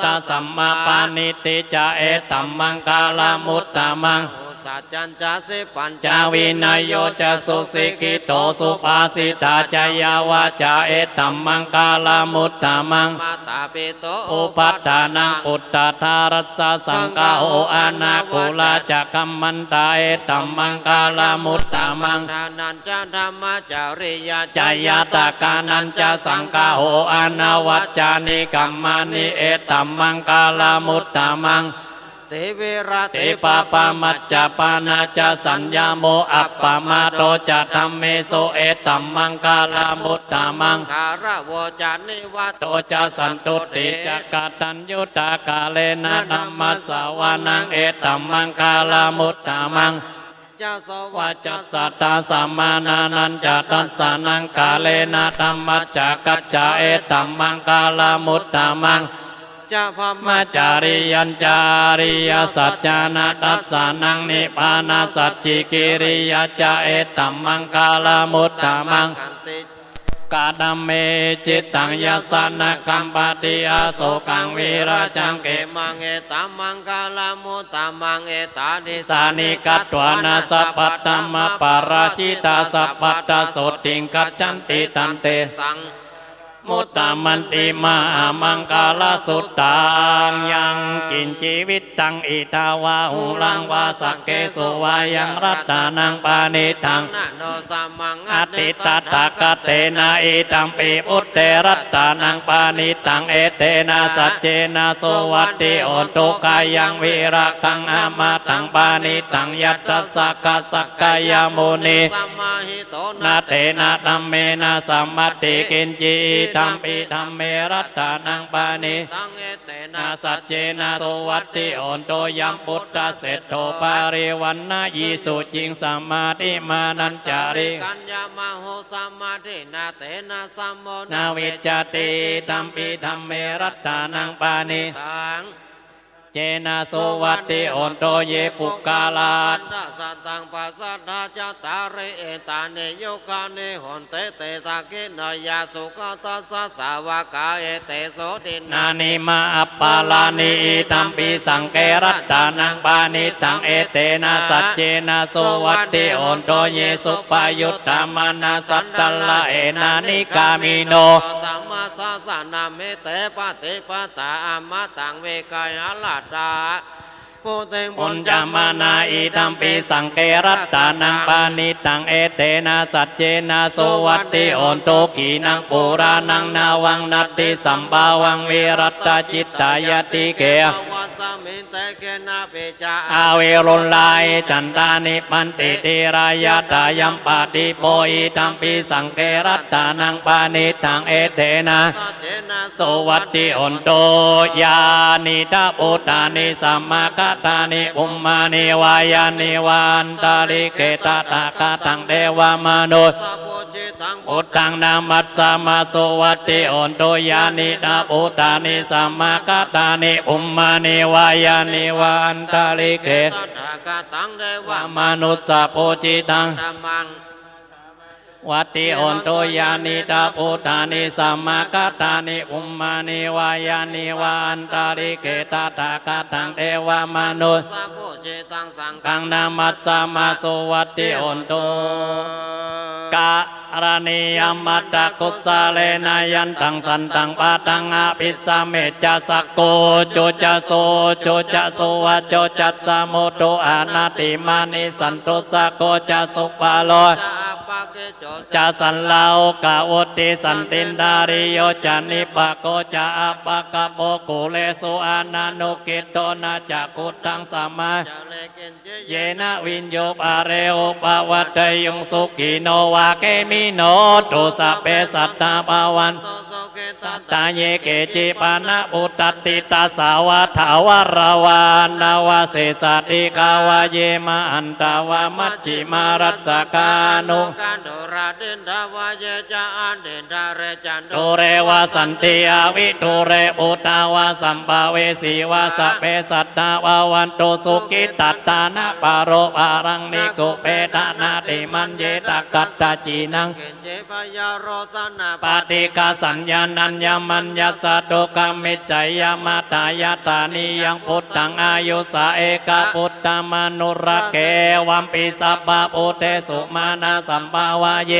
ตสัมมาปานิติจะเอตัมมังกาลมุตตมังสัจจัญจสิปัญจจาวินัยโยจะสุสิกิโตสุภาสิตาจายาวาจาเอตัมมังกาลมุตตมังมาตาปิโตอุปัฏฐานังปุตตะทารัสสะสังฆาโออานาคุลาจะกัมมันตาเอตัมมังกาลมุตตมังทานันจะธรรมจาริยาจายาตากานันจะสังฆาโออานาวัจจานิกัมมานิเอตัมมังกาลมุตตมังเตเวระเตปะปะมัจจปานาจะสัญญาโมอัปปะมาโตจะธัมเมโสเอตัมมังกาลมุตตมังคาระโวจานิวัตโตจะสันตุติจะกตัญญูตากาเลนะธัมมัสสวานังเอตัมมังกาลมุตตมังจะสวาจัสสัตตาสัมมานานันจะตัสสานังกาเลนะธัมมัจจกัจจเอตัมมังกาลมุตตมังจะพมาจาริยัญจาริยสัจจานาตัสสานังนิพพานาสัจจิกิริยะจะเอตัมมังกาลมุตตมังกาดัมเมจิตตังยัสสนะกัมปติอาโสกังวิราจังเกมังเอตัมมังกาลมุตตมังเอตานิสานิกัตวานาสัพพัตตมะปาราชิตาสัพพัตตโสติงกัจจันติตันเตมุตตมันติมามังกาลสุตตังยังกินชีวิตตังอิตาวาหุลังวาสักเกสุวายังรัตตานังปานิตังอติตัตตะกะเตนะอิตังปิพุตเตรัตตานังปานิตังเอเตนะสัจเจนะโสวัตติโอตุกายังวิรักังอามาตังปานิตังยัตตสักขะสักกายมุนีนาเตนะธัมเมนะสัมมติกินจีธัมปิธัมเมรัตตานังปานินาสัจเจนะโสวัตติโอนโตยัมพุทธเสตโตปาริวันนะยิสุจิงสมาธิมานัญจาริกัญญามโหสมาธินาเตนะสัมโมนาวิจติธัมปิธัมเมรัตตานังปานิเจนะโสวัตติโอนโตเยปุกกาลาสัตตังปัสสัทธาจตาริเอตาเนโยกาเนหนเตเตตากินายาสุขตัสสะสาวกาเอเตโสตินานิมาอัปปาลานิธัมปิสังเกรัตตานังปานิตังเอเตนะสัจเจนะโสวัตติโอนโตเยสุปายุตตามานาสัตตละเอนานิกามิโนตัมมาสสานาเมเตปะเตปะตาอมตังเวกายลาตาปุญจามานาอิธัมปิสังเกรัตตานังปานิตังเอเตนะสัจเจนะโสวัตติโอนโตกีนังปุรานังนาวังนัตติสัมภาวังวิรัตตจิตตายติเกอาเวรุลายจันตานิปันติติรายาตายัมปาติโปอิธัมปิสังเกรัตตานังปานิตังเอเตนะโสวัตติโอนโตยานิตาปุตตานิสัมมากัตตานิอุมมานิวายานิวันตาลิเกตตากาตังเดวามนุษย์อุตตังนามัสสามาโสวัตติโอนโตยานิตาปุตตานิสัมมากัตตานิอุมมานิวายานิวันตาลิเกตตากาตังเดวามนุษย์สัพโพจิตังวัตติโอนโตยานิตาปุตตานิสัมมากัตตานิอุมมานิวายานิวันตาริเกตตากาตังเทวมนุษย์กังนามัสสามาโสวัตติโอนโตการณียมัตตกุสาเลนายันตังสันตังปาตังอภิสเมจัสโกโจจะโสโจจะโสวะโจจัสสะโมโตอานาติมานิสันโตสะโกจะสุปาโลจะสันลาวกาวุติสันตินดาริโยจะนิปะโกจะอัปปะกะโมกุเลสุอานานุกิโตนะจะกุตังสัมมาเยนะวินโยปะเรโอปะวัตยงสุกิโนวาเกมิโนตุสัพเพสัตตาภาวันตาเยเกจิปานะอุตติตาสาวะถาวรวานาวาเสสติกาวาเยมาอันตาวามัจจิมารัสสกานุตุเรวาสันติอวิตุเรปุตาวาสัมภเวสีวาสัพเพสัตตาภาวันตุสุกิตัตตานะปารโรปารังนิโกเปตานาติมันเยตกัตตาจีนังปฏิกาสัญญาณัญ ญมัญญสตุกามิจจยมาตายตานิยังพุทธังอายุสาเอกพุทธมนุระเกวัมปิสัพพะพุเตสุมานาสัมภาวะเย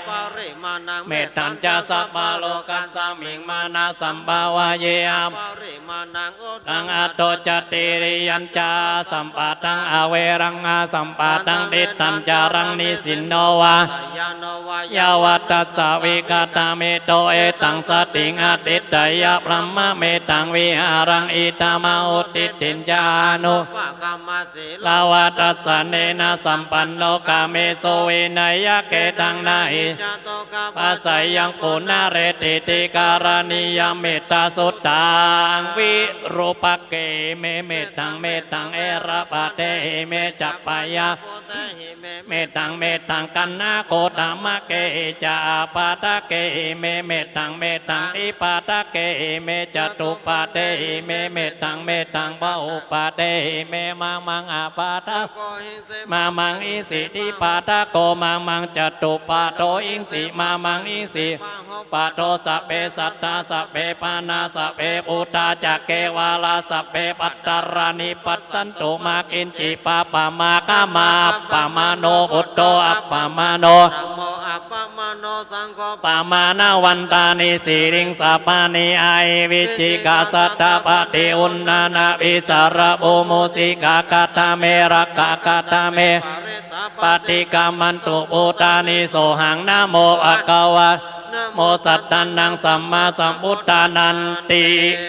ปริมาณัง เมตตัญจะสัพพะโลกัสสมิงมานาสัมภาวะเย ปริมาณังอุ ตังอัตโตจติริยัญจาสัมปะตังอเวรังอาสัมปะตังดิตัญจารังนิสินโนวะ สยานวาย ยาวัตตัสสะวิกาตาเมโตเอตังสติงอติตยะพรหมเมตังวิหารังอิตามาอุติตินจานุ ปะกรรมสี ลาวัตตัสสะเนนะสัมปันโนกาเมโสเวนยเกตังนาหิ จตุกะ ปัสสยังปุณเรติติการณิยเมตตาสุตตังวิรูปเกเมเมตังเมตังเอระปะเตเมจัปปายา โพเตหิเม เมตังเมตังกันนาโคตามะเกจาปาตะเกเมเมตังเมตังอิปาตะเกเมจตุปาเตเมเมตังเมตังปะอุปาเตเมมังมังอาปาตะ โกหิเส มามังอิสิติปาตะโกมามังจตุปาโตอิงสิมามังอิสิปาโตสัพเพสัตตาสัพเพปานาสัพเพปุตตาจักเกวาลาสัพเพปัตตารานิปัสสันตุมากินจิปาปามากามาปามาโนพุตโตอัปปามาโน ธัมโมอัปปะมโนสังโฆ ปามานาวันตานิสีริงสัปปานิไอวิจิกาสัตตปฏิอุณนานาวิสารบุมุสิกากาตาเมรักกากาตาเม ปริตา ปฏิกามันตุปุตานิโสหังนะโมอะกวะโมสัตตันนังสัมมาสัมพุทธานันติ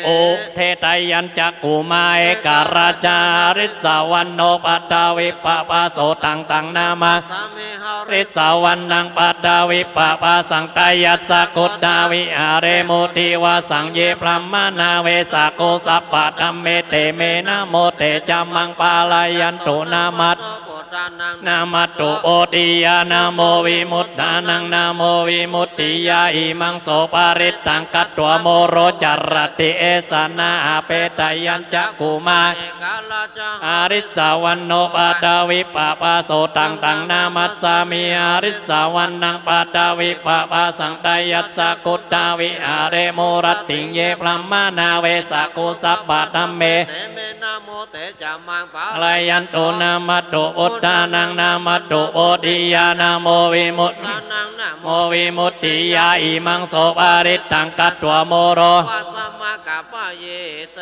โอเทตยัญจักกุมาเอการาจาริสาวันโนปัตตาวิปปะโสตังตังนามา สามิหาริ ริสาวันนังปัตตาวิปปะสังกายัสสะกุตตาวิหาเรโมติวาสังเยพรหมนาเวสาโกสัพพะธัมเมเตเมนะโมเตจัมมังปาลายันตุนามัต โตโพธานัง นามัตตุโอติยานาโมวิมุตตานังนาโมวิมุตติยาอิมังโสปาริตตังกัตตัวโมโรจารติเอสนาเปตยัญจักกุมา เอกาลาจา อาริสาวันโนปัตตาวิปปะโสตังตังนามัสสามิอาริสาวันนังปัตตาวิปปะสังตายัสสะกุตตาวิหาเรโมรติงเยพรหมนาเวสะกุสัพพะธัมเม เตเมนะโมเตจัมมังปา ลายันตุนามัตตุอุตตานังนามัตตุโอติยานาโมวิมุต ทานังนะโม โมวิมุตติยาอิมังโสปาริตตังกัตตัวโมโร วัสสมะกัปปะเยเต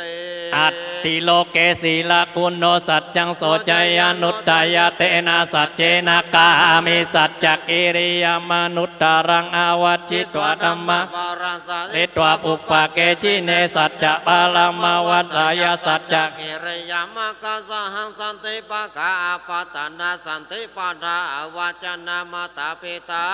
อัตติโลเกศีลกุณโนสัจจังโสจยานุตตายเตนะสัจเจนะกามิสัจจกิริยามนุตตารังอาวัจจิตวธัมมะ ปาราสะ เตตวปุปปะเกจิเนสัจจะปาลามาวัสสายสัจจะ กิริยามะกัสสะหังสันติปะกะอาปะตานาสันติปะดาอวาจนามาตาปิตา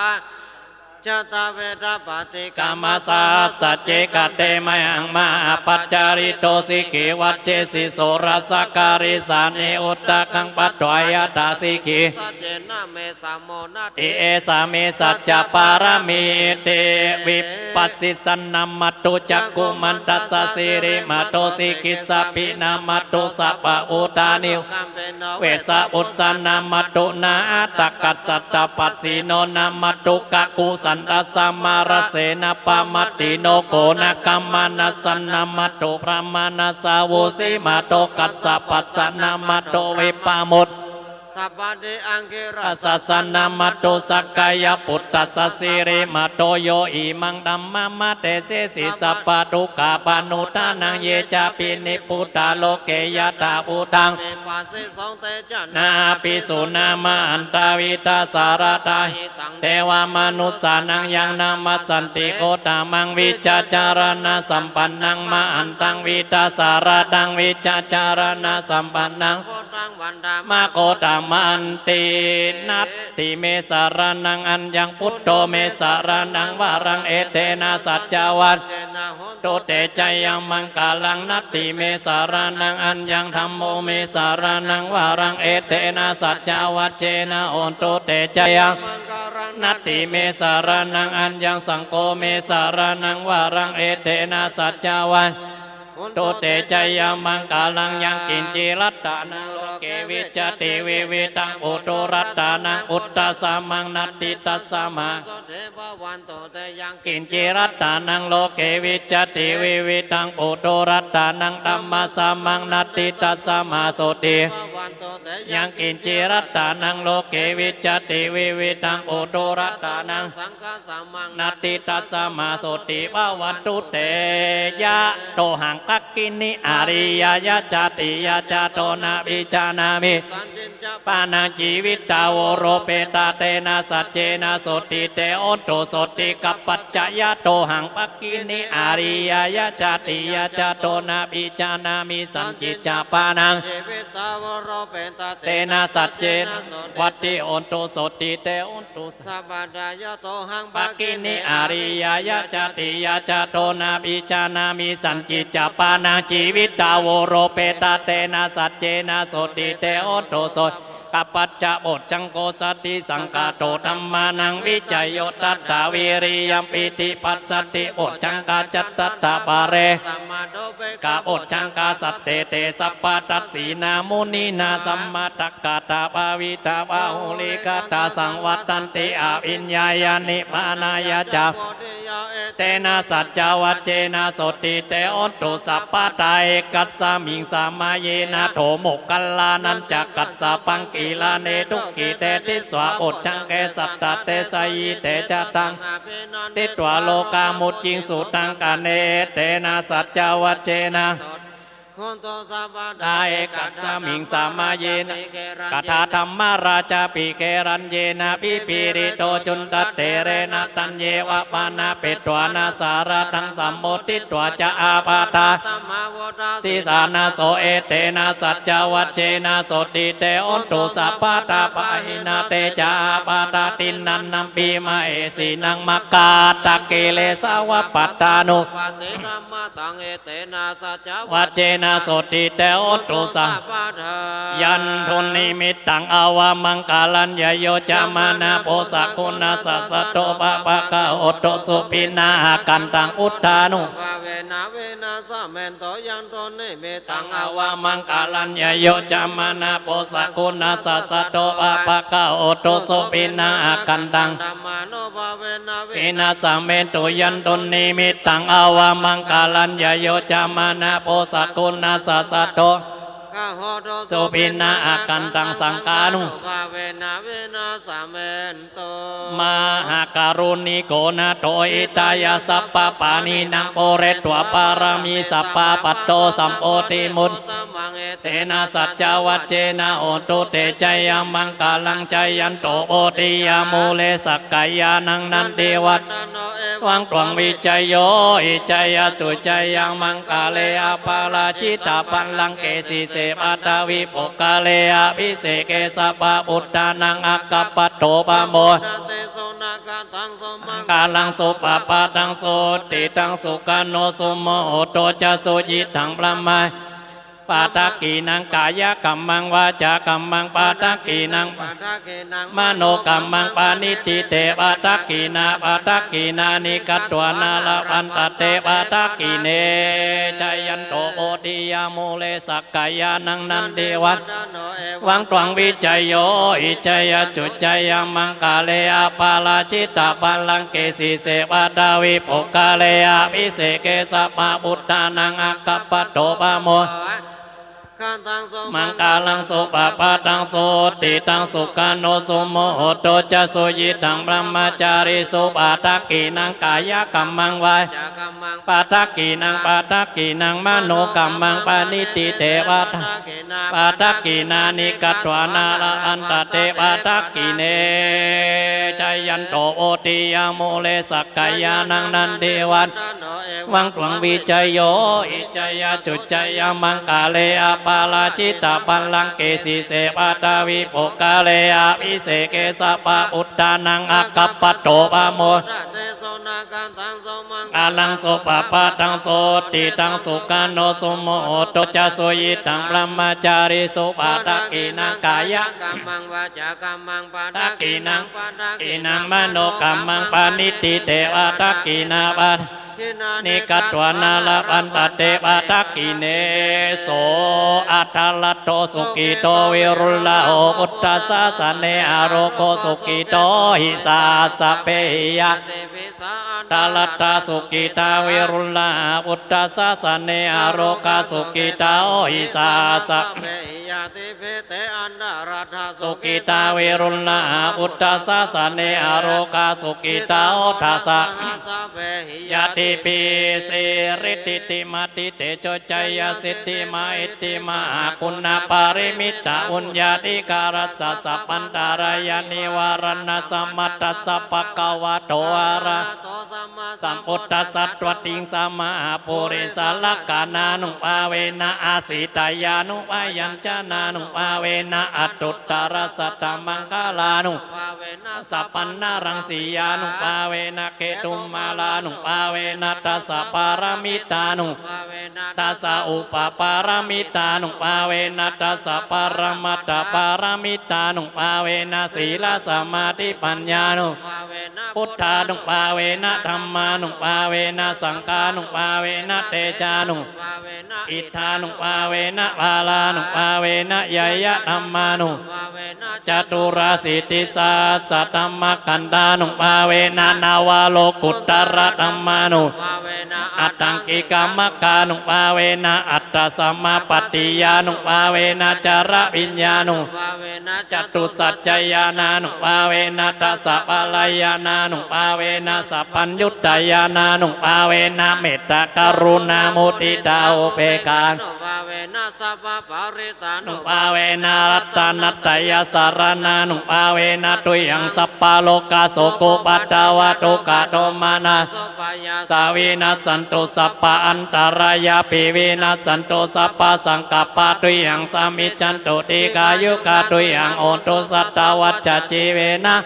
จตเวทปฏิก กามสาสัจเจกเตมหังมาปัจจาริโตสิกิวัจเจสิโสรสการิสานิอุตตะกังปัตตวยตาสิกิ สัจเจนะเมสัมโมนา อิเอสามิสัจจะปารมีเตวิปัสสิสันนัมมัตตุจักกุมันตัสสะสิริมาโตสิกิสสะปินามัตตุสัพพะอุตานิว กัมเปโน เวสะอุสสานามัตตุนาตกัสสัตตปัสสิโนนามัตตุกะกุสันตัสสมารเสนปามัตติโนโกนะกัมมานัสสนามัตตุพระมานัสสาวุสิมาโตกัสสะปัสสนามัตโตวิปามุต สัพพะเดอังเกระ อัสสะสนามัตโตสักกายปุตตัสสะสิริมาโตโยอิมังดัมมะมะเตเสสิสัพพะทุกขาปานุตานังเยจาปินิพุตตาโลเกยตาภูตัง เมปัสสิสองเตจัน นาปิสุนามาอันตาวิตาสารตาหิเทวามนุสสานังยังนามัสสันติโกตามังวิจาจารณะสัมปันนังมาอันตังวิตาสารตังวิจาจารณะสัมปันนัง โพธังวันดา มาโกตามันตินัตติเมสารนังอันยังพุทโธเมสารนังวารังเอเตนะสัจจวัต เจนะโห โตเตจายังมังกาลังนัตติเมสารนังอันยังธรรมโมเมสารนังวารังเอเตนะสัจจวัตเจนะโอนโตเตจายัง มังการัง นัตติเมสารนังอันยังสังโฆเมสารนังวารังเอเตนะสัจจวัต โตเตจยามังกาลังยังกินจิรัตตานังโลเกวิจติวิวิตังอุโตรัตตานังอุตตสามังนัตติตัสสมา กินจิรัตตานังโลเกวิจติวิวิตังอุโตรัตตานังธัมมสามังนัตติตัสสมาโสติยังกินจิรัตตานังโลเกวิจติวิวิตังอุโตรัตตานังนัตติตัสสมาโสติภวัตตุเตยะโตหังกักกินิอาริยยะจติยะจโตนาวิจานามิปานังชีวิตาวโรเปตาเตนะสัจเจนะโสติเตโอโตโสติกัปปัจจยะโตหังปักกินิอาริยยะจติยะจโตนาวิจานามิสัมจิตจปานังเตนะสัจเจนะวัตติโอโตโสติเตโอโตสัพพดายะโตหังปักกินิอาริยยะจติยะจโตนาวิจานามิสัมจิตจปานังชีวิตาวโรเปตาเตนะสัจเจนะโสติเตโอโตโสกัปปัจจะโอจังโกสติสังกาโตธัมมานังวิจัยโยตัตตาวิริยัมปิติปัสสติโอจังกาจัตตตาปาเรกาโอจังกาสัตเตเตสัพพตัสสีนามุนีนาสัมมาตักกาตาภาวิตาภาหุลิกาตาสังวัตันติอาวิญญายานิปานายาจาเตนะสัจจวัจเจนะโสติเตโอตุสัพพตาเอกัสสามิงสามาเยนะโถโมกกัลลานันจักกัสสะปังกิลาเนทุกกิเตติสวะโอจังเกสัตตเตสยิเตจตังติตวโลกามุจจิงสุตังกาเนเตนะสัจจวัจเจนะได้กัสสมิงสามาเยนะกัทาธรรมราชาปิเกรันเยนะปิปิริโตจุนตเตเรนะตันเยวะปานาเปตวานาสารทังสัมโมติตวะจะอาปาตาติสานาโสเอเตนะสัจจวัจเจนะโสติเตโอตุสัพพตาปะหินาเตจาปาตาตินนันนัมปีมาเอสีนังมะกาตะเกเลสาวะปัตตานุวัจเจนะโสติเตโอตุสัยันทุนนิมิตตังอาวามังกาลัญญโยจามานาโพสกุณาสัสสโตปะปะกะโอโตสุปินากันตังอุทธานุตังอาวามังกาลัญญโยจามานาโพสกุณาสัสสโตปะปะกะโอโตสุปินากันตังปินาสัมเมตุยันทุนนิมิตตังอาวามังกาลัญญโยจามานาโพสกุณาสัสสโตสุปินาอากันตังสังกานุมหาการุณิโกนาโตอิตายาสัพพปานีนังโปเรตวปารามีสัพพปัตโตสัมโพธิมุตเตนะสัจจวัจเจนะโอตุเตจยามังกาลังจยันโตโอติยามูเลสักกายานังนันเดวัตวังตวงวิจัยโยอิจยาสุจยังมังกาเลอาปาราชิตาปันลังเกสีเสปัตตาวิปกาเลอาภิเสเกสัพพพุทธานังอักขปัตโตปะโมกาลังสุปปะตังโสติตังสุกาโนสุโมโหโตจะโสยิทังพระมาปาตกีนังกายกัมมังวาจากัมมังปาตกีนังมโนกัมมังปานิติเตปาตกีนานิกัตตวานาลปันตเตปาตกีเนจยันโตโอติยามูเลสักกายานังนันเดวัตวังตวงวิจัยโยอิจยจุจยังมังกาเลอาปาลาชิตาปัลลังเกสีเสปาดาวิปกาเลอาภิเสเกสัพพพุทธานังอักขปัตโตปะโมมังกาลังสุปปะตังโสติตังสุกาโนสุโมโหโตจะโสยิตังพระมจาริสุปาตกีนังกายกัมมังวายปาตกีนังมโนกัมมังปานิติเตวะปาตกีนานิกัตวานาลอันตเตปาตกีเนจยันโตโอติยาโมเลสักกายานังนันเดวันวังตวงวิจัยโยอิจยจุจยมังกาเลอาปาลาชิตาปัลลังเกสีเสปาตาวิปกาเลอาภิเสเกสัพพอุตตานังอักขปัตโตปะโมกาลังสุปปะตังโสติตังสุกาโนสุโมโหโตจะโสยิตังพระมจาริสุปาตกีนังกายกัมมังวาจากัมมังปาตกีนังมโนกัมมังปานิติเตวะตกีนาปา นิกัตวานาลปันตเตปะทักกิเนโสอัตตลัตโตสุกิโตวิรุลลาโหพุทธศาสเนอโรโกสุกิโตหิสาสะเปยะตาลัตตาสุกิตาวิรุลลาพุทธศาสเนอโรกาสุกิตาโอหิสาสะสุกิตาวิรุลลาพุทธศาสเนอโรกาสุกิตาโอทัสสะยะติปิสิริติติมาติเตโชชัยสิทธิมาอิติมาคุณปาริมิตาอุญญาติการัสสะสัพพันตารายานิวารณะสัมมัตตสัพพะกวะโตอะระสัมพุทธัสสะตวติงสัมมาปุริสลักกานานุภาเวนะอาสิตายานุภายัญจนานุภาเวนะอัตตุตตรสัตตมังคลานุสัพพันนารังสียานุภาเวนะเกตุมมาลานุภาเวนะตัสสะปารามิตานุตัสสะอุปปารามิตานุภาเวนะตัสสะปารามัตถปารามิตานุภาเวนะศีลสมาธิปัญญานุพุทธานุภาเวนะธัมมานุภาเวนะสังฆานุภาเวนะเตจานุอิทธานุภาเวนะภาลานุภาเวนะยยะธัมมานุจตุราสิติสัสสะธัมมกันดานุภาเวนะนาวาโลกุตตระธัมมานุอัตตังกิกรรมกานุภาเวนะอัตตสัมมาปฏิญานุภาเวนะจารวิญญานุจตุสัจจยานานุภาเวนะตัสสะปะลายานานุภาเวนะสัพพัญญุตตยานานุภาเวนะเมตตากรุณามุทิตาอุเบกขานุภาเวนะรัตนัตตยสารนานุภาเวนะตุยังสัพพะโลกาโสโกปัตตวะตุกะโตมานะสาวินัสสันตุสัพพะอันตรายาปิวินัสสันตุสัพพะสังกัปปะตุยังสามิจันตุติกายุกาตุยังโอตุสัตตวัจจจีเวนะ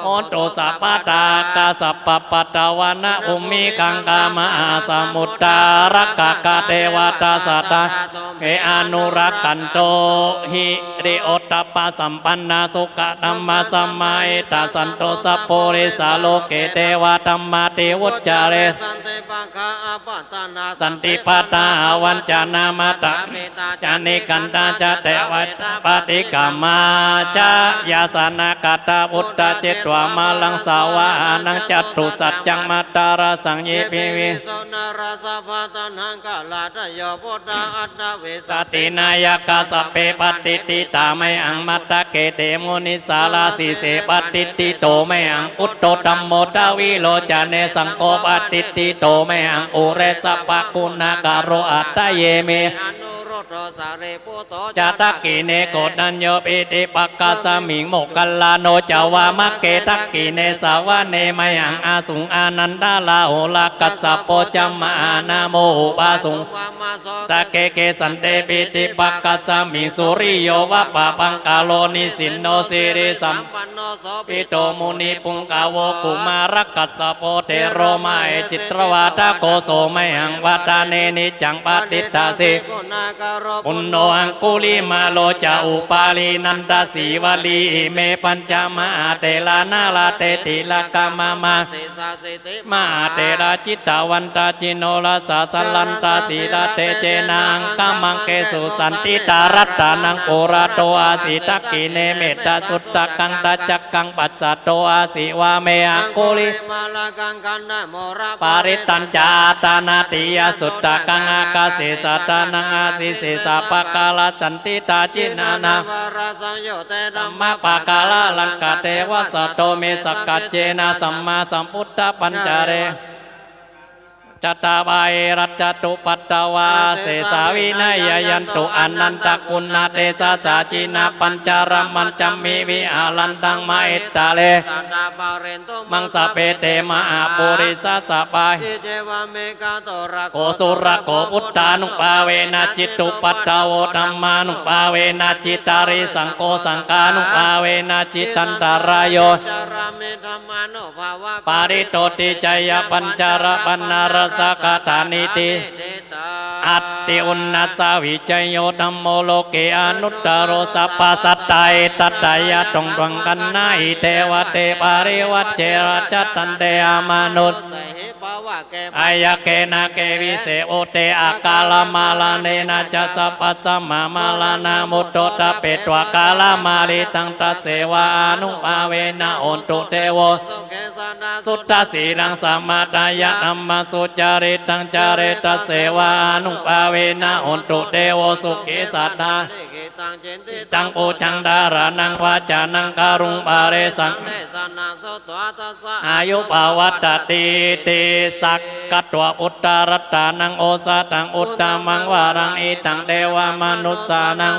โอตุสัพพะตากาสัพพะปัตตวานะอุมิกังกามหาสมุตตารักกะกะเทวตาสัตตาเออนุรักขันโตหิริโอตตปะสัมปันนาสุขธัมมาสัมมาเอตสันโตสัพโพริสาโลเกเทวธัมมาเทวุจจาเรสันติปัตตาวันจานามาตะจานิกันตาจะเทวปฏิกามาจายาสนาคตาพุทธเจตวามาลังสาวานังจัตุสัจจังมาตาราสังยิปิวิสตินายกาสเปปฏิติตาไม่อังมัตตะเกเตมุนิสาลาสีเสปฏิติโตไม่อังพุทโตธัมโมทาวิโลจาเนสังโฆปฏิติโตไม่อังอุเรสปะกุณาการโรอัตตะเยเมจาตักกิเนโกตัญโยปิติปักกาสมิงโมกขัลลาโนจาวามะเกตักกิเนสาวะเนมยังอาสุงอานันดาลาโหลากัสสะโปจัมมานาโมหุปาสุงตะเกเกสันเตปิติปักกาสมิงสุริโยวะปะปังกาโลนิสินโนสิริสัมปิโตมุนีปุงกาโวกุมารักกัสสะโปเทโรมาเอจิตรวาทโกโสมยังวัตาเนนิจังปฏิตาสิปุณโนอังคุลิมาโลจาอุปาลีนันตสีวลีเมปัญจมาเตลานาลาเตติลกามมาเตระจิตตวันตาจิโนลาสาสลันตาสีลาเตเจนังกามังเกสุสันติตารัตตานังโอราโตอาสิตักกิเนเมตตาสุตตะกังตาจักกังปัสสะโตอาสิวาเมอังคุลิปาริตัญจาตานาติยสุตตะกังอากาเสสตานังอาสิเสสะปะกาลสันติตาจินานาธัมมะปะกาลลังกะเทวะสัตโตเมสกัจเจนะสัมมาสัมพุทธปัญจเรจัตตาบายรัจจตุปัตตวาเสสาวินัยยันตุอนันตกุณาเตสะสาจินาปัญจารมันจัมมิวิอาลันตังมาเอตตาเลมังสะเปเตมะอาปุริสะสะปายโกสุระโกพุทธานุภาเวนะจิตตุปัตตโวธัมมานุภาเวนะจิตาริสังโฆสังฆานุภาเวนะจิตันตารายโยปาริโตติจยปัญจารปันนารสกตานิติอัตติอุณนัสสาวิจโยธัมโมโลเกอนุตตโรสัพพสัตตาเอตัตตายะตงตวังกันนาอิเทวเตปาริวัจเจระจัตตันเตอามานุส ว่าแก่ อายเกนะเกวิเศโอเตอากาลมาลาเนนะจัสสะปัสสมามาลานามุตโตตะเปตวกาลมาลิตังตัสเสวานุภาเวนะโอนตุเตโว สุเกสนา สุตตสีลังสัมมาตายะอัมมาสุจาริตังจาริตัสเสวานุภาเวนะโอนตุเตโวสุขิสัตตาจังปูจังดารานังวาจานังการุงบาเรสังอายุปาวัตติติสักกัตวะอุตตรัตตานังโอสาตังอุตตมังวารังอิตังเดวามนุสสานัง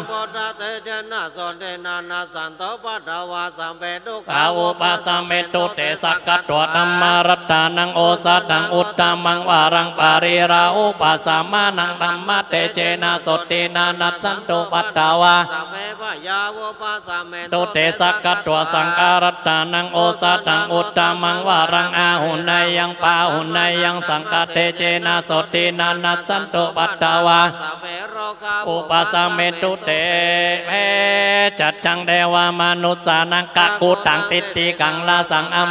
กาวุปสัมเมตุเตสักกัตวะธัมมารัตตานังโอสาตังอุตตมังวารังปาริราอุปสัมมานังธัมมะเตเจนะสตินานัสสันตุปัตตาวาตุเตสักกัตวะสังการัตตานังโอสาตังอุตตมังวารังอาหุนายยังปาหุนายยังสังกเตเจนะสตินานัสสันตุปัตตาวาอุปสัมเมตุเตเอจัดจังเดวามนุสสานังกักูตังติติกังลาสังอัม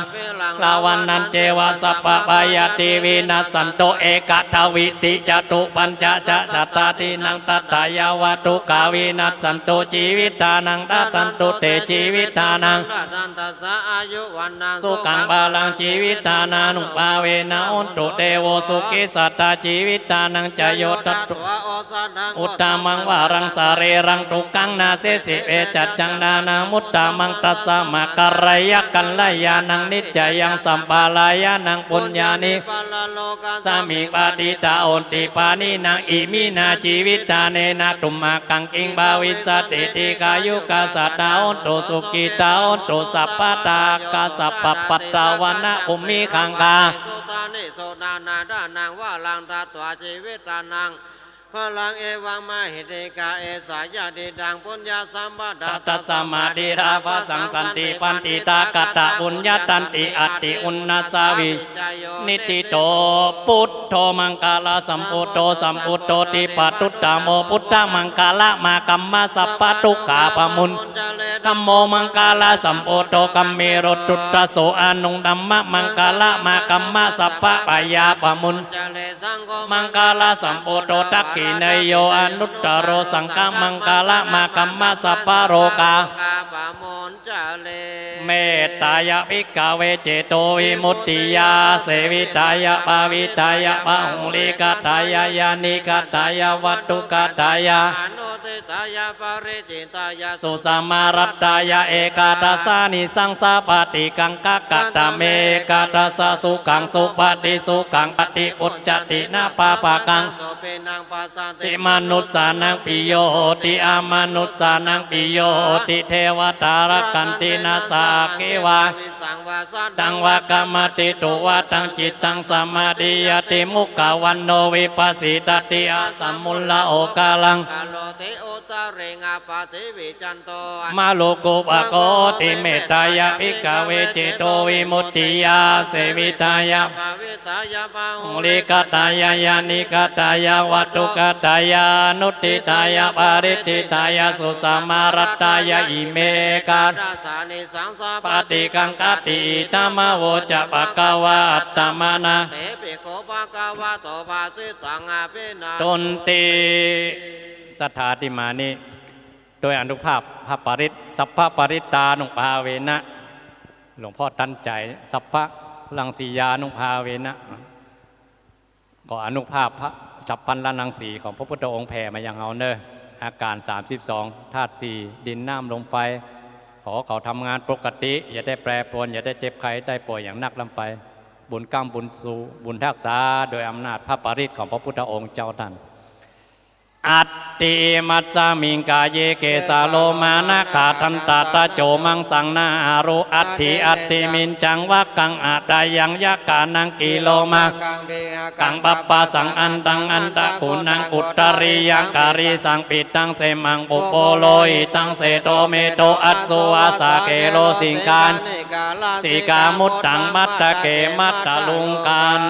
ลาวันนันเจวะสัพพะปายาติวินัสสันโตเอกทวิติจตุปัญจจะสัตตาตินังตัตตายาวะตุกาวินัสสันโตชีวิตานังตัตันตุเตชีวิตานังสุขังบาลังชีวิตานานุภาเวนะอุนตุเตโวสุขิสัตตาชีวิตานังจโยตัตตุอุตตมังวารังสาเรรังตุกังนาเสสิเอจัดจังนานามุตตมังตัสสะมะกะรยกัลลายานังนิจจยังสัมปาลายานังปุญญานิสามิปาติตาโอนติปานินังอิมินาชีวิตาเนนะตุมากังกิงบาวิสติติกายุกาสัตตาโอนตุสุกิตาโอนตุสัพพตากาสัพพปัตตาวนะอุมมิขังกาว่าลังตาตัวชีวิตานังพลังเอวังมาหิติกาเอสายาดิดังปุญญาสัมปดาตัสสมาดิราภสังสันติปันติตากตะปุญญาตันติอัตติอุณนัสสาวินิติโตพุทโธมังคลาสัมพุทโธสัมพุทโธติปัตุตตโมพุทธมังคละมากัมมะสัพพทุกขาปมุนธัมโมมังคลาสัมพุทโธกัมเมรตุตตโสอนุธัมมะมังคละมากัมมะสัพพปายาปมุนมังคลาสัมพุทโธตักกิเนยโยอนุตตโรสังฆมังคละมากัมมะสัพพโรกาเมตตายะภิกขเวเจโตวิมุตติยาเสวิตายะปาวิตายะปะหุลิกตายะยานิกตายะวัตถุกตายะสุสัมมารัตตายะเอกาทัสสานิสังสาปฏิกังกักตะเมกาทัสสะสุขังสุปฏิสุขังปฏิปุจจตินาปาปะกังติมนุสสานังปิโยติอามนุสสานังปิโยติเทวตารกันตินาสาเกวาตังวากรรมติตุวาตังจิตตังสมาธิยติมุขวันโนวิปัสสิตติอาสัมมุลลาโอกาลังมาโลกุปโกติเมตตายะภิกขเวเจโตวิมุตติยาเสวิตายะมุลิกตายะยานิกตายะวัตถุกตายะนุติตายะปาริติตายะสุสัมมารัตตายะอิเมกาปฏิกังกติธัมมโวจะปะกวาอัตตมานะตนติสัทธาติมานิโดยอนุภาพพระปริตสัพพปริตานุภาเวนะหลวงพ่อตั้งใจสัพพะลังสียานุภาเวนะก็อนุภาพพระจับพันละนังสีของพระพุทธองค์แผ่มาอย่างเอาเนออาการ32ธาตุ4ดินน้ำลมไฟขอเขาทำงานปกติอย่าได้แปรปรวนอย่าได้เจ็บไข้ได้ป่วยอย่างนักลำไปบุญกรรมบุญสูบุญทักษาโดยอำนาจพระปริตของพระพุทธองค์เจ้าท่านอัตติมัสสามิงกาเยเกสาโลมานะขาทันตาตาโจมังสังนาอารุอัตถิอัตติมินจังวะกังอาตายังยะกานังกิโลมากังปัปปะสังอันตังอันตะกุนังอุตตริยังการิสังปิตังเสมังปุโปโลหิตังเสโตเมโตอัตสุอาสาเกโลสิงคานสีกามุตตังมัตตะเกมัตตะลุงกัน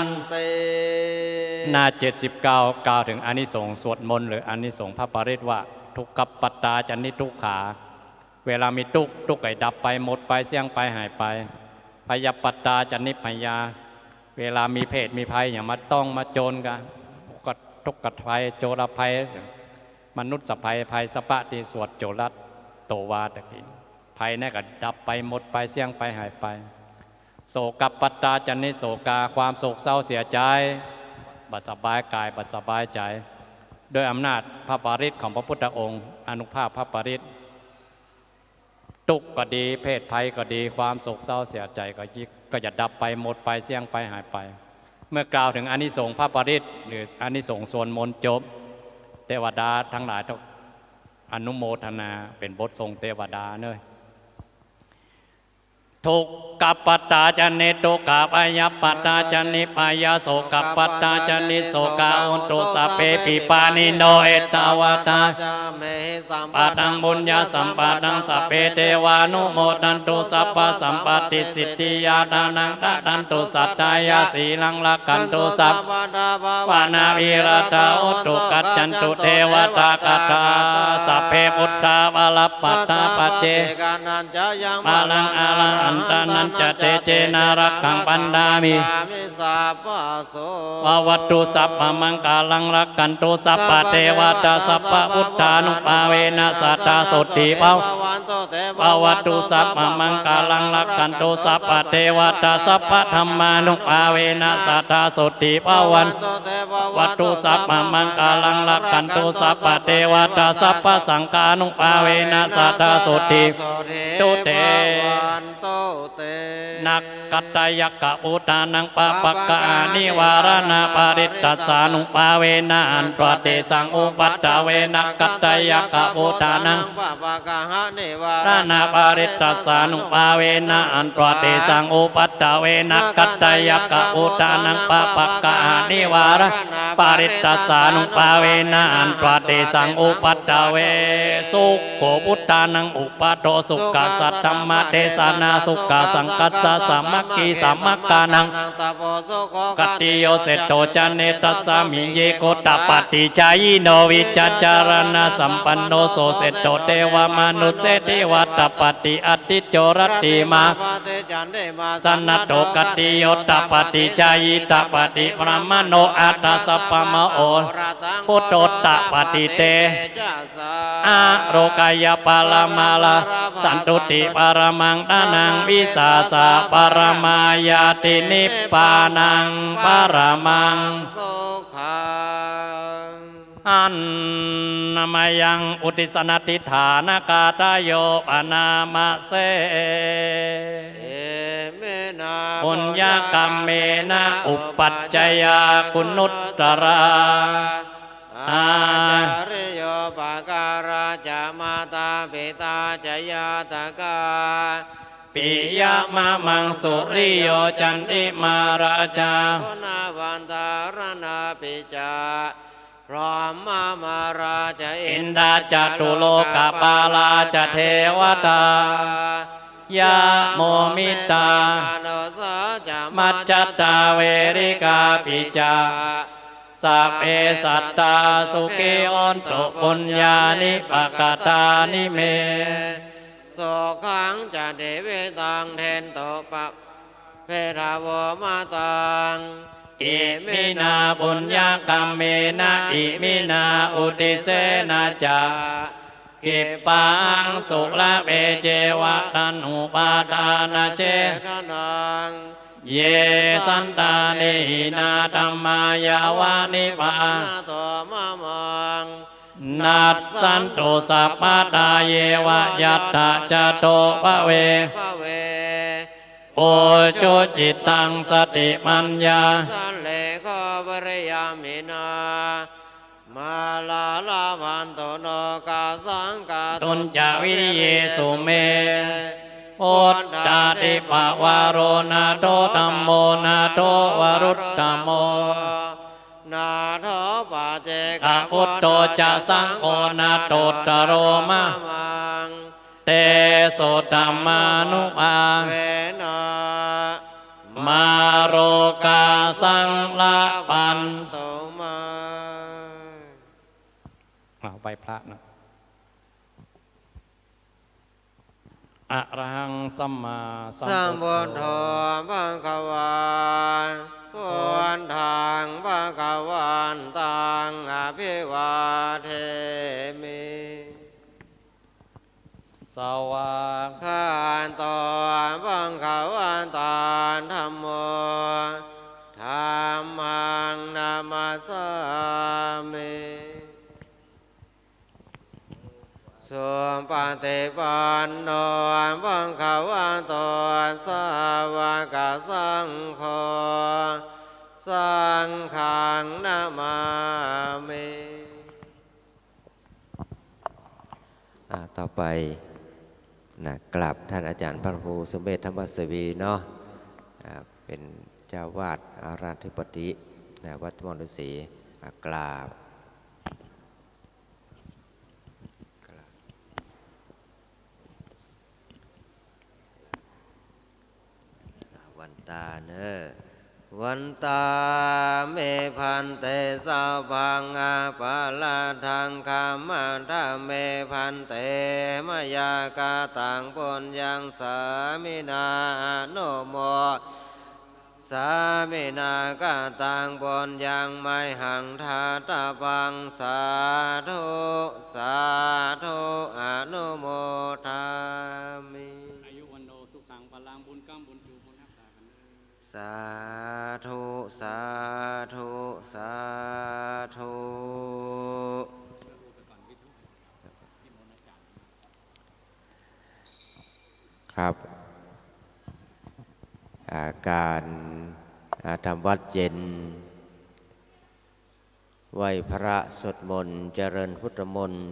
หน้า79กล่าวถึงอานิสงส์สวดมนต์หรืออานิสงส์พระปริตว่าทุกขปัตตาจันนิทุกขาเวลามีทุกข์ไก่ดับไปหมดไปเสี่ยงไปหายไปพยาปัตตาจันนิพยา เวลามีเพศมีภัยอย่างมาต้องมาโจรกันก็ทุกข์กับภัยโจรภัยมนุษย์สภัยภัยสปะที่สวดโจรัตโตวาตะกี้ภัยนั่นก็ดับไปหมดไปเสี่ยงไปหายไปโศกปัตตาจันนิโศกาความโศกเศร้าเสียใจบัดสบายกายบัดสบายใจด้วยอำนาจพระปาริตของพระพุทธองค์อนุภาพพระปาริตทุกข์ก็ดีเพศภัยก็ดีความโศกเศร้าเสียใจก็จะดับไปหมดไปเสี่ยงไปหายไปเมื่อกล่าวถึงอานิสงส์พระปาริตหรืออานิสงส์ส่วนมนต์จบเทวดาทั้งหลายต้องอนุโมทนาเป็นบททรงเทวดาเนยทุกขปัตตาจันนิทุกขปายปัตตาจันนิปายโสกปัตตาจันนิโสกาอุตุสัพเพปิปานิโนเอตาวตาปาตังบุญญาสัมปาตังสัพเพเทวานุโมทันตุสัพพสัมปติสิทธิยาดานังดันตุสัตตายาสีลังลักขันตุสัพวานาวิรตาอุตุกัจจันตุเทวตากตาสัพเพพุทธาวาลปัตตาปเจมาลังอาลังอันตานันจะเตเจนารักขังปันดามิววัตตุสัพพมังกาลังรักขันตุสัพพเทวตาสัพพพุทธานุภาเวนะสัตตาสุติภาววัตตุสัพพมังกาลังรักขันตุสัพพเทวตาสัพพธรรมานุภาเวนะสัตตาสุติภาวันวัตตุสัพพมังกาลังรักขันตุสัพพเทวตาสัพพสังฆานุภาเวนะสัตตาสุติตุเตนักกัตยกะอุตานังปะปะกะอานิวารณาปาริตตัสสานุปาเวนะอันตรเตสังอุปัตตเวนักกัตยกะอุตานังรณาปาริตตัสสานุปาเวนะอันตรเตสังอุปัตตเวนักกัตยกะอุตานังปะปะกะอานิวารปาริตตัสสานุปาเวนะอันตรเตสังอุปัตตเวสุโขพุตตานังอุปโตสุขสัตตมะเทสนาสุขสังกัสสะสามัคคีสามัคคานังกัตติโยเสตโตจันเนตัสสามิเยโกตปฏิจายโนวิจัจจารณะสัมปันโนโสเสตโตเทวมนุสเสติวัตตปฏิอติโจรติมาสนัตโตกัตติโยตปฏิจายตปฏิพระมโนอัตตสัพพมโอพุทโตตปฏิเตอะโรกายปาลามาลาสันตุติปรมังตานังวิสาสะปรมายาตินิพพานังปรมังอันนามยังอุติสนติฐานกาตโยปนามะเสปุญญกรรมเมนะอุปัจจยากุนุตตราอาจาริโยปการาจามาตาปิตาจยาตกาปิยมะมังสุริโยจันติมาราชาคุณวันตารณาปิจาพร้อมมาราชอินดาจตุโลกปาลาจเทวตายาโมมิตามัจจตาเวริกาปิจาสัพเพสัตตาสุขิโอนตุปุญญานิปกตานิเมโสขังจะเดวิตังเทนโตปะเพทาวมาตังอิมินาปุญญกรรมเมนะอิมินาอุติเสนาจากิปังสุละเปเจวะตันอุปาทานาเจตนังเยสันตานินาธรรมายาวานิพานโตมะมังนัสสันตุสัพพตาเยวะยัตถะจโตภเวโอโจจิตตังสติมัญญาสันเลโกวริยามินามาลาลาวันโตโนกาสังกาตุนจาวิริเยสุเมโอตตาติปะวารโรนาโตธัมโมนาโตวรุตตโมนาโทปะเจกะพุทโธจะสังโฆนาโตตโรมะเตโสตัมมานุอาเวนะมาโรกาสังละปันโตมาไหว้พระนะอะระหังสัมมาสัมพุทโธภะคะวา วันทางภะคะวันตังอภิวาเทมิ สวาก ข้านตอนบังขวันตานธรรมโมธรรมังนามาสามิสุปฏิปันโนบังขวันตนสาวกสังโฆสังฆังนามามิต่อไปนะกราบท่านอาจารย์พระครูสมเด็จธรรมสวีเนาะเป็นเจ้าวาดอาราธิปติวัดมณฑศรีกราบวันตาเนอวันตาเมพันเตสาวังอาปาลาทังคามันทาเมพันเตมยากาตังปุญญังสามินาโนโมสามินากาตังปุญญังไมหังทาตาปังสาธุสาธุอนุโมทามิอายุวันโนสุขังพลังบุญกรรมบุญจูบุญรักษากันเลยสาธุสาธุสาธุครับการทำวัดเย็นไหว้พระสวดมนต์เจริญพุทธมนต์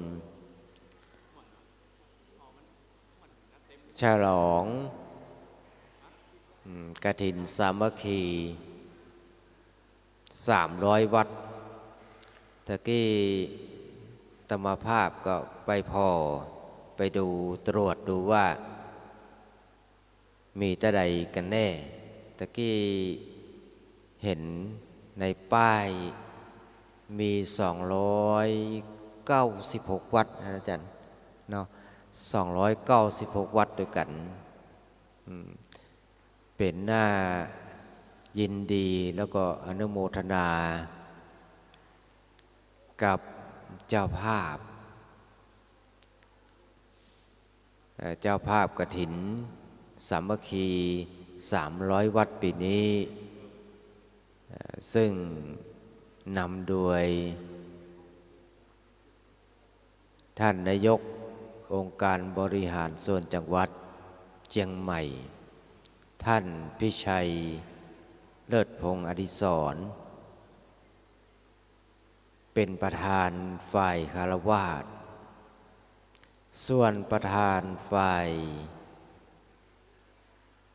ฉลองกฐินสามัคคี300 วัดตะกี้ธรรมภาพก็ไปไปดูตรวจดูว่ามีตะใดกันแน่ตะกี้เห็นในป้ายมี296 วัดนะอาจารย์เนาะ296 วัดด้วยกันเป็นหน้ายินดีแล้วก็อนุโมทนากับเจ้าภาพกฐินสามัคคี300 วัดปีนี้ซึ่งนำโดยท่านนายกองค์การบริหารส่วนจังหวัดเชียงใหม่ท่านพิชัยเลิศพงษ์อดิศรเป็นประธานฝ่ายคฤหัสถ์ส่วนประธานฝ่าย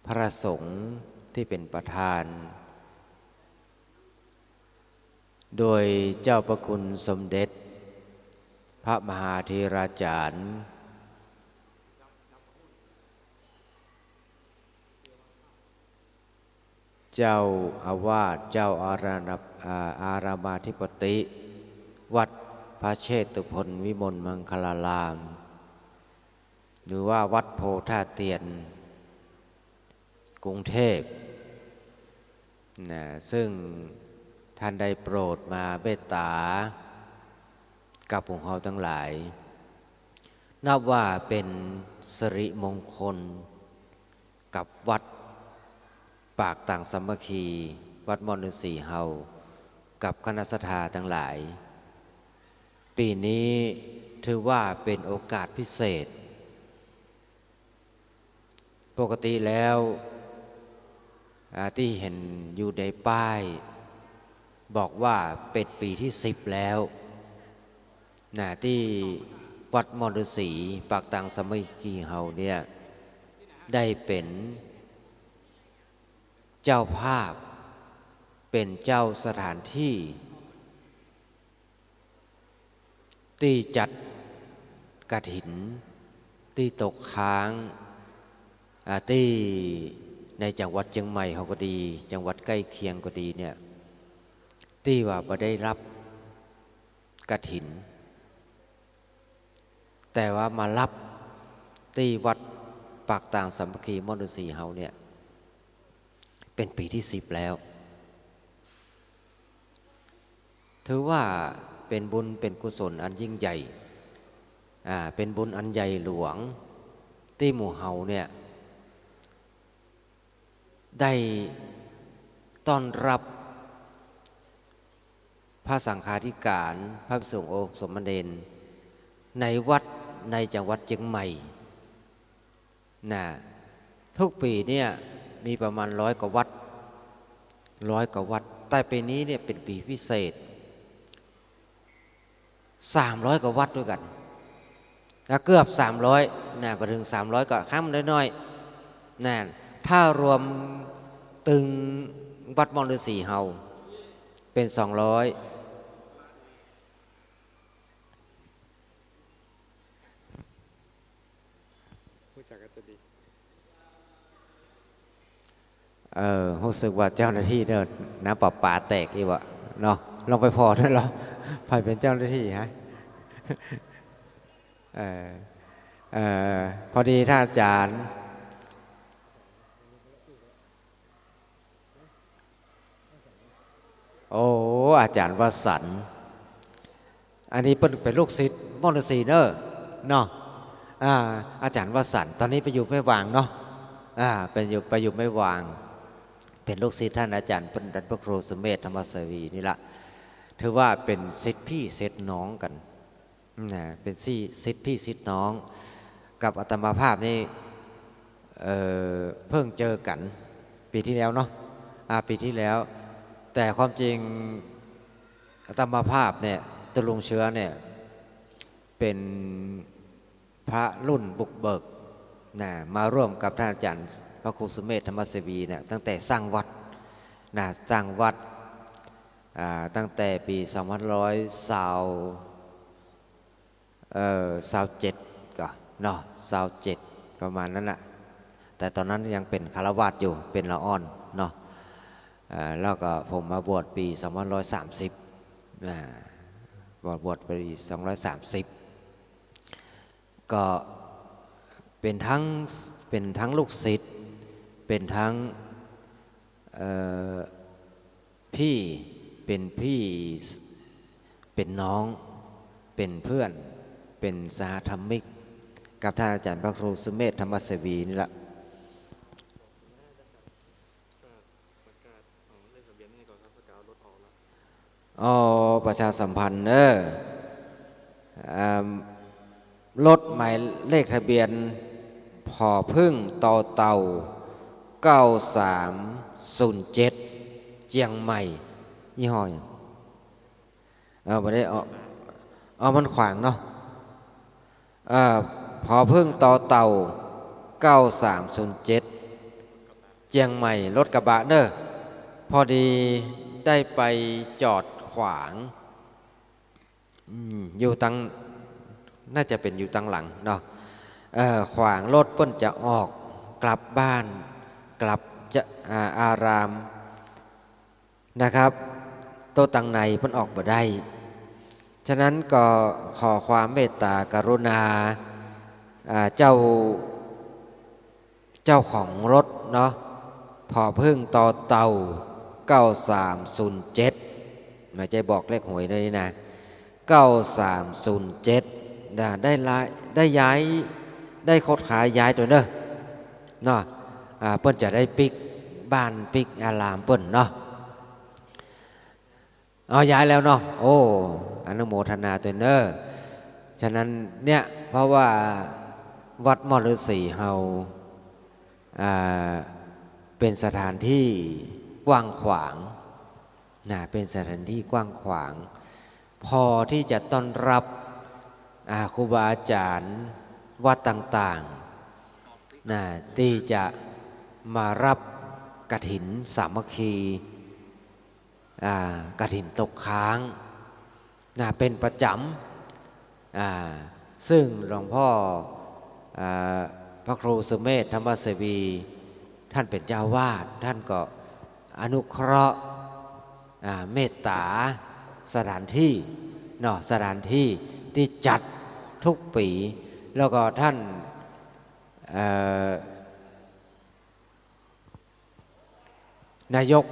พระสงฆ์ที่เป็นประธานโดยเจ้าประคุณสมเด็จพระมหาเถราจารย์เจ้าอาวาสเจ้าอารามาธิปติวัดพระเชตุพนวิมลมังคลารามหรือว่าวัดโพธาเตียนกรุงเทพซึ่งท่านได้โปรดมาเมตตากับพวกเราทั้งหลายนับว่าเป็นสิริมงคลกับวัดปากต่างสามัคคีวัดมณฑศรีเฮากับคณะสัตยาทั้งหลายปีนี้ถือว่าเป็นโอกาสพิเศษปกติแล้วที่เห็นอยู่ในป้ายบอกว่าเป็นปีที่10แล้วที่วัดมณฑศรีปากต่างสามัคคีเฮาเนี่ยได้เป็นเจ้าภาพเป็นเจ้าสถานที่ที่จัดกฐินที่ตกค้างที่ในจังหวัดเชียงใหม่เขาก็ดีจังหวัดใกล้เคียงก็ดีเนี่ยที่ว่าบ่ได้รับกฐินแต่ว่ามารับที่วัดปากต่างสามัคคีมณฑศรีเฮาเนี่ยเป็นปีที่10แล้ว ถือว่าเป็นบุญเป็นกุศลอันยิ่งใหญ่เป็นบุญอันใหญ่หลวงที่หมู่เฮาเนี่ยได้ต้อนรับพระสังฆาธิการพระภิกษุสมณเณรในวัดในจังหวัดเชียงใหม่ทุกปีเนี่ยมีประมาณ100 กว่าวัดแต่ปีนี้เนี่ยเป็นปีพิเศษ300 กว่าวัดด้วยกันแล้วเกือบ300ไปถึง300ก็ข้ามน้อยๆถ้ารวมตึงวัดมอญฤาษีเฮาเป็น200รู้สึกว่าเจ้าหน้าที่เนี่ยน้ำประปาแตกอีกวะเนาะลองไปพอด้วยเหรอใครเป็นเจ้าหน้าที่ฮะพอดีท่านอาจารย์อาจารย์วสันต์อันนี้เป็นลูกศิษย์มอญฤาษีเนาะอาจารย์วสันต์ตอนนี้ไปอยู่ไม่วางเนาะไปอยู่ไม่วางเป็นลูกศิษย์ท่านอาจารย์ปัณฑิตพระครูสุเมธธรรมเสวีนี่ละถือว่าเป็นศิษย์พี่ศิษย์น้องกันเป็นศิษย์พี่ศิษย์น้องกับอาตมาภาพนี่เพิ่งเจอกันปีที่แล้วเนาะปีที่แล้วแต่ความจริงอาตมาภาพเนี่ยตุลุงเชื้อเนี่ยเป็นพระรุ่นบุกเบิกมาร่วมกับท่านอาจารย์พระครูสุเมธธรรมเสวีเนี่ยตั้งแต่สร้างวัดตั้งแต่ปี2527ก็เนาะ27ประมาณนั้นแหละแต่ตอนนั้นยังเป็นคฤหัสถ์อยู่เป็นละอ่อนเนาะแล้วก็ผมมาบวชปี2530บวชปี230ก็เป็นทั้งลูกศิษย์เป็นทั้งพี่เป็นน้องเป็นเพื่อนเป็นสหธรรมิกกับท่านอาจารย์พระครูสุเมธธรรมเสวีนี่แหละประชาสัมพันธ์รถหมายเลขทะเบียนพอพึ่งต่อเต่า9307เจียงใหม่ยี่ห้ออย่างไม่ได้มันขวางเนาะพอพึ่งต่อเต่า9307เจียงใหม่รถกระบะพอดีได้ไปจอดขวางอยู่ตั้งน่าจะเป็นอยู่ตั้งหลังเนาะขวางรถเพิ่นจะออกกลับบ้านกลับจะอารามนะครับโตตังในเพิ่นออกบ่ได้ฉะนั้นก็ขอความเมตตากรุณาเจ้าของรถเนาะพอพึ่งต่อเต่า9307ไม่ใช่บอกเลขหวยเลยนะ9307ได้ย้ายได้คดขายย้ายตัวเนาะเปิ้นจะได้ปิกบ้านปิกอารามเปิ้นเนาะย้ายแล้วเนาะอนุโมทนาตัวฉะนั้นเนี่ยเพราะว่าวัดมอญฤาษีเฮาเป็นสถานที่กว้างขวางเป็นสถานที่กว้างขวางพอที่จะต้อนรับครูบาอาจารย์วัดต่างๆที่จะมารับกฐินสามัคคีกฐินตกค้างเป็นประจำซึ่งหลวงพ่อพระครูสุเมธธรรมเสวีท่านเป็นเจ้าวาดท่านก็อนุเคราะห์เมตตาสถานที่สถานที่ที่จัดทุกปีแล้วก็ท่านนายก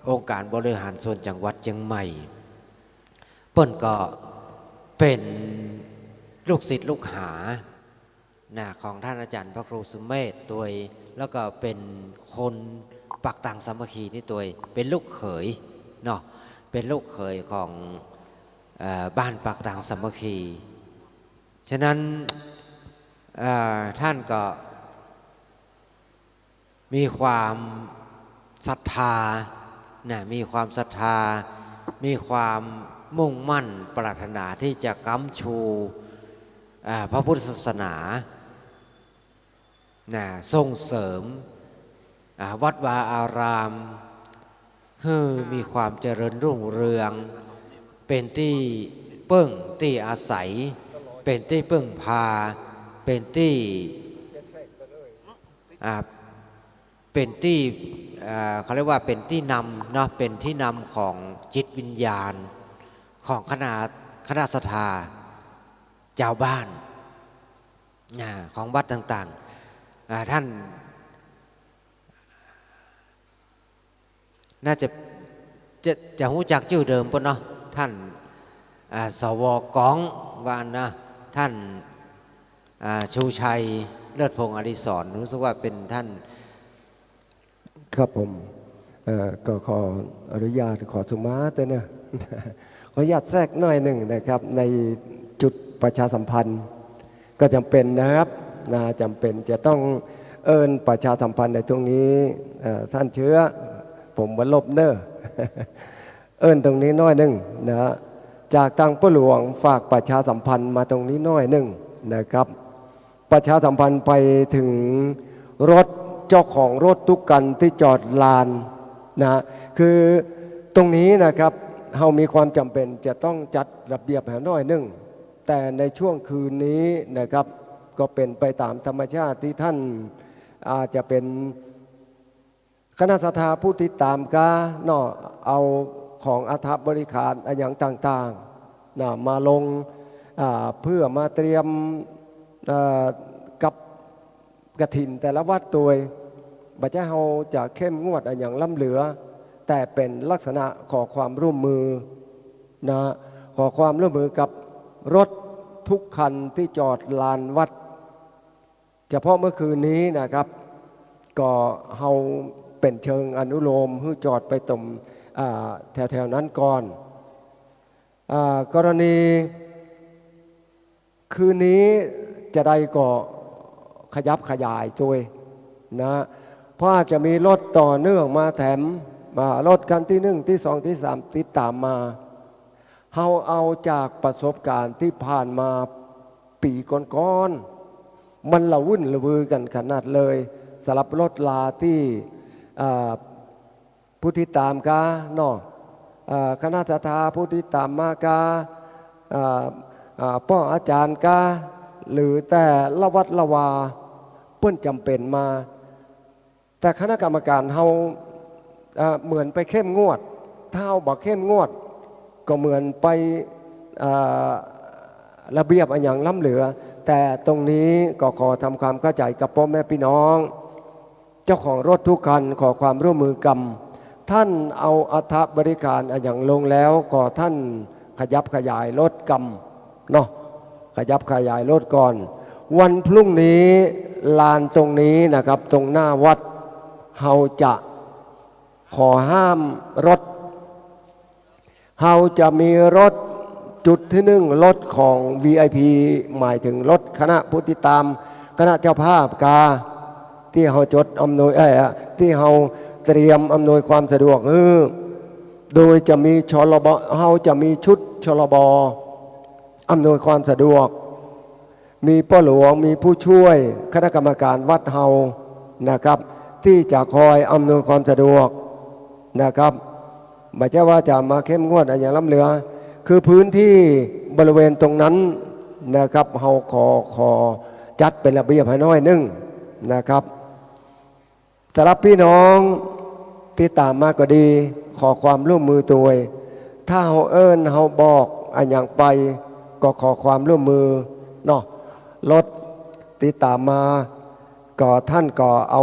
องค์การบริหารส่วนจังหวัดเชียงใหม่ ปิ้นก็เป็นลูกศิษย์ลูกหาของท่านอาจารย์พระครูสุเมธตัวแล้วก็เป็นคนปักตังสามัคคีนี่ตัวเป็นลูกเขยเนาะเป็นลูกเขยของบ้านปักตังสามัคคีฉะนั้นท่านก็มีความศรัทธามีความศรัทธามีความมุ่งมั่นปรารถนาที่จะค้ำชูพระพุทธศาสนาส่งเสริมวัดวาอารามให้มีความเจริญรุ่งเรืองเป็นที่เปิ้งที่อาศัยเป็นที่เปิ้งพาเป็นที่เขาเรียกว่าเป็นที่นำเนาะเป็นที่นำของจิตวิญญาณของคณะศรัทธาเจ้าบ้านของวัดต่างๆท่านน่าจะรู้จักชื่อเดิมป่ะเนาะท่านสวกองวานนะท่านชูชัยเลิศพงศ์อดิศรรู้สึกว่าเป็นท่านครับผมก็ขออนุญาตขอสุมาแต่เนี่ยขออนุญาตแทรกหน่อยหนึ่งนะครับในจุดประชาสัมพันธ์ก็จำเป็นนะครับจำเป็นจะต้องประชาสัมพันธ์ในตรงนี้ท่านเชื้อผมบรรลบเนอตรงนี้น้อยหนึ่งนะจากทางผู้หลวงฝากประชาสัมพันธ์มาตรงนี้น้อยหนึ่งนะครับประชาสัมพันธ์ไปถึงรถเจ้าของรถทุกคันที่จอดลานนะคือตรงนี้นะครับเรามีความจำเป็นจะต้องจัดระเบียบให้น้อยหนึ่งแต่ในช่วงคืนนี้นะครับก็เป็นไปตามธรรมชาติที่ท่านอาจจะเป็นคณะศรัทธาผู้ติดตามกาเนาะเอาของอัฐบริขารอย่างต่างๆนะมาลงเพื่อมาเตรียมกับกฐินแต่ละวัดตัวบัจเจ้าเราจะเข้มงวดอย่างล้ำเหลือแต่เป็นลักษณะขอความร่วมมือนะขอความร่วมมือกับรถทุกคันที่จอดลานวัดเฉพาะเมื่อคืนนี้นะครับก็เราเป็นเชิงอนุโลมให้จอดไปตรงแถวๆนั้นก่อนกรณีคืนนี้จะได้ก็ขยับขยายตัวนะเพราะจะมีรถต่อเนื่องมาแถมรถคันที่1ที่2ที่3ติดตามมาเราเอาจากประสบการณ์ที่ผ่านมาปีก่อนๆมันละวุ่นละวือกันขนาดเลยสำหรับรถลาที่ผู้ที่ตามกาเนาะคณะศรัทธาผู้ที่ตามมากาป้ออาจารย์กาหรือแต่ละวัดละวาเพิ่นจำเป็นมาแต่คณะกรรมการเฮาเหมือนไปเข้มงวดถ้าเฮาบ่เข้มงวดก็เหมือนไประเบียบอย่างล้ำเหลือแต่ตรงนี้ก็ขอทำความเข้าใจกับพ่อแม่พี่น้องเจ้าของรถทุกคันขอความร่วมมือกันท่านเอาอัฐบริการอย่างลงแล้วก็ท่านขยับขยายรถกรรมเนาะขยับขยายรถก่อนวันพรุ่งนี้ลานตรงนี้นะครับตรงหน้าวัดเราจะขอห้ามรถเราจะมีรถจุดที่1รถของ VIP หมายถึงรถคณะผู้ติดตามคณะเจ้าภาพกาที่เราจดอำนวยที่เราเตรียมอำนวยความสะดวกโดยจะมีชลบเราจะมีชุดชลบอำนวยความสะดวกมีพ่อหลวงมีผู้ช่วยคณะกรรมการวัดเฮานะครับที่จะคอยอำนวยความสะดวกนะครับไม่ใช่ว่าจะมาเข้มงวดอย่างล้ำเหลือคือพื้นที่บริเวณตรงนั้นนะครับเฮาขอจัดเป็นระเบียบให้น้อยนึงนะครับสำหรับพี่น้องที่ตามมาก็ดีขอความร่วมมือตัวถ้าเฮาเฮาบอกอย่างไปก็ขอความร่วมมือเนาะรถติดตามมาก็ท่านก็เอา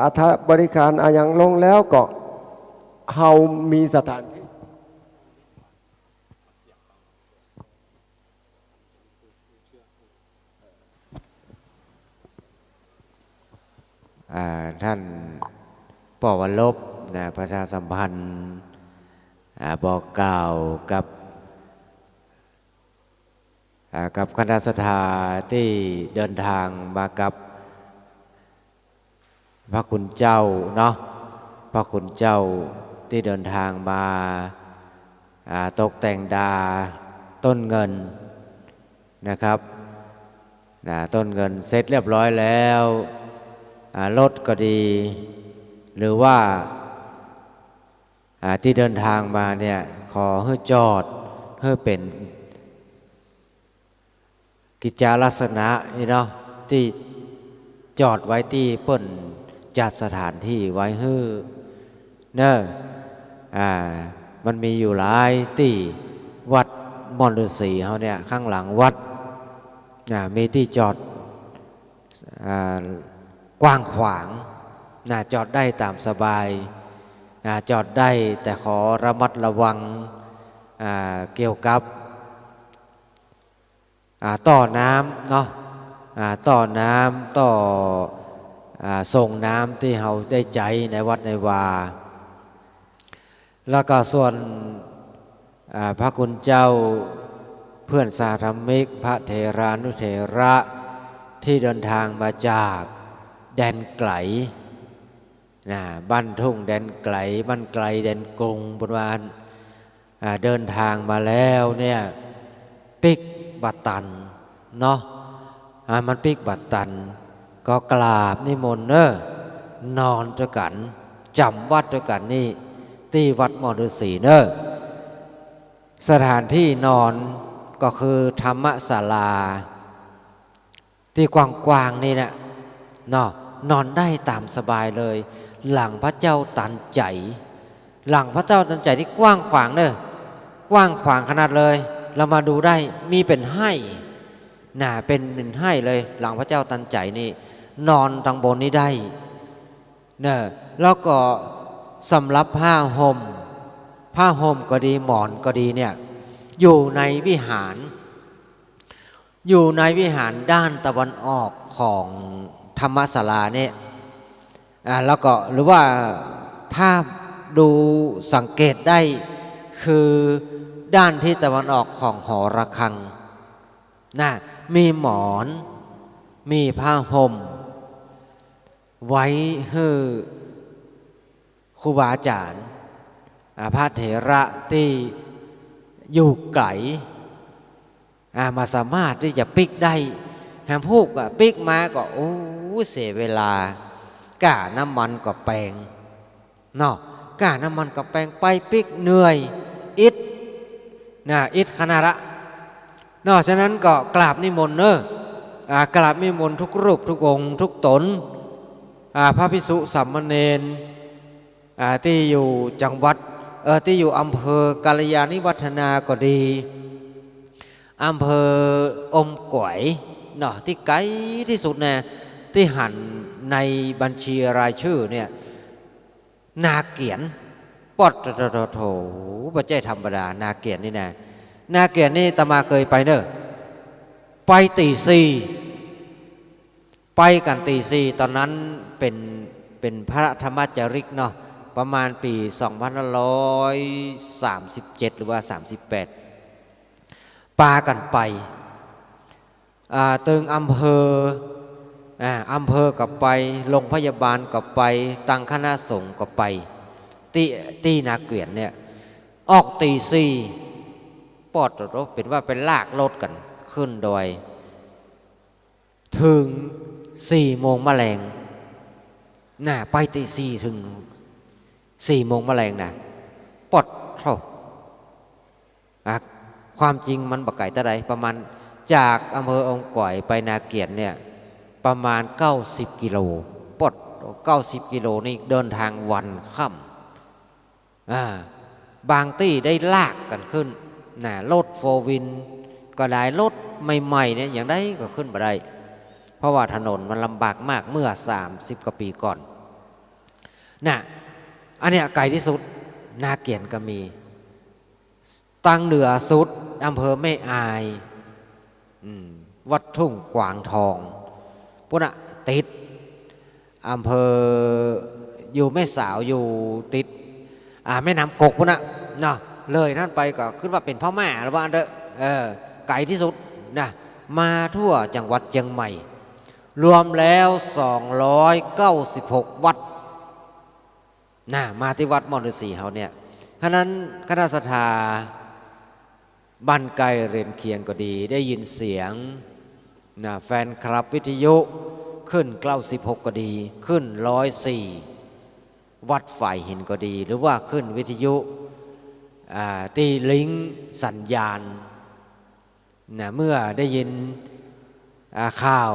อัฐบริการอย่างลงแล้วก็เฮามีสถานที่ ท่านปวลบนะประชาสัมพันธ์บอกกล่าวกับคณะสัทธาที่เดินทางมากับพระคุณเจ้าเนาะพระคุณเจ้าที่เดินทางมาตกแต่งดาต้นเงินนะครับต้นเงินเสร็จเรียบร้อยแล้วรถก็ดีหรือว่าที่เดินทางมาเนี่ยขอให้จอดให้เป็นกิจลักษณะนี่เนาะที่จอดไว้ที่เปิ้นจัดสถานที่ไว้ให้เนอะมันมีอยู่หลายที่วัดมอนฤาษีเขาเนี่ยข้างหลังวัดมีที่จอดกว้างขวางจอดได้ตามสบายจอดได้แต่ขอระมัดระวังเกี่ยวกับต่อน้ำเนาะต่อน้ำต่อส่งน้ำที่เราได้ใจในวัดในวาแล้วก็ส่วนพระคุณเจ้าเพื่อนสาธมิกพระเถรานุเถระที่เดินทางมาจากแดนไกลบ้านทุ่งแดนไกลบ้านไกลแดนกรุงบนวานเดินทางมาแล้วเนี่ยปิกบัตตันเนาะมันปิกบัตตันก็กราบนิมนต์นอนด้วยกันจำวัดด้วยกันนี่ที่วัดมอฤาษีสถานที่นอนก็คือธรรมศาลาที่กว้างๆนี่นะเนาะนอนได้ตามสบายเลยหลังพระเจ้าตันใจหลังพระเจ้าตันใจนี่กว้างขวางกว้างขวางขนาดเลยเรามาดูได้มีเป็นให้เป็นให้เลยหลังพระเจ้าตันใจนี่นอนทางบนนี้ได้แล้วก็สำหรับผ้าห่มก็ดีหมอนก็ดีเนี่ยอยู่ในวิหารด้านตะวันออกของธรรมศาลาเนี่ยแล้วก็หรือว่าถ้าดูสังเกตได้คือด้านที่ตะวันออกของหอระฆังมีหมอนมีผ้าห่มไว้ให้ครูบาอาจารย์พระเถระที่อยู่ไกลมาสามารถที่จะปิกได้แฮมพูกปิกมาก็โอ้เสียเวลากะน้ำมันก็แปลงเนาะกะน้ำมันก็แปลงไปปิกเหนื่อยอิดขนาดละเนาะฉะนั้นก็กราบนิมนต์กราบนิมนต์ทุกรูปทุกองค์ทุกตนพระภิกษุสามเณรที่อยู่จังหวัดที่อยู่อำเภอกาลยาณิวัฒนาก็ดีอำเภออมก๋อยเนาะที่ไกลที่สุดเนี่ยที่หันในบัญชีรายชื่อเนี่ยนาเกียนปอดโถบัจเจธรรมดานาเกียนนี่นะนาเกียนนี่ตมาเคยไปไปตีสี่ไปกันตีสี่ตอนนั้นเป็นพระธรรมจาริกเนาะประมาณปี2537หรือว่า38ปากันไปตึงอำเภอกับไปโรงพยาบาลกับไปตั้งคณะสงฆ์กับไปตีนาเกวียนเนี่ยออกตีสี่ปอดรถเป็นว่าเป็นลากรถกันขึ้นดอยถึง4 โมงแมลงไปตีสี่ถึง4 โมงแมลงปอดเท่าความจริงมันบักไก่ตะไดประมาณจากอำเภอองค์ก่อยไปนาเกียรติเนี่ยประมาณ90 กิโลปอด90 กิโลนี่เดินทางวันค่ำบางที่ได้ลากกันขึ้นรถโฟวินก็ได้รถใหม่ๆเนี่ยอย่างได้ก็ขึ้นมาได้เพราะว่าถนนมันลำบากมากเมื่อ30 กว่าปีก่อนอันเนี้ยไกลที่สุดนาเกียรติก็มีตั้งเหนือสุดอำเภอแม่อายวัดทุ่งกวางทองปุ่นติด อำเภออยู่แม่สาวอยู่ติดแม่น้ำกกพุ่นนะเนาะเลยนั่นไปก็ขึ้นว่าเป็นพ่อแม่หรือว่าเด้อไกลที่สุดนะมาทั่วจังหวัดเชียงใหม่รวมแล้ว296วัดนะมาที่วัดมอญฤาษีเฮาเนี่ยฉะนั้นคณะศรัทธาบ้านไกลเรียนเคียงก็ดีได้ยินเสียงนะแฟนคลับวิทยุขึ้น96ก็ดีขึ้น104วัดฝ่ายหินก็ดีหรือว่าขึ้นวิทยุตีลิงก์สัญญาณนะเมื่อได้ยินข่าว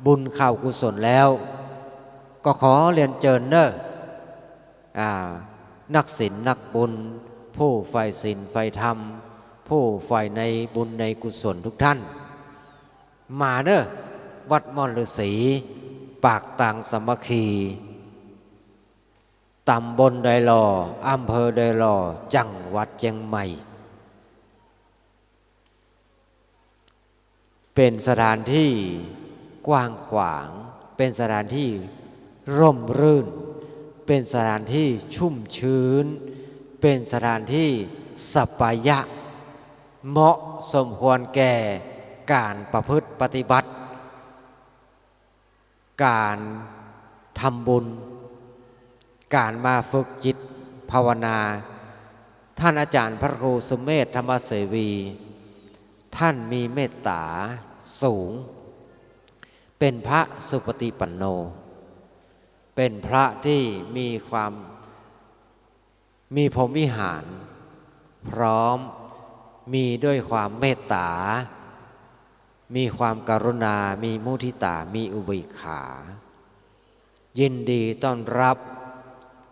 บุญข่าวกุศลแล้วก็ขอเรียนเชิญเนอะนักศีลนักบุญผู้ใฝ่ศีลใฝ่ธรรมผู้ใฝ่ในบุญในกุศลทุกท่านมาเนอะวัดมอญฤาษีปากต่างสามัคคีตำบลไดหล่ออำเภอไดหล่อจังหวัดเชียงใหม่เป็นสถานที่กว้างขวางเป็นสถานที่ร่มรื่นเป็นสถานที่ชุ่มชื้นเป็นสถานที่สัปปายะเหมาะสมควรแก่การประพฤติปฏิบัติการทำบุญการมาฝึกจิตภาวนาท่านอาจารย์พระครูสุเมธธรรมเสวีท่านมีเมตตาสูงเป็นพระสุปฏิปันโนเป็นพระที่มีพรหมวิหารพร้อมมีด้วยความเมตตามีความกรุณามีมุทิตามีอุเบกขายินดีต้อนรับ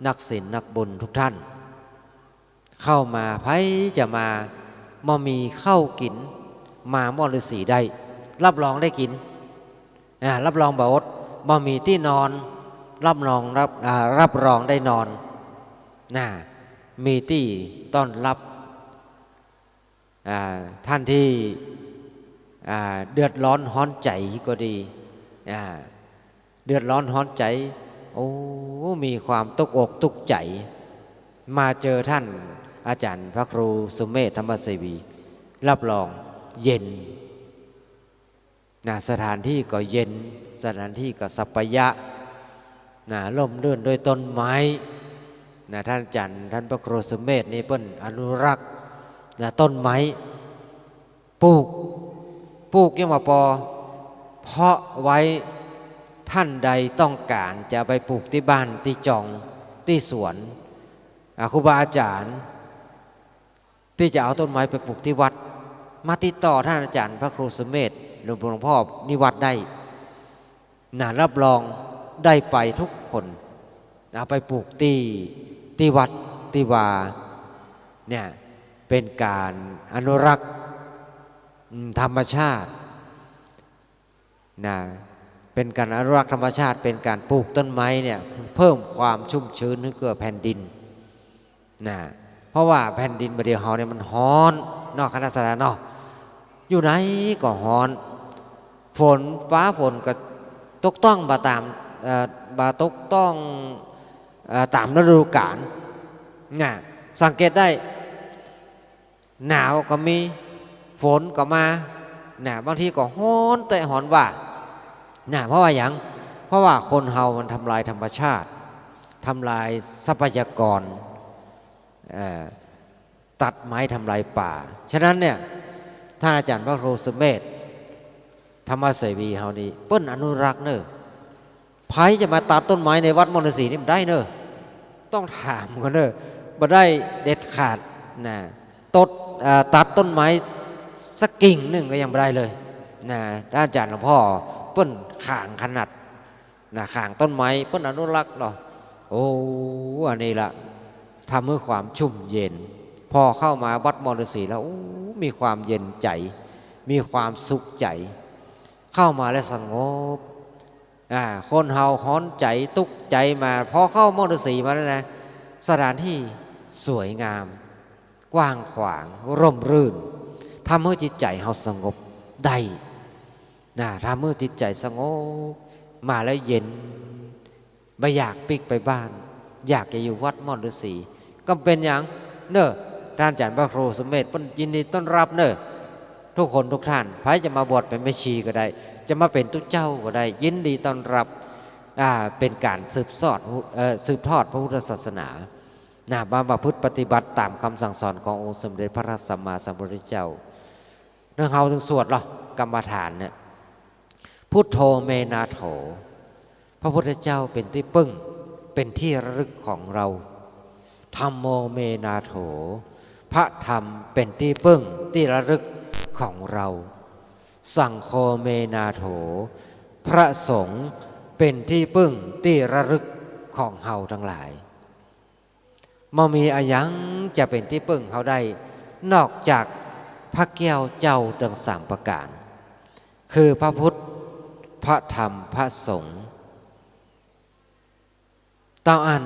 นักศีลนักบุญทุกท่านเข้ามาไผจะมามีเข้ากินมามอญฤาษีได้รับรองได้กินรับรองบ่อดมีที่นอนรับรองได้นอนมีที่ต้อนรับท่านที่เดือดร้อนฮ้อนใจก็ดีเดือดร้อนฮ้อนใจโอ้มีความตกอกตกใจมาเจอท่านอาจารย์พระครูสุเมธธรรมเสวีรับรองเย็นสถานที่ก็เย็นสถานที่ก็สัปปายะร่มรื่นด้วยต้นไม้ท่านอาจารย์ท่านพระครูสุเมธนี่เพิ่นอนุรักษ์ต้นไม้ปลูกยังว่าพอเพาะไว้ท่านใดต้องการจะไปปลูกที่บ้านที่จองที่สวนครูบาอาจารย์ที่จะเอาต้นไม้ไปปลูกที่วัดมาติดต่อท่านอาจารย์พระครูสุเมธหลวงพ่อนิวัดได้รับรองได้ไปทุกคนเอาไปปลูกที่วัดที่วาเนี่ยเป็นการอนุรักษ์ธรรมชาติเป็นการอนุรักษ์ธรรมชาติเป็นการปลูกต้นไม้เนี่ยเพิ่มความชุ่มชื้นให้กับแผ่นดินเพราะว่าแผ่นดินประเดี๋ยวเฮาเนี่ยมันร้อนนอกคณะสถานเนาะอยู่ไหนก็ร้อนฟ้าฝนก็ตกต้องตามฤดูกาลสังเกตได้หนาวก็มีฝนก็มาบางทีก็ร้อนแต่ร้อนว่าเพราะว่าอย่างเพราะว่าคนเฮามันทำลายธรรมชาติทำลายทรัพยากรตัดไม้ทำลายป่าฉะนั้นเนี่ยท่านอาจารย์พระครูสุเมธธรรมเสวีเฮานี่เปิ้นอนุรักษ์เนอะไผจะมาตัดต้นไม้ในวัดมอญฤาษีนี่มันได้เนอะต้องถามกันเนอะบ่ได้เด็ดขาดตัดต้นไม้สักกิ่งหนึ่งก็ยังไม่ได้เลยท่านอาจารย์หลวงพ่อเปิ้นข่างขนาดข่างต้นไม้เปิ้นอนุรักษ์เนาะโอ้อันนี้ละทำเพื่อความชุ่มเย็นพอเข้ามาวัดมอญฤาษีแล้วมีความเย็นใจมีความสุขใจเข้ามาแล้วสงบคนเฮาฮ้อนใจตุกใจมาพอเข้ามอญฤาษีมาแล้วนะสถานที่สวยงามกว้างขวางร่มรื่นทำให้จิตใจเฮาสงบได้ทำให้จิตใจสงบมาแล้วเย็น ไม่อยากปิกไปบ้าน อยากจะอยู่วัดม่อนฤาษีก็เป็นอย่างเนอะท่านอาจารย์พระครูสมเด็จยินดีต้อนรับเนอะทุกคนทุกท่านใครจะมาบวชเป็นแม่ชีก็ได้ จะมาเป็นตุ๊เจ้าก็ได้ ยินดีต้อนรับเป็นการสืบทอดพระพุทธศาสนามาประพฤติปฏิบัติตามคำสั่งสอนขององค์สมเด็จพระสัมมาสัมพุทธเจ้าเรื่องเฮาถึงสวดหรอกรรมฐานเนี่ยพุทโธเมนาโถพระพุทธเจ้าเป็นที่ปึ้งเป็นที่ระลึกของเราธัมโมเมนาโถพระธรรมเป็นที่ปึ้งที่ระลึกของเราสังโฆเมนาโถพระสงฆ์เป็นที่ปึ้งที่ระลึกของเฮาทั้งหลายบ่มีอะหยังจะเป็นที่ปึ้งเฮาได้นอกจากพระแก้วเจ้าทั้ง3ประการคือพระพุทธพระธรรมพระสงฆ์ต่ออัน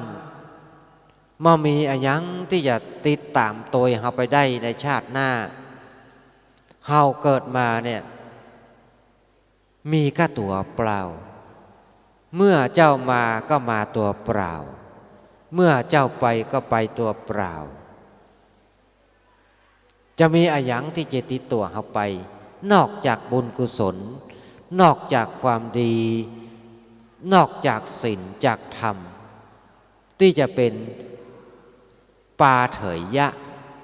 บ่มีอะหยังที่จะติดตามตัวเฮาไปได้ในชาติหน้าเฮาเกิดมาเนี่ยมีแค่ตัวเปล่าเมื่อเจ้ามาก็มาตัวเปล่าเมื่อเจ้าไปก็ไปตัวเปล่าจะมีอะหยังที่จะติดตัวเฮาไปนอกจากบุญกุศลนอกจากความดีนอกจากศีลจากธรรมที่จะเป็นปาเถยยะ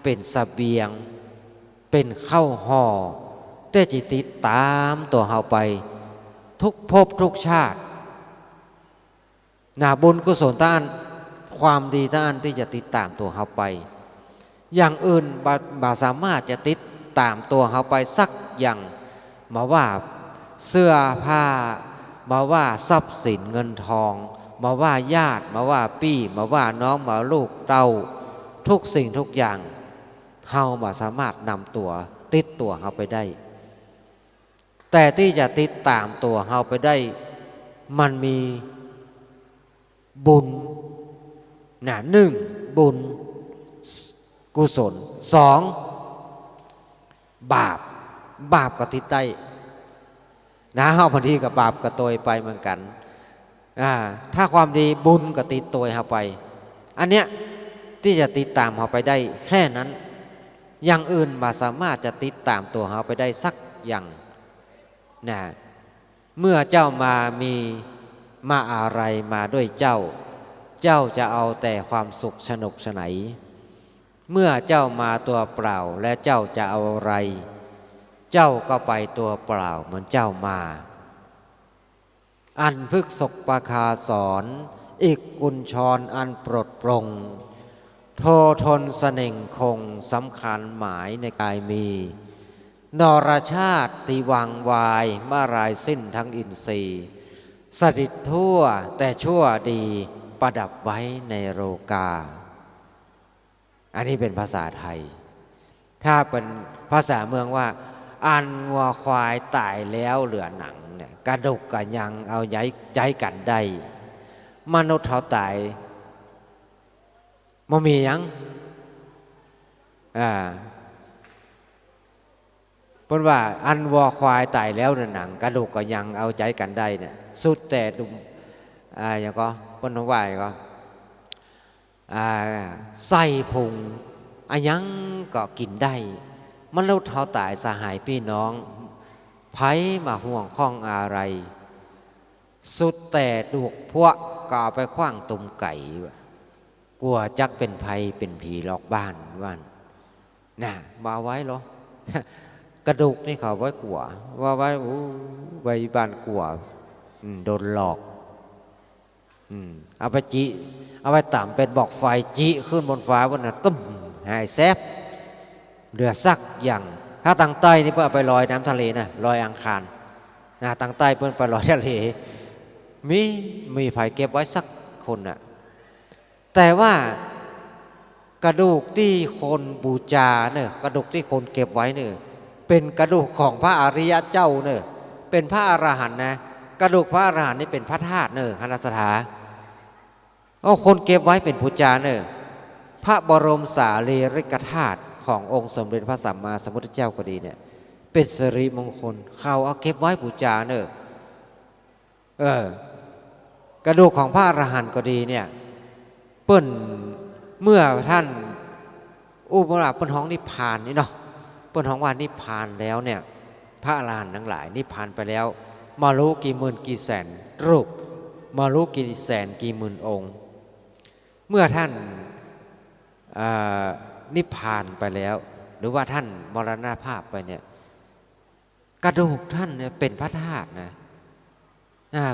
เป็นเสบียงเป็นข้าวห่อแต่จิติดตามตัวเฮาไปทุกภพทุกชาติบุญกุศลต้านความดีต้านที่จะติดตามตัวเฮาไปอย่างอื่นบ่สามารถจะติดตามตัวเฮาไปสักอย่างมาว่าเสื้อผ้ามาว่าทรัพย์สินเงินทองมาว่าญาติมาว่าพี่มาว่าน้องมาลูกเต้าทุกสิ่งทุกอย่างเฮาบ่สามารถนำตัวติดตัวเฮาไปได้แต่ที่จะติดตามตัวเฮาไปได้มันมีบุญหนึ่งบุญกุศล2บาปก็ติดได้เฮาพอดีกับบาปก็ตัวไปเหมือนกันถ้าความดีบุญก็ติดตัวเฮาไปอันเนี้ยที่จะติดตามเฮาไปได้แค่นั้นอย่างอื่นบ่สามารถจะติดตามตัวเฮาไปได้สักอย่างเมื่อเจ้ามาอะไรมาด้วยเจ้าจะเอาแต่ความสุขสนุกสนานเมื่อเจ้ามาตัวเปล่าและเจ้าจะเอาอะไรเจ้าก็ไปตัวเปล่าเหมือนเจ้ามาอันพึกษกปคาสอนอีกกุญชรอันปลดปลงโททนเสน่งคงสำคัญหมายในกายมีนรชาติติวังวายมารายสิ้นทั้งอินทรีย์สดิดทั่วแต่ชั่วดีประดับไว้ในโลกาอันนี้เป็นภาษาไทยถ้าเป็นภาษาเมืองว่าอันงัวควายตายแล้วเหลือหนังเนี่ยกระดูกกระยังเอาใจกันได้มนุษย์เขาตายบ่มีหยังเพราะว่าอันวัวควายตายแล้วเนี่ยหนังกระดูกก็ยังเอาใจกันได้เนี่ยสุดแต่ดุมอย่างก็ปนว่าอย่างก็ใส่พุงอันยังก็กินได้มนุษย์เขาตายสหายพี่น้องไผมาห่วงข้องอะไรสุดแต่ดูกพวกก็เอาไปขว้างตุ่มไก่กลัวจักเป็นภัยเป็นผีหลอกบ้านมาไว้เหรอกระดูกนี่เขาไว้กลัวว่าไว้ไว้บ้านกลัวโดนหลอกเอาไปจิเอาไปต่ำเป็นบอกไฟจิขึ้นบนฟ้าวันนั้นตึ้มหายแซบเหลือสักอย่างถ้าทางใต้นี่เพื่อไปลอยน้ำทะเลนะลอยอังคารทางใต้เพื่อไปลอยทะเลมีไผเก็บไว้สักคนน่ะแต่ว่ากระดูกที่คนบูชาเนี่ยกระดูกที่คนเก็บไว้เนี่ยเป็นกระดูกของพระอริยะเจ้าเนี่ยเป็นพระอรหันต์นะกระดูกพระอรหันต์นี่เป็นพระธาตุเนี่ยคณสถาคนเก็บไว้เป็นบูชาเนี่ยพระบรมสารีริกธาตุขององค์สมเด็จพระสัมมาสัมพุทธเจ้าก็ดีเนี่ยเป็นสิริมงคลเขาเอาเก็บไว้บูชาเนี่ย กระดูกของพระอรหันต์ก็ดีเนี่ยเปิ้นเมื่อท่านอุปราชเปิ้นห้องนิพพานนี่เนาะเปิ้นห้องว่านิพพานแล้วเนี่ยพระอรหันต์ทั้งหลายนิพพานไปแล้วมารู้กี่หมื่นกี่แสนรูปมารู้กี่แสนกี่หมื่นองค์เมื่อท่านนิพพานไปแล้วหรือว่าท่านมรณภาพไปเนี่ยกระดูกท่านเนี่ยเป็นพระธาตุนะ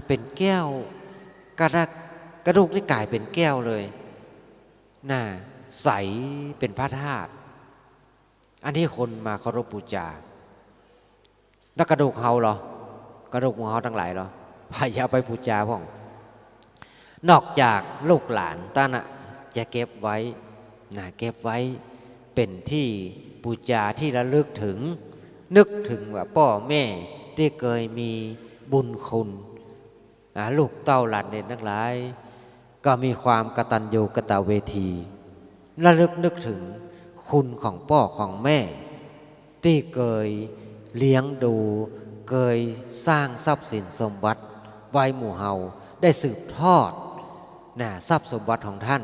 เป็นแก้วกระดูกนี่กลายเป็นแก้วเลยน่ะใสเป็นพระธาตุอันนี้คนมาเคารพบูชาแล้วกระดูกเฮาเหรอกระดูกของเฮาทั้งหลายเหรอพายาไปบูชาพ่องนอกจากลูกหลานท่านน่ะจะเก็บไว้นะเก็บไว้เป็นที่บูชาที่ระลึกถึงนึกถึงว่าพ่อแม่ที่เคยมีบุญคุณลูกเต้าหลานเด่นทั้งหลายก็มีความกตัญญูกตเวทีระลึกนึกถึงคุณของพ่อของแม่ที่เคยเลี้ยงดูเคยสร้างทรัพย์สินสมบัติไว้หมู่เฮาได้สืบทอดทรัพย์สมบัติของท่าน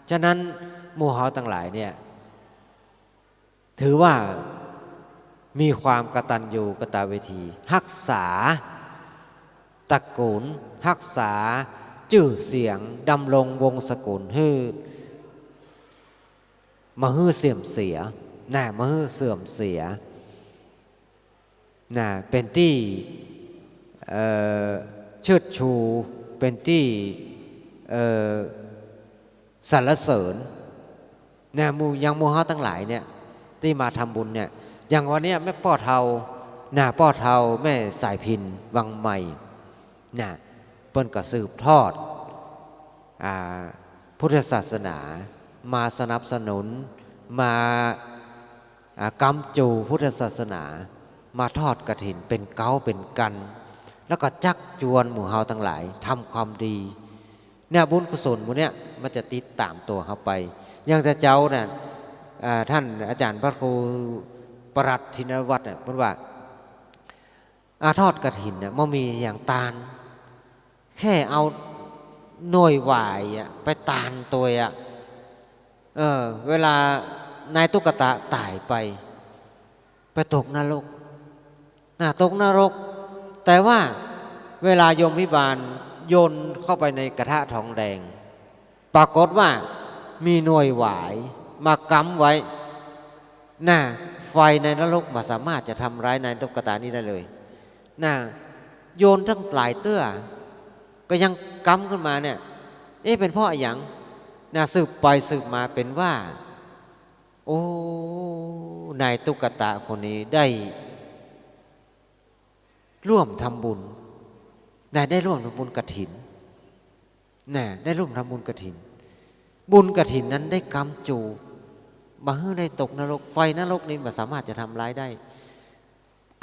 ฉะนั้นหมู่เฮาทั้งหลายเนี่ยถือว่ามีความกตัญญูกตเวทีรักษาตระกูลรักษาชื่อเสียงดำรงวงศกุลให้มาฮื้อเสื่อมเสียมาฮื้อเสื่อมเสียเป็นที่เชิดชูเป็นที่สรรเสริญหมู่ยังหมู่เฮาทั้งหลายเนี่ยที่มาทำบุญเนี่ยอย่างวันนี้แม่ป้อเทาป้อเทาแม่สายพินวังใหม่เปิ้นก็สืบทอดพุทธศาสนามาสนับสนุนมากำจูพุทธศาสนามาทอดกฐินเป็นเก้าเป็นกันแล้วก็จักจวนหมู่เฮาทั้งหลายทำความดีเนี่ยบุญกุศลพวกเนี้ยมันจะติดตามตัวเขาไปอย่างแต่เจ้าเนี่ยท่านอาจารย์พระครูปรัตทินวัฒน์พูดว่าทอดกฐินเนี่ยมันมีอย่างตาลแค่เอาหน่วยหวายไปตาลตัวเวลานายตุ๊กตาตายไปตกนรกตกนรกแต่ว่าเวลาโยมพิบาลโยนเข้าไปในกระทะทองแดงปรากฏว่ามีหน่วยหวายมากำไว้ไฟในนรกมาสามารถจะทำร้ายนายตุ๊กตานี้ได้เลยโยนทั้งหลายเตื้อก็ยังกำขึ้นมาเนี่ยเป็นเพราะอย่างสืบไปสืบมาเป็นว่าโอ้นายตุ๊กตาคนนี้ได้ร่วมทำบุญได้ร่วมทำบุญกฐินได้ร่วมทำบุญกฐินบุญกฐินนั้นได้กำจูมาให้ได้ตกนรกไฟนรกนี้มันสามารถจะทำร้ายได้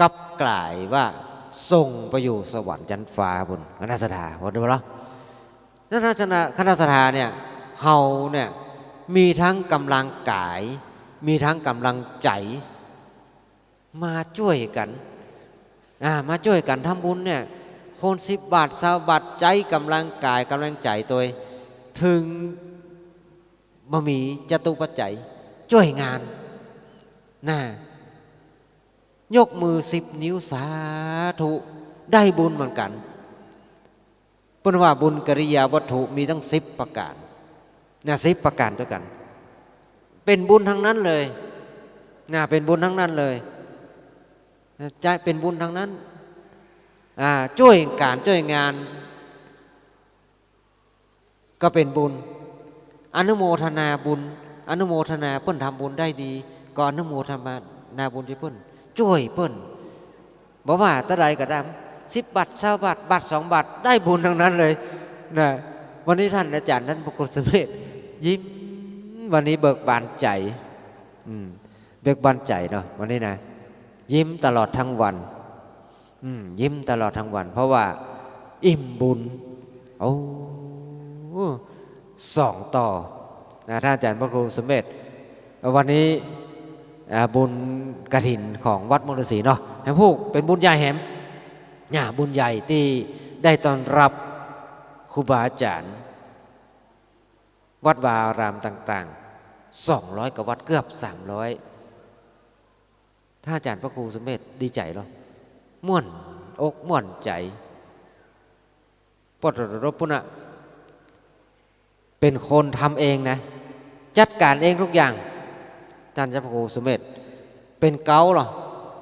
กลับกลายว่าส่งไปอยู่สวรรค์ชั้นฟ้าบนคณะสถาพอดูแล้วนั่นคณะสถาเนี่ยเฮาเนี่ยมีทั้งกำลังกายมีทั้งกำลังใจมาช่วยกันมาช่วยกันทำบุญเนี่ยคน10 บาท20 บาทใจกำลังกายกำลังใจตัวถึงมามีจตุปัจจัยช่วยงานยกมือ10 นิ้วสาธุได้บุญเหมือนกันเพราะว่าบุญกิริยาวัตถุมีทั้ง10 ประการ10 ประการด้วยกันเป็นบุญทั้งนั้นเลยเป็นบุญทั้งนั้นเลยใจเป็นบุญทั้งนั้นช่วยการช่วยงานก็เป็นบุญอนุโมทนาบุญอนุโมทนาเพิ่นทำบุญได้ดีก็อนุโมทนาบุญที่เพิ่นช่วยเพิ่นบอกว่าตะใดก็ได้10 บาท20 บาทบาท2 บาทได้บุญทั้งนั้นเลยวันนี้ท่านอาจารย์ท่านพระครูสุเมธยิ้มวันนี้เบิกบานใจเบิกบานใจเนาะวันนี้ยิ้มตลอดทั้งวันยิ้มตลอดทั้งวันเพราะว่าอิ่มบุญ2 ต่อท่านอาจารย์พระครูสุเมธวันนี้บุญกฐินของวัดมณฑลศรีเนาะแห่งผู้เป็นบุญใหญ่แหมบุญใหญ่ที่ได้ต้อนรับค รูบาอาจารย์วัดวาอารามต่างๆ200กว่าวัดเกือบ300ถ้าอาจารย์พระครูสุเมธดีใจหรอม่วนอกม่วนใจปตรปุณะเป็นคนทำเองนะจัดการเองทุกอย่างท่านเจ้าพระครูสุเมธเป็นเกาหรอ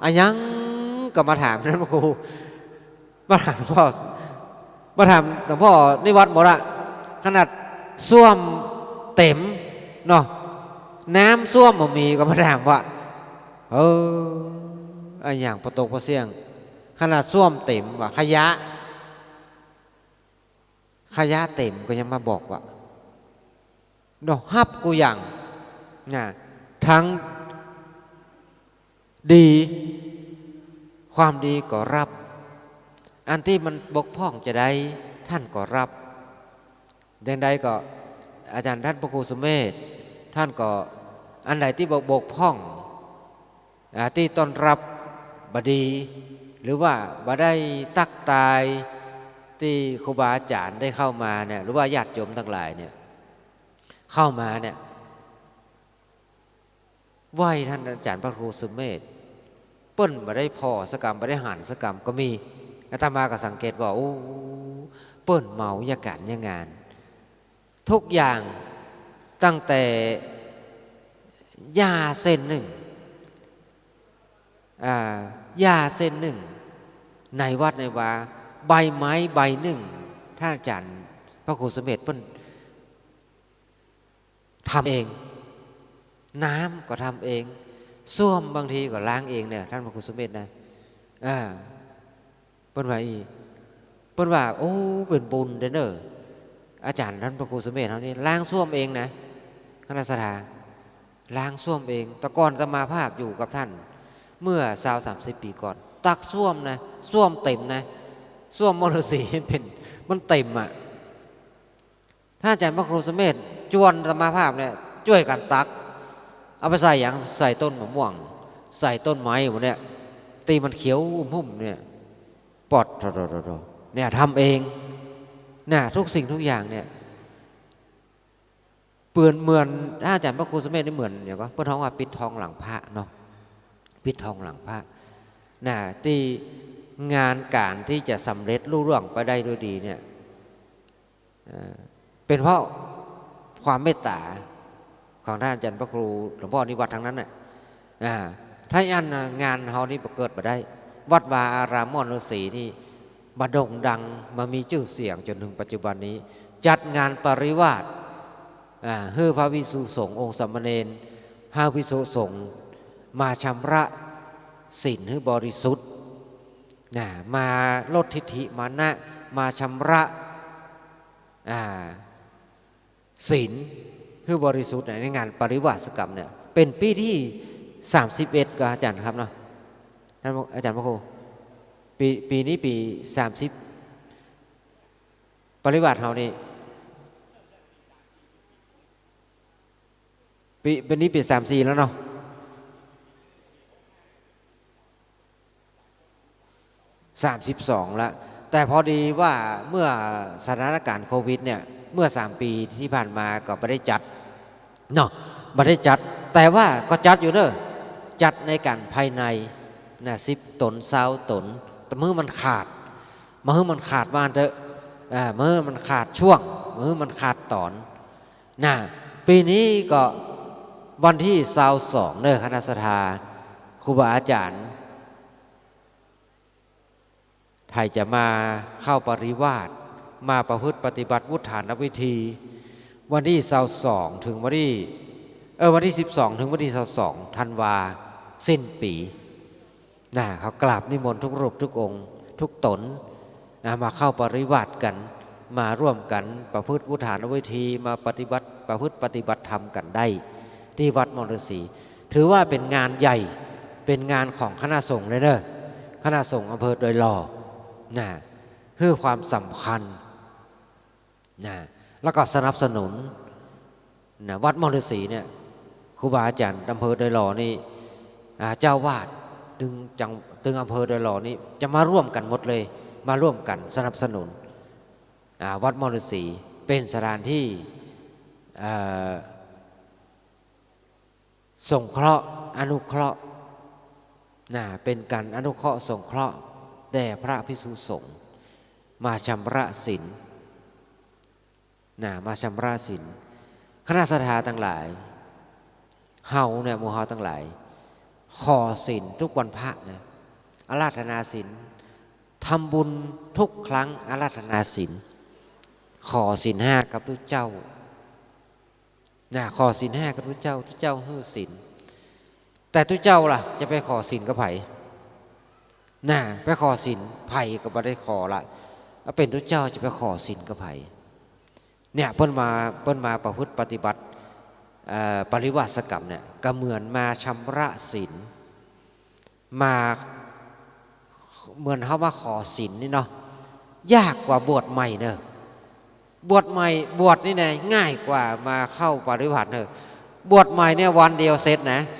อะยังก็มาถามท่านพระครูมาถามหลวงพ่อมาถามหลวงพ่อนิวัฒน์หมดอะขนาดส้วมเต็มเนาะน้ำส้วมบ่มีก็มาถามว่าอะอย่างประตกประเสียงขนาดส้วมเต็มว่าขยะเต็มก็ยังมาบอกว่าดอกฮับกูอย่างนะทั้งดีความดีก็รับอันที่มันบกพร่องจะได้ท่านก็รับอย่างใดก็อาจารย์ท่านพระครูสุเมธท่านก็อันไหนที่บกพร่องที่ต้อนรับบดีหรือว่าบ่ได้ตักตายที่ครูบาอาจารย์ได้เข้ามาเนี่ยหรือว่าญาติโยมทั้งหลายเนี่ยเข้ามาเนี่ยไหว้ท่านอาจารย์พระครูสุเมธเปิ้นบ่ได้พอสกรรมบ่ได้หันสกรรมก็มีอาตมาก็สังเกตว่าโอ้เปิ้นเมายาการยางานทุกอย่างตั้งแต่ยาเส้นหนึ่งยาเส้นหนึ่งในวัดในวาใบไม้ใบหนึ่งท่านอาจารย์พระครูสุเมธเปิ้นทำเองน้ำก็ทำเองส้วมบางทีก็ล้างเองเนี่ยท่านพระครูสุเมธนะเปิ้นว่าโอ้เป็นบุญเด้อเนอะอาจารย์ท่านพระครูสุเมธเขานี่ล้างส้วมเองนะคณะสถาล้างส้วมเองแต่ก่อนอาตมาภาพอยู่กับท่านเมื่อ20-30 ปีก่อนตักส้วมนะส้วมเต็มนะส้วมมรสีเป็นมันเต็มอ่ะถ้าอาจารย์พระครูสุเมธจวนอาตมาภาพเนี่ยช่วยกันตักเอาไปใส่อย่างใส่ต้นมะม่วงใส่ต้นไม้หมดเนี่ยตีมันเขียวหุ่มเนี่ยปอดเนี่ยทำเองน่ะทุกสิ่งทุกอย่างเนี่ยเปื่อนเหมือนถ้าอาจารย์พระครูสุเมธนี่เหมือนอย่างก็เพื่อท้องว่าปิดทองหลังพระเนาะปิดทองหลังพระน่ะที่งานการที่จะสำเร็จรุ่งเรืองไปได้ด้วยดีเนี่ยเป็นเพราะความเมตตาของท่านอาจารย์พระครูหลวงพ่อนิวัฒน์ทั้งนั้นน่ะถ้าอันงานเฮานี่เกิดมาได้วัดวาอารามม่อนฤาษีที่มาโด่งดังมามีชื่อเสียงจนถึงปัจจุบันนี้จัดงานปริวาสให้พระภิกษุสงฆ์องค์สามเณรให้ภิกษุสงฆ์มาชำระศีลให้บริสุทธิ์มาลดทิฏฐิมานะมาชำระศีลให้บริสุทธิ์ในงานปริวาสกรรมเนี่ยเป็นปีที่31กับอาจารย์ครับเนาะท่านอาจารย์พระครูปีนี้ปี30ปริวาสเฮานี่ปีนี้ปี34แล้วเนาะ32แล้วแต่พอดีว่าเมื่อสถานการณ์โควิดเนี่ยเมื่อ3 ปีที่ผ่านมาก็ไม่ได้จัดเนาะไม่ได้จัดแต่ว่าก็จัดอยู่เนอะจัดในการภายในนะ10 ตน20 ตนแต่มือมันขาดมาเถอะมือมันขาดช่วงมือมันขาดตอนนะปีนี้ก็วันที่22เนอะคณะสถาครูบาอาจารย์ไทยจะมาเข้าปริวาสมาประพฤติปฏิบัติวุฒานวิธีวันที่22ถึงวันที่12ถึงวันที่22ธันวาสิ้นปีเขากราบนิมนต์ทุกรูปทุกองค์ทุกตนมาเข้าปริวาสกันมาร่วมกันประพฤติวุฒานวิธีมาประพฤติปฏิบัติธรรมกันได้ที่วัดมรสี ถือว่าเป็นงานใหญ่เป็นงานของคณะสงฆ์เลยเนอะคณะสงฆ์อำเภอโดยหล่อเพื่อความสำคัญแล้วก็สนับสนุนวัดมรสีเนี่ยครูบาอาจารย์อำเภอโดยหล่อนี่เจ้าวาดถึงอำเภอโดยหล่อนี่จะมาร่วมกันหมดเลยมาร่วมกันสนับสนุน วัดมอฤษีเป็นสถานที่สงเคราะห์อนุเคราะห์เป็นการอนุเคราะห์สงเคราะห์แด่พระภิกษุสงฆ์มาชำระศีลมาชำระศีลคณะสัตยาทั้งหลายเฮาเนี่ยหมู่เฮาทั้งหลายขอศีลทุกวันพระนะอาราธนาศีลทำบุญทุกครั้งอาราธนาศีลขอศีล5กับทุกเจ้าขอศีล5กับทุกเจ้าให้ศีลแต่ทุกเจ้าล่ะจะไปขอศีลกับไผไปขอศีลไผก็บ่ได้ขอละเป็นทุกเจ้าจะไปขอศีลกับไผเนี่ยเพิ่นมาประพฤติปฏิบัติปริวาสกรรมเนี่ยก็เหมือนมาชำระศีลมาเหมือนเขามาขอศีลนี่เนาะยากกว่าบวชใหม่เนอะบวชใหม่บวชนี่ไงง่ายกว่ามาเข้าปริวาสเนอะบวชใหม่เนี่ยวันเดียวเสร็จนะ2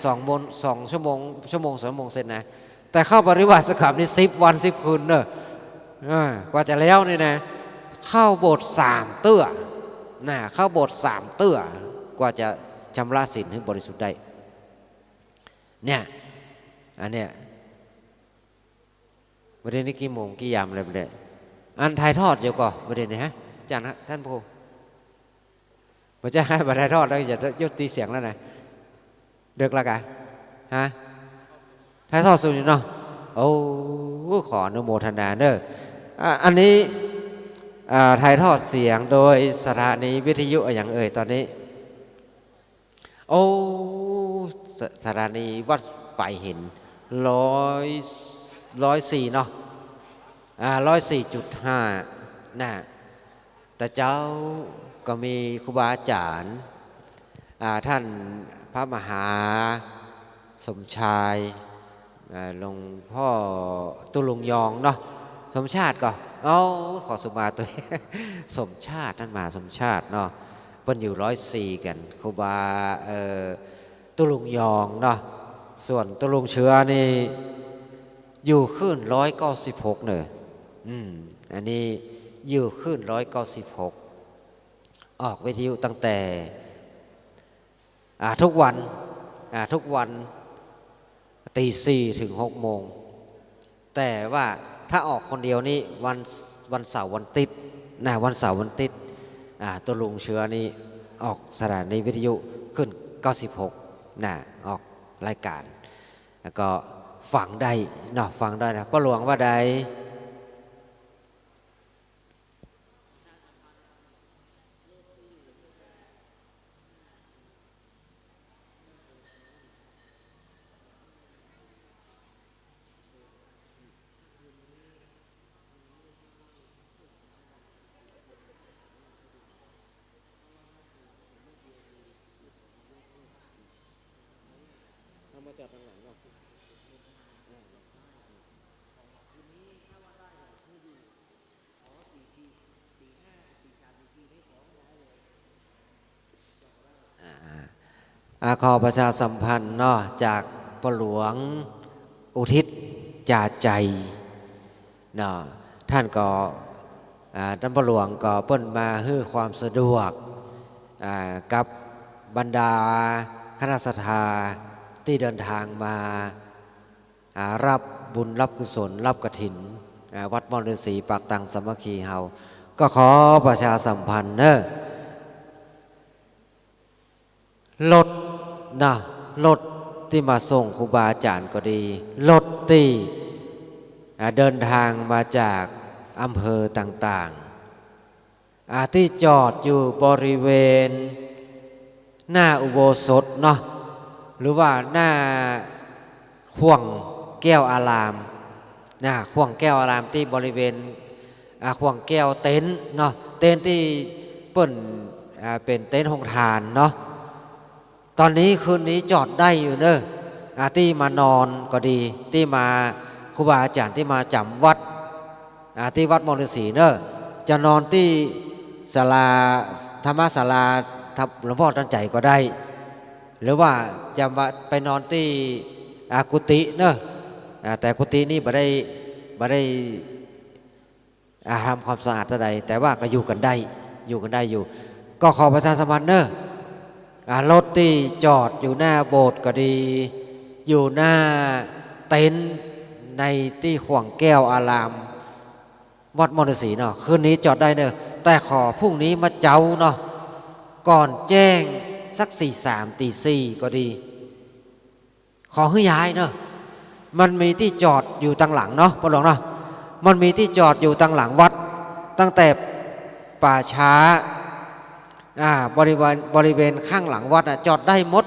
ชั่วโมง2 ชั่วโมงเสร็จนะแต่เข้าปริวาสกรรมนี่10 วัน 10 คืนเนอะกว่าจะแล้วนี่นะเข้าโบสถ์3 เตื้อเข้าโบสถ์3 เตื้อกว่าจะชำระศีลให้บริสุทธิ์ได้เนี่ยอันเนี้ยประเด็นนี้กี่โมงกี่ยามอะไรประเด็นอันถ่ายทอดอยู่ก่อนประเด็นนี้ฮะอาจารย์ท่านผู้พระเจ้าให้มาถ่ายทอดแล้วจะยุติเสียงแล้วนะเดือกละกันฮะถ่ายทอดสุดเนาะโอ้ขออนุโมทนาเนอะอันนี้ถ่ายทอดเสียงโดยสถานีวิทยุอย่างตอนนี้โอ้สถานีวัดป่ายหิน104เนาะ104.5แต่เจ้าก็มีครูบาอาจารย์ท่านพระมหาสมชายหลวงพ่อตุลุงยองเนาะสมชาติก็ขอสุมาตัว สมชาติท่านมหาสมชาติเนาะเพิ่นอยู่104กันครูบาตุลุงยองเนาะส่วนตุลุงเชื้อนี่อยู่ขึ้น196เนอะอันนี้อยู่ขึ้น196ออกวิทยุตั้งแต่ทุกวันตี 4 ถึง 6 โมงแต่ว่าถ้าออกคนเดียวนี่วันเสาร์วันติดวันเสาร์วันติดตัวลุงเชื้อนี่ออกสถานีวิทยุขึ้น96ออกรายการแล้วก็ฟังได้ฟังได้นะก็หลวงว่าใดขอประชาสัมพันธ์จากปหลวงอุทิศจาใจท่านก็ท่านปหลวงก็เปิ้นมาให้ความสะดวกกับบรรดาคณะสัตยาที่เดินทางมารับบุญรับกุศลรับกฐินวัดมอฤษีปากตังสามัคคีเฮาก็ขอประชาสัมพันธ์รถที่มาส่งครูบาอาจารย์ก็ดีรถที่เดินทางมาจากอำเภอต่างๆที่จอดอยู่บริเวณหน้าอุโบสถหรือว่าหน้าข่วงแก้วอารามข่วงแก้วอารามที่บริเวณข่วงแก้วเต็นท์เต็นท์ที่เปิ้นเป็นเต็นท์โรงทานตอนนี้คืนนี้จอดได้อยู่ที่มานอนก็ดีที่มาครูบาอาจารย์ที่มาจำวัดที่วัดมอฤษีจะนอนที่ศาลาธรรมศาลาหลวงพ่อตั้งใจก็ได้หรือว่าจะไปนอนที่กุฏิแต่กุฏินี่บ่ได้ ทำความสะอาดเท่าใดแต่ว่าก็อยู่กันได้อยู่ก็ขอประชาสัมพันธ์เนอะรถที่จอดอยู่หน้าโบสถ์ก็ดีอยู่หน้าเต็นท์ในที่ขวางแก้วอารามวัดมณฑสีเนาะคืนนี้จอดได้เนอะแต่ขอพรุ่งนี้มาเจ้าเนาะก่อนแจ้งสัก4-3 ตี 4ก็ดี ขอให้ย้ายเนอะมันมีที่จอดอยู่ตั้งหลังเนาะพ่อหลวงเนาะมันมีที่จอดอยู่ตั้งหลังวัดตั้งแต่ป่าช้าบริเวณข้างหลังวัดจอดได้หมด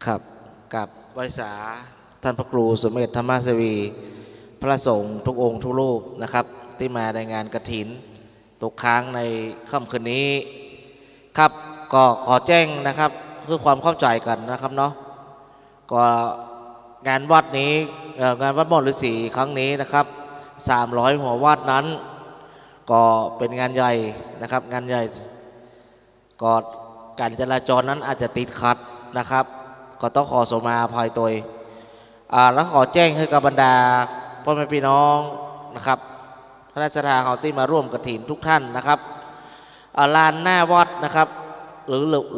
ครับกับไหว้สาท่านพระครูสมเด็จธรรมสวีพระสงฆ์ทุกองค์ทุกรูปนะครับที่มาในงานกฐินตกค้างในค่ำคืนนี้ครับก็ขอแจ้งนะครับเพื่อความเข้าใจกันนะครับเนาะก็งานวัดนี้งานวัดม่อนฤาษีครั้งนี้นะครับ300หัววัดนั้นก็เป็นงานใหญ่นะครับงานใหญ่ก็การจราจรนั้นอาจจะติดขัดนะครับก็ต้องขอสมาอภัยตัวแล้วขอแจ้งให้กับบรรดาพ่อแม่พี่น้องนะครับคณะทาเขาที่มาร่วมกฐินทุกท่านนะครับลานหน้าวัดนะครับ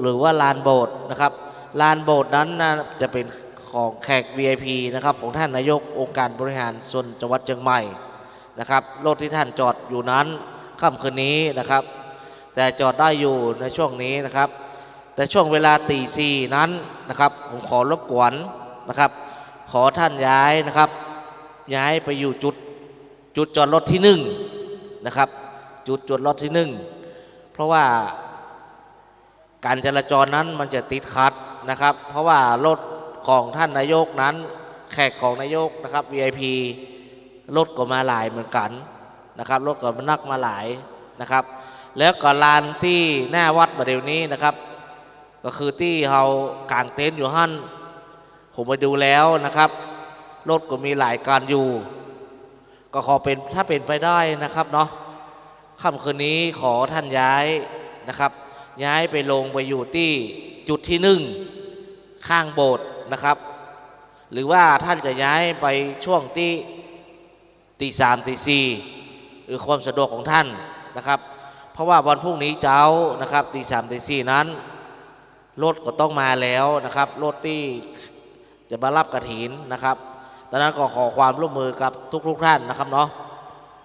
หรือว่าลานโบสถ์นะครับลานโบสถ์นั้นจะเป็นของแขก VIP นะครับของท่านนายกองค์การบริหารส่วนจังหวัดเชียงใหม่นะครับรถที่ท่านจอดอยู่นั้นค่ำคืนนี้นะครับแต่จอดได้อยู่ในช่วงนี้นะครับแต่ช่วงเวลาตี 4นั้นนะครับผมขอรบกวนนะครับขอท่านย้ายนะครับย้ายไปอยู่จุดจอดรถที่1นะครับจุดจอดรถที่1เพราะว่าการจราจรนั้นมันจะติดขัดนะครับเพราะว่ารถของท่านนายกนั้นแขกของนายกนะครับ VIP รถก็มาหลายเหมือนกันนะครับรถก็มานักมาหลายนะครับแล้วก็ลานที่หน้าวัดประเดี๋ยวนี้นะครับก็คือที่เรากางเต็นท์อยู่หั่นผมไปดูแล้วนะครับรถก็มีหลายการอยู่ก็ขอเป็นถ้าเป็นไปได้นะครับเนาะค่ำคืนนี้ขอท่านย้ายนะครับย้ายไปลงไปอยู่ที่จุดที่1ข้างโบสถ์นะครับหรือว่าท่านจะย้ายไปช่วงที่ตี 3 ตี 4หรือความสะดวกของท่านนะครับเพราะว่าวันพรุ่งนี้เจ้านะครับตี 3 ตี 4นั้นรถก็ต้องมาแล้วนะครับรถที่จะมารับกฐินนะครับดังนั้นก็ขอความร่วมมือกับทุกท่านนะครับเนาะ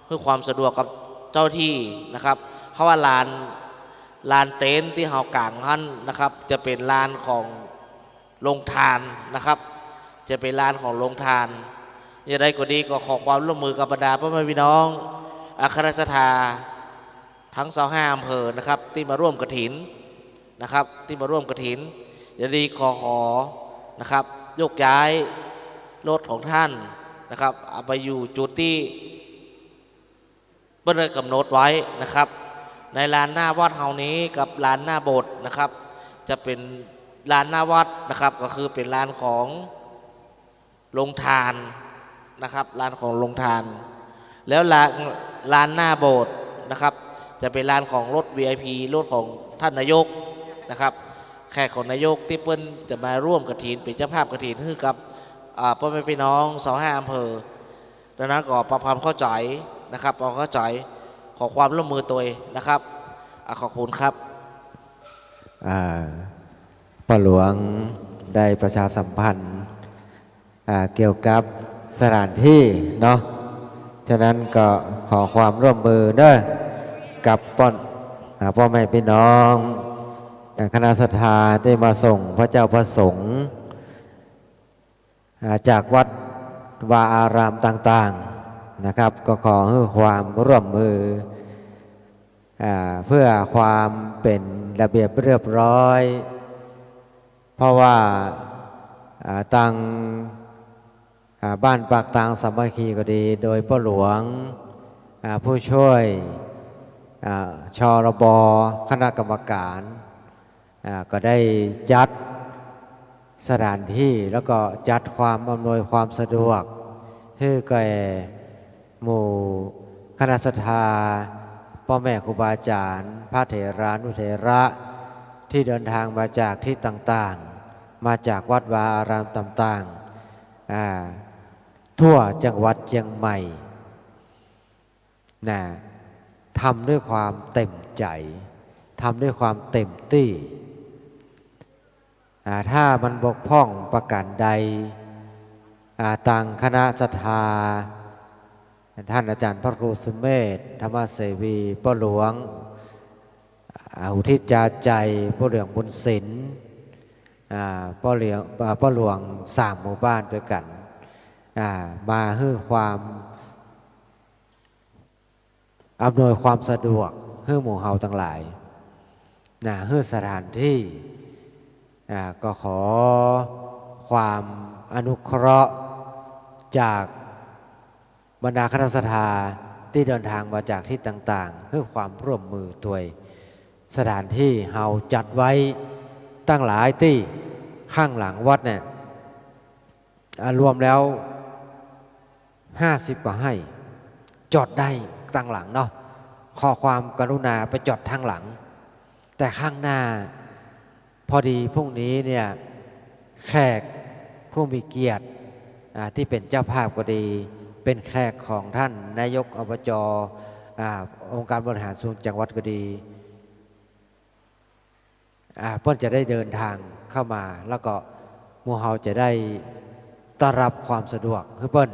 เพื่อความสะดวกกับเจ้าที่นะครับเพราะว่าลานเต็นท์ที่เฮากางหั่นนะครับจะเป็นลานของโรงทานนะครับจะเป็นลานของโรงทานอย่างไรก็ดีก็ขอความร่วมมือกับบรรดาพ่อแม่พี่น้องอัครศรัทธาทั้ง25อำเภอนะครับที่มาร่วมกฐินนะครับที่มาร่วมกฐินอย่างดีขอนะครับยกย้ายรถของท่านนะครับเอาไปอยู่จุดที่เมื่อได้กำหนดไว้นะครับในลานหน้าวัดเฮานี้กับลานหน้าโบสถ์นะครับจะเป็นลานหน้าวัดนะครับก็คือเป็นลานของโรงทานนะครับลานของโรงทานแล้วลานหน้าโบสถ์นะครับจะเป็นลานของรถ VIP รถของท่านนายกนะครับแขกของนายกที่เปิ้ลจะมาร่วมกฐินเป็นเจ้าภาพกฐินคือกับพ่อแม่พี่น้อง25อำเภอดังนั้นก็ปรับความเข้าใจนะครับความเข้าใจขอความร่วมมือตัวเองนะครับขอบคุณครับพ่อหลวงได้ประชาสัมพันธ์เกี่ยวกับสถานที่เนาะฉะนั้นก็ขอความร่วมมือเด้อกับพ่อแม่พี่น้องคณะศรัทธาได้มาส่งพระเจ้าพระสงฆ์จากวัดวาอารามต่างๆนะครับก็ขอให้ความร่วมมือเพื่อความเป็นระเบียบเรียบร้อยเพราะว่าตังบ้านปากตางสามัคคีก็ดีโดยพ่อหลวงผู้ช่วยชรบคณะกรรมการก็ได้จัดสถานที่แล้วก็จัดความอำนวยความสะดวกให้แก่หมู่คณะศรัทธาพ่อแม่ครูบาอาจารย์พระเถรานุเถระที่เดินทางมาจากที่ต่างๆ มาจากวัดวาอารามต่างๆทั่วจังหวัดเชียงใหม่นะทำด้วยความเต็มใจทำด้วยความเต็มที่ถ้ามันบกพร่องประการใดต่างคณะศรัทธาท่านอาจารย์พระครูสุเมธธรรมเสวีพ่อหลวงอุทิศจาใจพ่อหลวงบุญศิลป์พ่อหลวงสามหมู่บ้านด้วยกันมาให้ความอำนวยความสะดวกให้หมู่เฮาทั้งหลายให้สถานที่ก็ขอความอนุเคราะห์จากบรรดาคณะศรัทธาที่เดินทางมาจากที่ต่างๆเพื่อความร่วมมือตัวยสถานที่เฮาจัดไว้ตั้งหลายที่ข้างหลังวัดเนี่ยรวมแล้ว50 กว่าให้จอดได้ตั้งหลังเนาะขอความกรุณาไปจอดทางหลังแต่ข้างหน้าพอดีพรุ่งนี้เนี่ยแขกผู้มีเกียรติที่เป็นเจ้าภาพก็ดีเป็นแขกของท่านนายกอบจองค์การบริหารส่วนจังหวัดก็ดีเพิ่นจะได้เดินทางเข้ามาแล้วก็หมู่เฮาจะได้ต้อนรับความสะดวกคือเพิ่น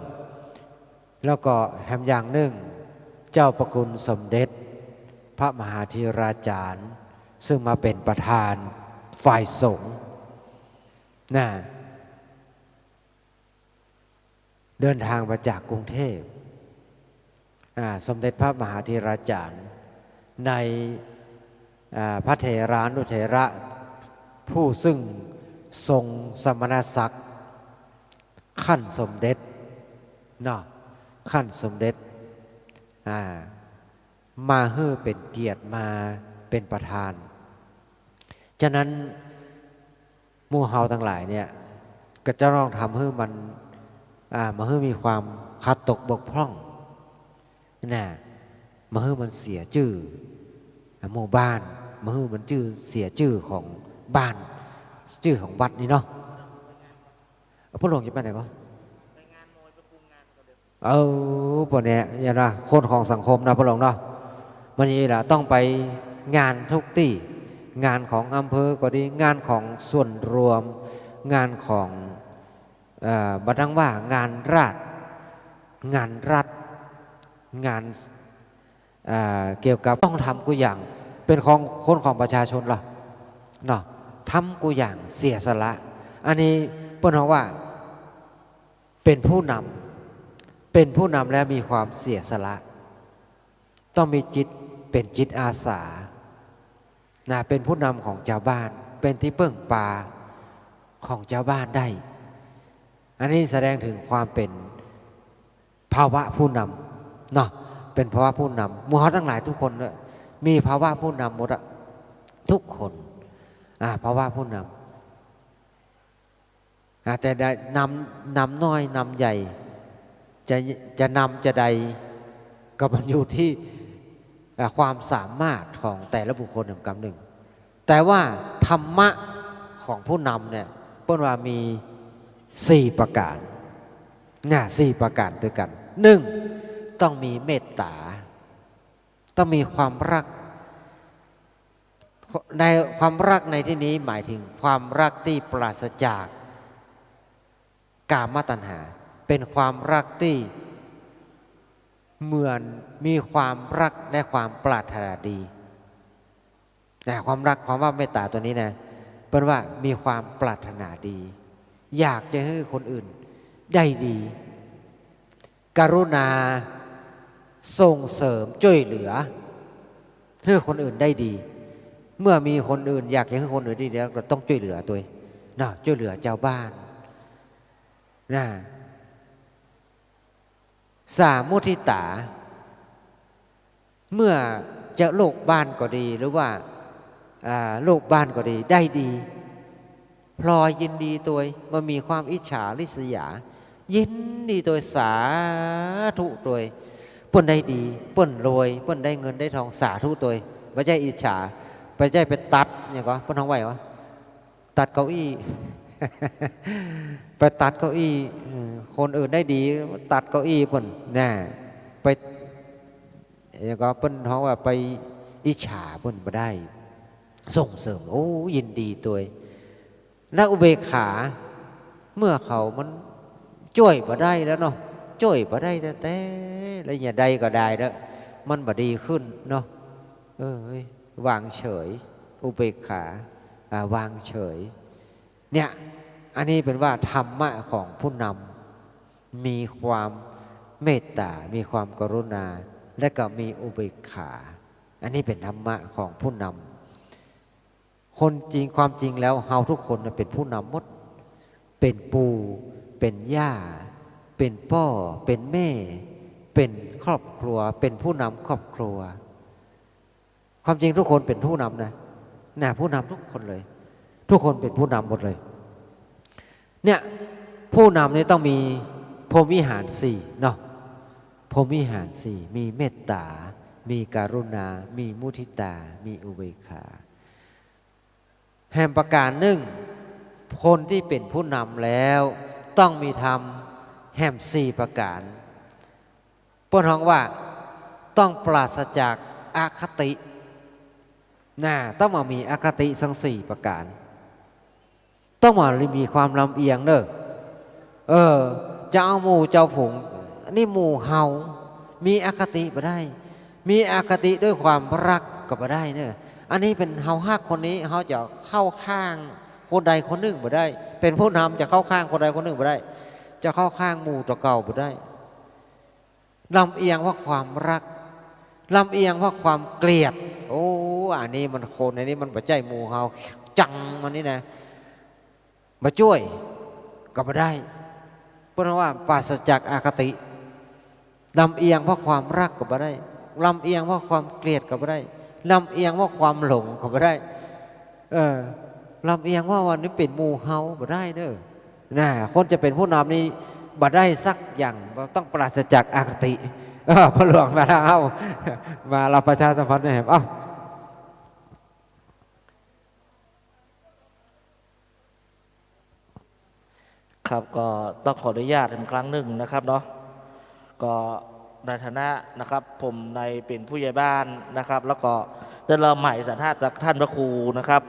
แล้วก็แถมอย่างหนึ่งเจ้าประคุณสมเด็จพระมหาธีราจารย์ซึ่งมาเป็นประธานฝ่ายสงฆ์เดินทางมาจากกรุงเทพสมเด็จพระมหาธีราจารย์ในพระเถรานุเถระผู้ซึ่งทรงสมณศักดิ์ขั้นสมเด็จขั้นสมเด็จมาเพื่อเป็นเกียรติมาเป็นประธานฉะนั้นหมู่เฮาทั้งหลายเนี่ยก็จะต้องทำให้มันมาให้มีความขาดตกบกพร่องมาให้มันเสียชื่อหมู่บ้านมาให้มันเสียชื่อของบ้านชื่อของวัดนี่เนาะพระหลวงจะไปไหนก็พวกเนี้ยอย่างนะคนของสังคมนะพระหลวงเนาะมันนี่แหละต้องไปงานทุกที่งานของอำเภอก็ดีงานของส่วนรวมงานของบัดนั้นว่างานรัฐงานเกี่ยวกับต้องทำกูอย่างเป็นของคนของประชาชนล่ะเนาะทำกูอย่างเสียสละอันนี้เปิ้ลบอกว่าเป็นผู้นำแล้วมีความเสียสละต้องมีจิตเป็นจิตอาสาเป็นผู้นำของชาวบ้านเป็นที่พึ่งพาของชาวบ้านได้อันนี้แสดงถึงความเป็นภาวะผู้นำเนาะเป็นภาวะผู้นำหมู่เฮาทั้งหลายทุกคนเนี่ยมีภาวะผู้นำหมดอะทุกคนภาวะผู้นำอาจจะได้นำน้อยนำใหญ่จะนำจะใดก็มันอยู่ที่ความสามารถของแต่ละบุคคลหนึ่งกับหนึ่งแต่ว่าธรรมะของผู้นำเนี่ยเปิ้ลว่ามี4 ประการ4 ประการด้วยกัน 1. ต้องมีเมตตาต้องมีความรักในความรักในที่นี้หมายถึงความรักที่ปราศจากกามตัณหาเป็นความรักที่เหมือนมีความรักและความปรารถนาดีความรักความว่าเมตตาตัวนี้นะเป็นว่ามีความปรารถนาดีอยากจะให้คนอื่นได้ดีกรุณาส่งเสริมช่วยเหลือให้คนอื่นได้ดีเมื่อมีคนอื่นอยากให้คนอื่นดีแล้วเราต้องช่วยเหลือตัวช่วยเหลือเจ้าบ้านสามุทิตาเมื่อจะโลกบ้านก็ดีหรือว่าโลกบ้านก็ดีได้ดีพลอยยินดีตัวมันมีความอิจฉาริษยายินดีตัวสาธุตัวเปิ้นได้ดีเปิ้นรวยเปิ้นได้เงินได้ทองสาธุตัวไม่ใช่อิจฉาไม่ใช่ไปตัดอย่างก็เปิ้นทองไหววะตัดเก้าอี้ ไปตัดเก้าอี้คนอื่นได้ดีตัดเก้าอี้เพิ่นน่ะไปอย่างก็เพิ่นท้องว่าไปอิจฉาเพิ่นบ่ได้ส่งเสริมโอ้ยินดีตัวแล้วอุเบกขาเมื่อเขามันช่วยบ่ได้แล้วเนาะช่วยบ่ได้แต่แล้วอย่าใดก็ได้แล้วมันบ่ดีขึ้นเนาะวางเฉยอุเบกขาวางเฉยเนี่ยอันนี้เป็นว่าธรรมะของผู้นำมีความเมตตามีความกรุณาและก็มีอุเบกขาอันนี้เป็นธรรมะของผู้นำคนจริงความจริงแล้วเฮาทุกคนเป็นผู้นำหมดเป็นปู่เป็นย่าเป็นพ่อเป็นแม่เป็นครอบครัวเป็นผู้นำครอบครัวความจริงทุกคนเป็นผู้นำนะผู้นำทุกคนเลยทุกคนเป็นผู้นำหมดเลยเนี่ยผู้นำนี่ต้องมีพรหมวิหารสี่เนาะพรหมวิหารสี่มีเมตตามีกรุณามีมุทิตามีอุเบกขาแห่งประการหนึ่งคนที่เป็นผู้นำแล้วต้องมีธรรมแห่งสี่ประการเปิ้นฮ้องว่าต้องปราศจากอคติต้องมามีอคติทั้งสี่ประการต้องมามีความลำเอียงเด้อจะเอาหมู่เจ้าฝูงนี่หมู่เฮามีอคติบ่ได้มีอคติด้วยความรักก็บ่ได้เด้ออันนี้เป็นเฮาฮักคนนี้เฮาจะเข้าข้างคนใดคนหนึ่งบ่ได้เป็นผู้นำจะเข้าข้างคนใดคนหนึ่งบ่ได้จะเข้าข้างหมู่ตัวเก่าบ่ได้ลำเอียงเพราะความรักลำเอียงเพราะความเกลียดโอ้อันนี้มันคนอันนี้มันบ่ใจหมู่เฮาจังมันนี่นะมาช่วยก็บ่ได้เพราะว่าปราศจากอคติลำเอียงเพราะความรักก็บ่ได้ลำเอียงเพราะความเกลียดก็บ่ได้ลำเอียงเพราะความหลงก็บ่ได้ลำเอียงว่าวันนี้เป็นหมู่เฮาบ่ได้เด้อคนจะเป็นผู้นำนี่บ่ได้สักอย่างต้องปราศจากอคติพระหลวงมาแล้วมาเราประชาสัมพันธ์หน่อยครับครับก็ต้องขออนุญาตอีกครั้งหนึ่งนะครับเนาะก็ในฐานะนะครับผมในเป็นผู้ใหญ่บ้านนะครับแล้วก็ได้รับหมายสัญชาติจากท่านพระครูนะครับ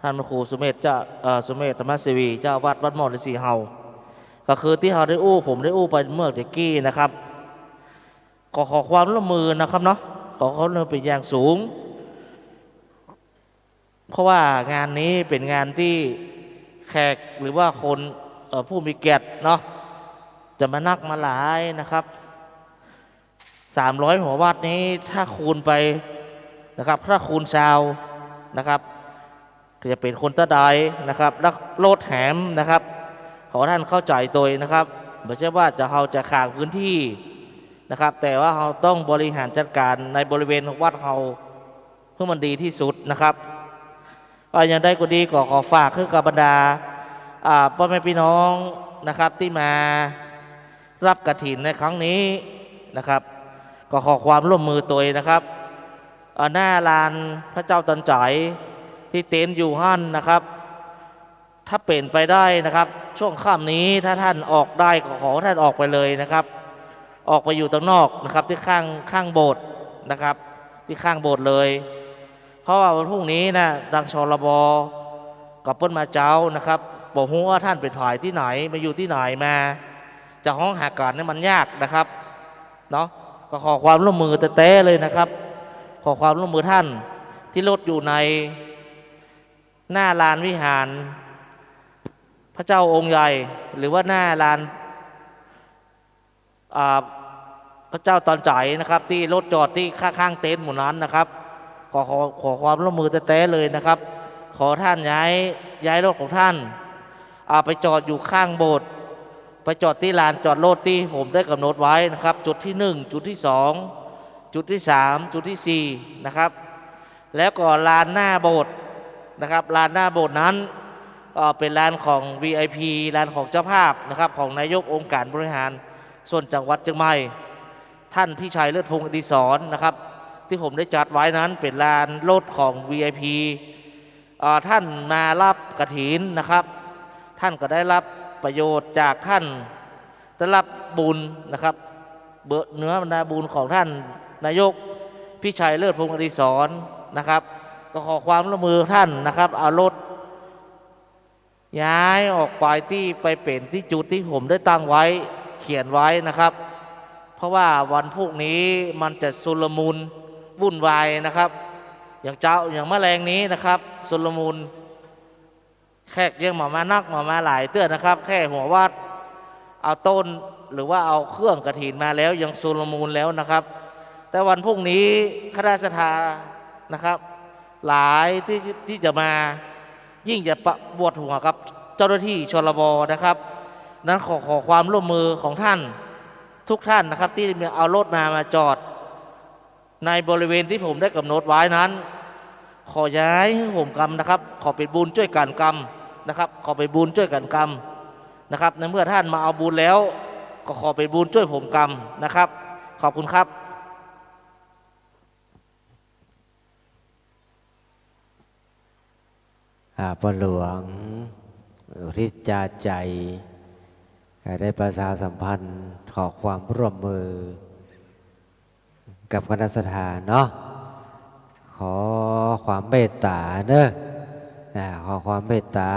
ท่านพระครูสุเมธสุเมธธรรมเสวีเจ้าวัดหม้อฤาษีเฮาก็คือที่เฮาได้ผมได้ไปเมื่อเด็กกี้นะครับขอความร่วมมือนะครับเนาะขอความร่วมมือเป็นอย่างสูงเพราะว่างานนี้เป็นงานที่แขกหรือว่าคนผู้มีเกียรติเนาะจะมานักมาหลายนะครับ300หัววัดนี้ถ้าคูณไปนะครับถ้าคูณชาวนะครับก็จะเป็นคนตะไดนะครับแล้วโลดแหมนะครับขอท่านเข้าใจตัวนะครับไม่ใช่ว่าเราจะขาดพื้นที่นะครับแต่ว่าเราต้องบริหารจัดการในบริเวณวัดเราเพื่อมันดีที่สุดนะครับอย่างใดก็ดีก็ขอฝากคือบรรดาพ่อแม่พี่น้องนะครับที่มารับกฐินในครั้งนี้นะครับก็ขอความร่วมมือตัวนะครับหน้าลานพระเจ้าตนจ่ายที่เต็นท์อยู่หั่นนะครับถ้าเป็นไปได้นะครับช่วงค่ำนี้ถ้าท่านออกได้ก็ขอท่านออกไปเลยนะครับออกไปอยู่ตรงนอกนะครับที่ข้างโบสถ์นะครับที่ข้างโบสถ์เลยเพราะว่าวันพรุ่งนี้นะดังชลบกับเปิ้ลมาเจ้านะครับบอกว่าท่านเป็นถ่ายที่ไหนมาอยู่ที่ไหนมาจะห้องหาการนี่มันยากนะครับเนาะก็ขอความร่วมมือเต้เลยนะครับขอความร่วมมือท่านที่รถอยู่ในหน้าลานวิหารพระเจ้าองค์ใหญ่หรือว่าหน้าลานพระเจ้าตอนใจนะครับที่รถจอดที่ข้างเต็นท์หมู่นั้นนะครับขอความร่วมมือเต้เลยนะครับขอท่านย้ายรถของท่านไปจอดอยู่ข้างโบสถ์ไปจอดที่ลานจอดรถที่ผมได้กำหนดไว้นะครับจุดที่1จุดที่2จุดที่3จุดที่4นะครับแล้วก็ลานหน้าโบสถ์นะครับลานหน้าโบสถ์นั้นเป็นลานของ VIP ลานของเจ้าภาพนะครับของนายกองค์การบริหารส่วนจังหวัดเชียงใหม่ท่านพี่ชัยเลิศพงศ์อดิศรนะครับที่ผมได้จัดไว้นั้นเป็นลานรถของ VIP ท่านมารับกฐินนะครับ ท่านก็ได้รับประโยชน์จากท่านได้รับบุญนะครับเนื้อบรรดาบุญของท่านนายกพิชัยเลิศพงศ์อดิศรนะครับก็ขอความร่วมมือท่านนะครับเอารถย้ายออกไปที่ไปเป็นที่จุดที่ผมได้ตั้งไว้เขียนไว้นะครับเพราะว่าวันพรุ่งนี้มันจะสุลมุนวุ่นวายนะครับอย่างแมลงนี้นะครับสุลมุนแขกยังมานักมาหลายเตื้อนนะครับแค่หัววัดเอาต้นหรือว่าเอาเครื่องกฐินมาแล้วยังสุลมุนแล้วนะครับแต่วันพรุ่งนี้คณะสัทธานะครับหลายที่จะมายิ่งจะปวดหัวกับเจ้าหน้าที่ชลบนะครับนั้นขอความร่วมมือของท่านทุกท่านนะครับที่เอารถมาจอดในบริเวณที่ผมได้กำหนดไว้นั้นขอย้ายให้ผมกรรมนะครับขอเป็นบุญช่วยกันกรรมนะครับขอเป็นบุญช่วยกันกรรมนะครับในเมื่อท่านมาเอาบุญแล้วก็ขอเป็นบุญช่วยผมกรรมนะครับขอบคุณครับพ่อหลวงอุทิศจาใจได้ประชาสัมพันธ์ขอความร่วมมือกับคณะสัทธาเนาะขอความเมตตาเนอะขอความเมตตา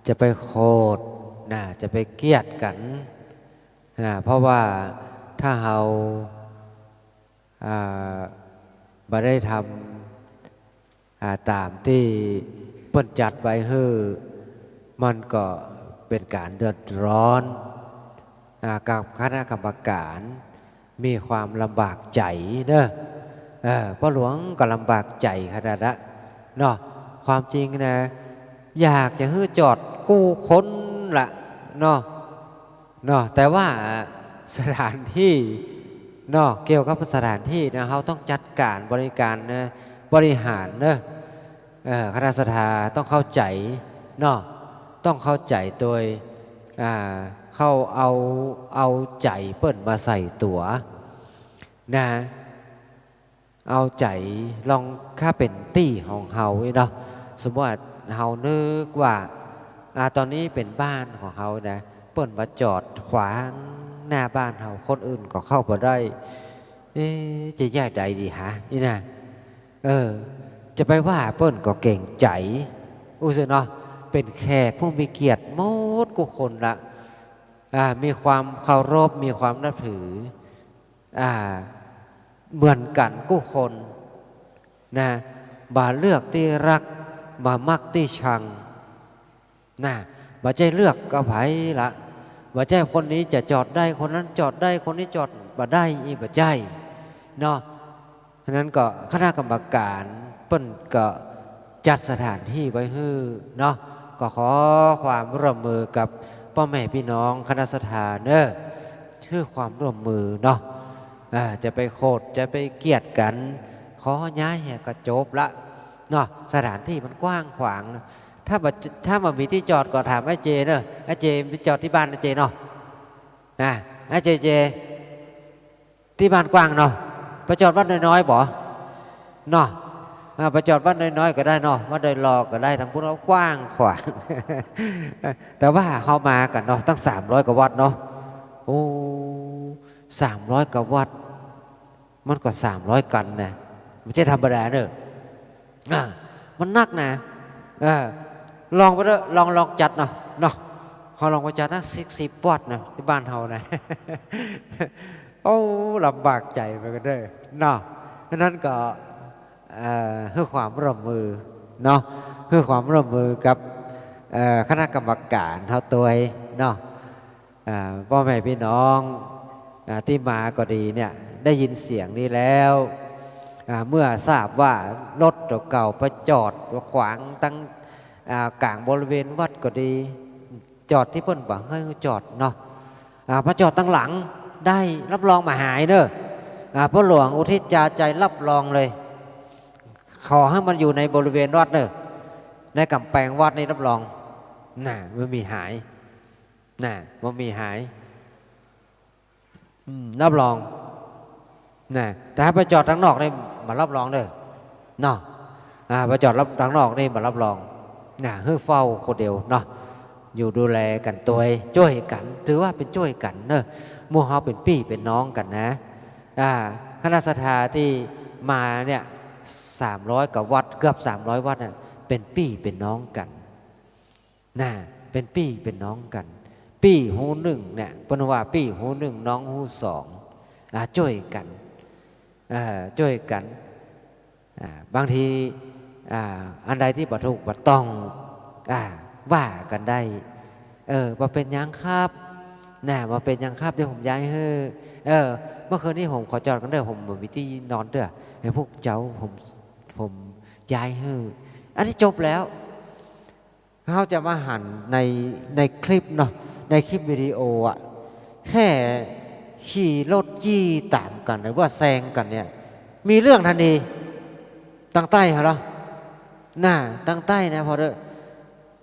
จะไปโคดจะไปเกลียดกันเพราะว่าถ้าเราไม่ได้ทำตามที่เปิ้นจัดไว้ให้มันก็เป็นการเดือดร้อนกับคณะกรรมการมีความลำบากใจเนอะพ่อหลวงก็ลำบากใจขนาดนั้นเนาะความจริงนะอยากจะให้จอดกู้คนละเนาะแต่ว่าสถานที่เนาะเกี่ยวกับสถานที่นะเขาต้องจัดการบริการนะบริหารเนอะคณะสัทธาต้องเข้าใจเนาะต้องเข้าใจโดยเข้าเอาใจเปิ้นมาใส่ตัวนะเอาใจลองค่าเป็นตี้ของเฮาเนาะสมมติว่าเฮานึกว่าตอนนี้เป็นบ้านของเฮานะเปิ้นมาจอดขวางหน้าบ้านเฮาคนอื่นก็เข้าบ่ได้จะแยกใดดีฮะนี่นะจะไปว่าเปิ้นก็เก่งใจสิเนาะเป็นแขกผู้มีเกียรติหมดกุคนละมีความเคารพมีความนับถือเหมือนกันกุคนนะบ่เลือกที่รักบ่มักที่ชังนะบ่ใจเลือกก็ไผละบ่ใจคนนี้จะจอดได้คนนั้นจอดได้คนนี้จอดบ่ได้อีบ่ใจเนาะฉะนั้นก็คณะกรรมการเปิ้นก็จัดสถานที่ไว้ให้เนาะก็ขอความร่วมมือกับพ่อแม่พี่น้องคณะสัทธาเนอะชื่อความร่วมมือเนาะจะไปโคดจะไปเกลียดกันขอย้ายก็จบละเนาะสถานที่มันกว้างขวางนะถ้ามันมีที่จอดก็ถามไอ้เจเนอะไอ้เจไปจอดที่บ้านไอ้เจเนาะไอ้เจที่บ้านกว้างเนาะไปจอดวัดน้อยๆบ่เนาะไปจอดวัดน้อยๆก็ได้เนาะวัดโดยรอก็ได้ทั้งพวกเรากว้างขวาง แต่ว่าเขามากันเนาะตั้ง300 กว่าวัดเนาะโอ้300 กว่าวัดมันก็300 กันนะไม่ใช่ธรรมดาเนอะมันนักนะลองไปเถอะลองจัดเนาะเขาลองไปจัดนะ10 วัดนะที่บ้านเขานะ โอ้ลำบากใจไปกันเด้อเนาะนั้นก็เพื่อความร่วมมือเนาะเพื่อความร่วมมือกับคณะกรรมการเท่าตัวเนาะพ่อแม่พี่น้องที่มาก็ดีเนี่ยได้ยินเสียงนี้แล้วเมื่อทราบว่ารถเก่าประจอดขวางตั้งกลางบริเวณวัดก็ดีจอดที่เพิ่นบอกให้จอดเนาะพอจอดตั้งหลังได้รับรองมาหายเนอะพ่อหลวงอุทิศจาใจรับรองเลยขอให้มันอยู่ในบริเวณวัดเนอะในกำแพงวัดนี่รับรองไม่มีหายไม่มีหายรับรองแต่ถ้าไปจอดทางนอกนี่มารับรองเด้อเนาะไปจอดทางนอกนี่มารับรองเฮ้ยเฝ้าคนเดียวเนาะ อยู่ดูแลกันตัวช่วยกันถือว่าเป็นช่วยกันเนอะหมู่เฮาเป็นพี่เป็นน้องกันนะคณะศรัทธาที่มาเนี่ย300กับวัดเกือบ300วัดน่ะเป็นพี่เป็นน้องกันนะเป็นพี่เป็นน้องกันพี่หูหนึ่งเนี่ยปนว่าพี่หูหนึ่งน้องหูสองช่วยกันช่วยกันบางทีอันใดที่บ่ถูกบ่ต้องว่ากันได้บ่เป็นยังครับน่ะบ่เป็นยังครับเดี๋ยวผมย้ายเเมื่อคืนนี้ผมขอจอดกันเด้อผมบ่มีที่นอนเด้อให้พวกเจ้าผมย้ายอันนี้จบแล้วเขาจะมาหันในคลิปเนาะในคลิปวิดีโอแค่ขี่รถจี้ตามกันหรือว่าแซงกันเนี่ยมีเรื่องทันทีตั้งใต้เหรอน่าตั้งใต้นะพอเด้อ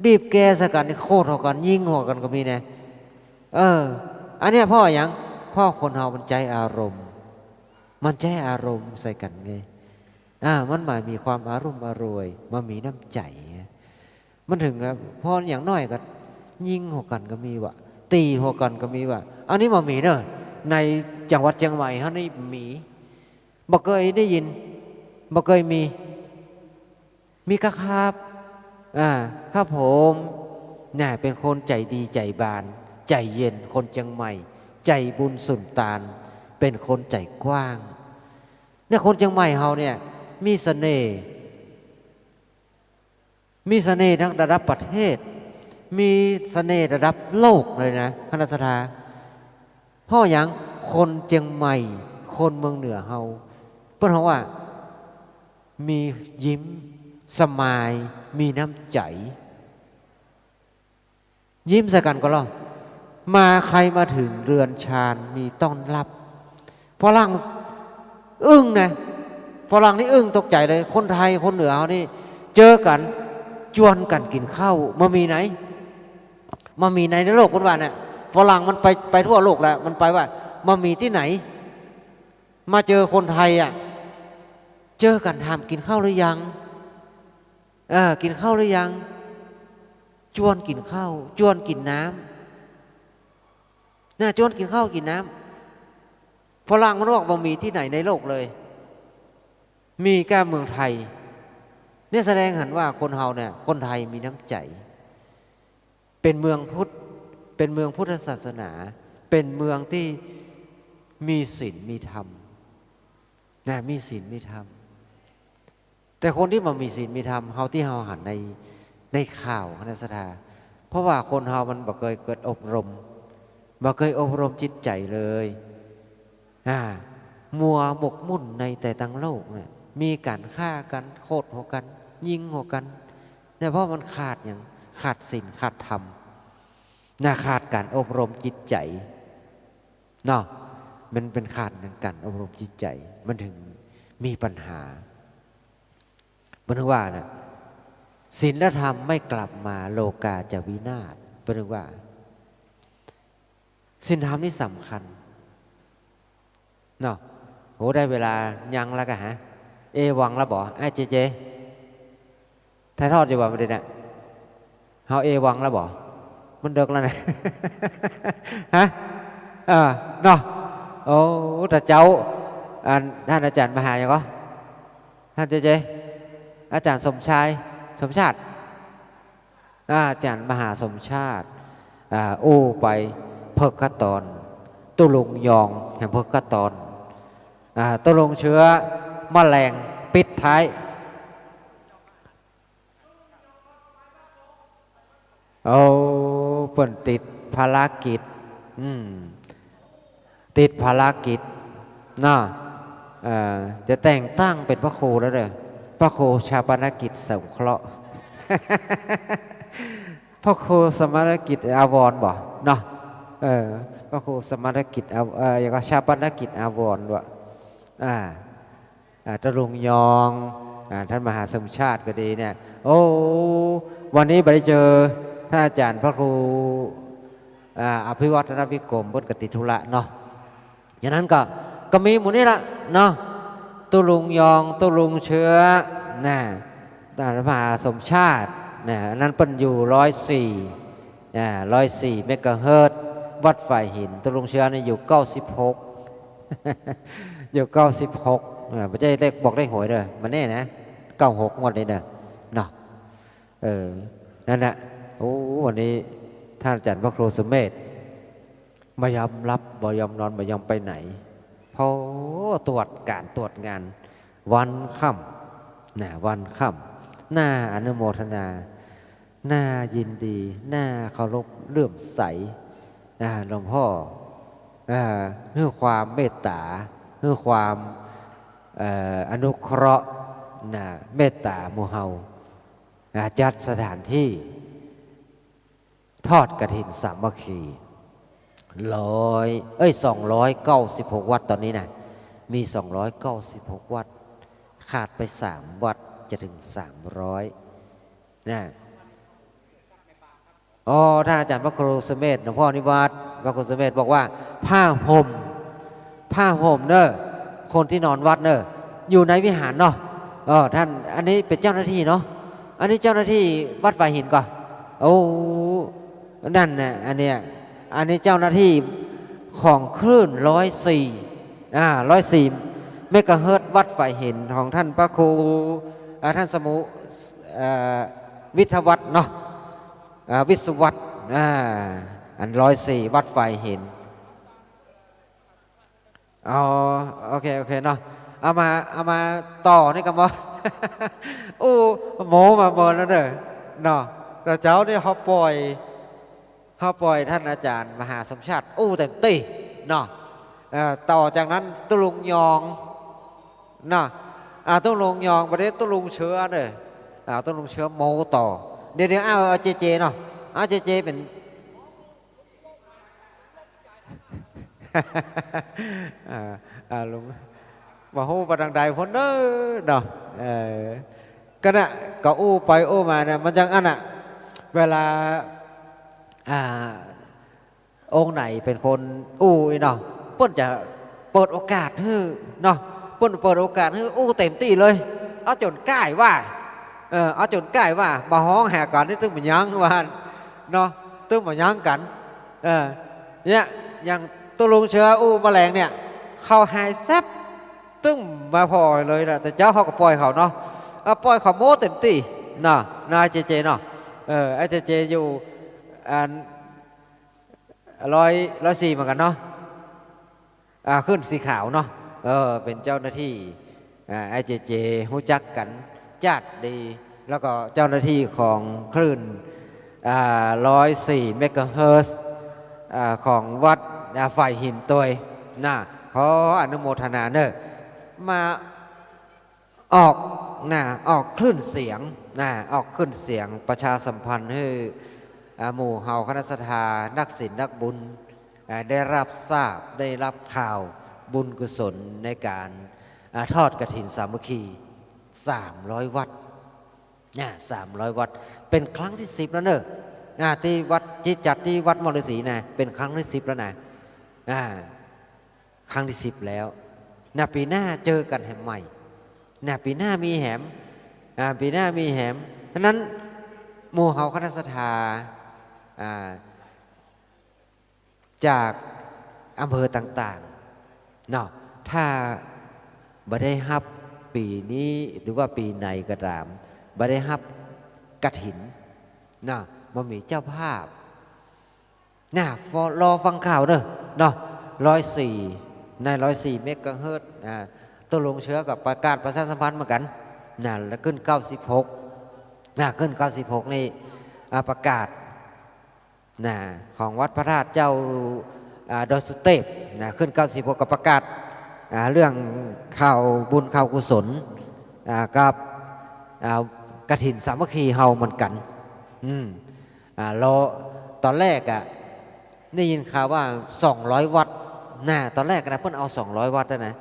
บีบแกสกันนี่โคตรหัวกันยิงหัวกันก็มีนะอันเนี้ยพ่ออย่างพ่อคนเฮามันใจอารมณ์มันใจอารมณ์ใส่กันไงมันหมายมีความอารมณ์อรวยมันมีน้ำใจมันถึงครับพออย่างน้อยก็ยิงหัวกันก็มีวะตีหัวกันก็มีวะอันนี้มันมีเนอะในจังหวัดเชียงใหม่ฮะนี่มีบ่เคยได้ยินบ่เคยมีกะครับครับผมน่ะเป็นคนใจดีใจบานใจเย็นคนเชียงใหม่ใจบุญสุนตานเป็นคนใจกว้างเนี่ยคนเชียงใหม่เฮาเนี่ยมีเสน่ห์ทั้งระดับประเทศมีเสน่ห์ระดับโลกเลยนะคณะสัทธาพ่ออย่างคนเชียงใหม่คนเมืองเหนือเฮาเพิ่นว่ามียิ้มสมายมีน้ำใจยิ้มใส่กันก็แล้วมาใครมาถึงเรือนชานมีต้อนรับฝรั่งอึ้งนะฝรั่งนี่อึ้งตกใจเลยคนไทยคนเหนือเขานี่เจอกันชวนกันกินข้าวมามีไหนในโลกคนว่าเนี่ยฝรั่งมันไปทั่วโลกแล้วมันไปว่ามามีที่ไหนมาเจอคนไทยเจอกันถามกินข้าวหรือยังกินข้าวหรือยังชวนกินข้าวชวนกินน้ำชวนกินข้าวกินน้ำฝรั่งมันบอกบ่มีที่ไหนในโลกเลยมีแค่เมืองไทยเนี่ยแสดงเห็นว่าคนเฮาเนี่ยคนไทยมีน้ำใจเป็นเมืองพุทธเป็นเมืองพุทธศาสนาเป็นเมืองที่มีศีลมีธรรมมีศีลมีธรรมแต่คนที่มันมีศีลมีธรรมเฮาที่เฮาหันในข่าวคณะสัทธาเพราะว่าคนเฮามันบ่เคยเกิดอบรมบ่เคยอบรมจิตใจเลยมัวหมกมุ่นในแต่ต่างโลกเนี่ยมีการฆ่ากันโคตรหัวกันยิงหัวกันเนี่ยเพราะมันขาดอย่างขาดศีลขาดธรรมขาดการอบรมจิตใจเนาะมันเป็นขาดการอบรมจิตใจมันถึงมีปัญหาเป็นว่านะศีลธรรมไม่กลับมาโลกาจะวินาศเป็นว่าศีลธรรมนี่สำคัญเนาะโหได้เวลายังแล้วกันฮะวังแล้วบอกไอ้เจถ่ายทอดจะบอกไม่ได้นะเฮาวังแล้วบอกมันเดิกแล้วนะ ฮะเนาะโอ้แต่เจ้าท่านอาจารย์มหาอย่างก็ท่านเจอาจารย์สมชาติอาจารย์มหาสมชาติไปเพิกกะตอนตุลุงยองแห่งเพิกกะตอนตุลุงเชื้อมแมลงปิดท้ายเปิ่นติดภารกิจติดภารกิจเนาะจะแต่งตั้งเป็นพระครูแล้วเด้อพระครูชาปนกิจสงเคราะห์ พระครูสมณกิจอาวรณ์บ่เนาะพระครูสมณกิจอย่างก็ชาปนกิจอาวรณ์ด้วยตะลุงยองท่านมหาสมชาติก็ดีเนี่ยวันนี้ไปเจอท่านอาจารย์พระครูอภิวัฒนวิกรมบดกติธุระเนาะอย่างนั้นก็มีหมู่นี้ละเนาะตุลุงยองตุลุงเชื้อท่านมหาสมชาตินั้นเป็นอยู่ 104 เมกะเฮิรตซ์วัดฝ่ายหินตะลุงเชื้อนี่อยู่ 96 อยู่ 96ไม่ใช่เลขบอกเลขหวยเด้อมันแน่นะ96งวดนี้เด้อเนาะนั่นแหละโอ้วันนี้ท่านอาจารย์พระครูสุเมธไม่ยอมรับไม่ยอมนอนไม่ยอมไปไหนเพราะตรวจการตรวจงานวันค่ำวันค่ำหน้าอนุโมทนาหน้ายินดีหน้าเคารพเลื่อมใสหลวงพ่อเพื่อความเมตตาเพื่อความอนุเคราะห์เมตตาหมู่เฮาจัดสถานที่ทอดกฐินสามัคคี296 วัดตอนนี้นะมี296 วัดขาดไป3 วัดจะถึง300นะท่านอาจารย์พระครูสุเมธหลวงพ่อนิวัฒน์พระครูสุเมธบอกว่าผ้าห่มเนอะคนที่นอนวัดเนอะอยู่ในวิหารเนาะท่านอันนี้เป็นเจ้าหน้าที่เนาะอันนี้เจ้าหน้าที่วัดฝ่ายหินก่อนนั่นนะอันนี้เจ้าหน้าที่ของคลื่น104 เมกะเฮิรตซ์วัดฝ่ายหินของท่านพระครูท่านสมุวิทยวัฒน์เนาะวิศวัตรอัน104 วัดฝ่ายหินโอเคเนาะเอามาต่อนี่กันบ่ โมมาเมินแล้วเด้อเนาะแต่เจ้านี่เขาปล่อยท่านอาจารย์มหาสมชาติเต็มตีเนาะต่อจากนั้นตุลุงยองเนาะตุลุงยองประเดี๋ยวตุลุงเชื้อเด้อตุลุงเชื้อโมต่อเดี๋ยวเอาเจเนาะเจเป็น ลุงมาฮู้ประดังใดพ้นเด้อเนาะก็น่ะก็ไปมาเนี่ยมันจังอันน่ะเวลาองค์ไหนเป็นคนอีเนาะเปิ้นจะเปิดโอกาสให้เนาะเปิ้นเปิดโอกาสให้เต็มที่เลยเอาจนใกล้ว่าเอาจนใกล้ว่ามาฮ้องแหกกันนี่ตึ้งมันยังว่าเนาะตึ้งมันยังกันเนี่ยอย่างตัวลุงเชื้อแมลงเนี่ยเข้าไฮแซบตึ้งมาพอเลยนะแต่เจ้าเขาก็ปล่อยเขาเนาะปล่อยเขาโม้เต็มที่เนาะนายเจเนาะไอ้เจอยู่104เหมือนกันเนาะขึ้นสีขาวเนาะเป็นเจ้าหน้าที่ไอ้เจรู้จักกันจัดดีแล้วก็เจ้าหน้าที่ของคลื่น104 เมกะเฮิรตซ์ของวัดฝ่ายหินตัวน่ะขออนุโมทนาเนอะมาออกคลื่นเสียงออกคลื่นเสียงประชาสัมพันธ์ให้หมู่เฮาคณะสัทธานักศีลนักบุญได้รับทราบได้รับข่าวบุญกุศลในการทอดกฐินสามัคคี300 วัด300 วัดเป็นครั้งที่10แล้วเนอะที่วัดจัดที่วัดมรสีนะเป็นครั้งที่10แล้วนะครั้งที่10แล้วปีหน้าเจอกันแหมใหม่ปีหน้ามีแหมปีหน้ามีแหมฉะนั้นหมู่เฮาคณะสัทธาจากอำเภอต่างๆเนาะถ้าบ่ได้ฮับปีนี้หรือว่าปีไหนก็ตามบ่ได้ฮับกฐินเนาะบ่มีเจ้าภาพรอฟังข่าวเนาะ104 104 เมกะเฮิรตซ์ตัวลงเชื้อกับประกาศประชาสัมพันธ์เหมือนกันแล้วขึ้น96ขึ้น96นี่ประกาศของวัดพระธาตุเจ้าดอยสุเทพขึ้น96กับประกาศเรื่องข่าวบุญข่าวกุศลกับกฐินสามัคคีเฮาเหมือนกันตอนแรกได้ยินข่าวว่า200 วัดตอนแรกนะเพิ่นเอา200 วัดนะ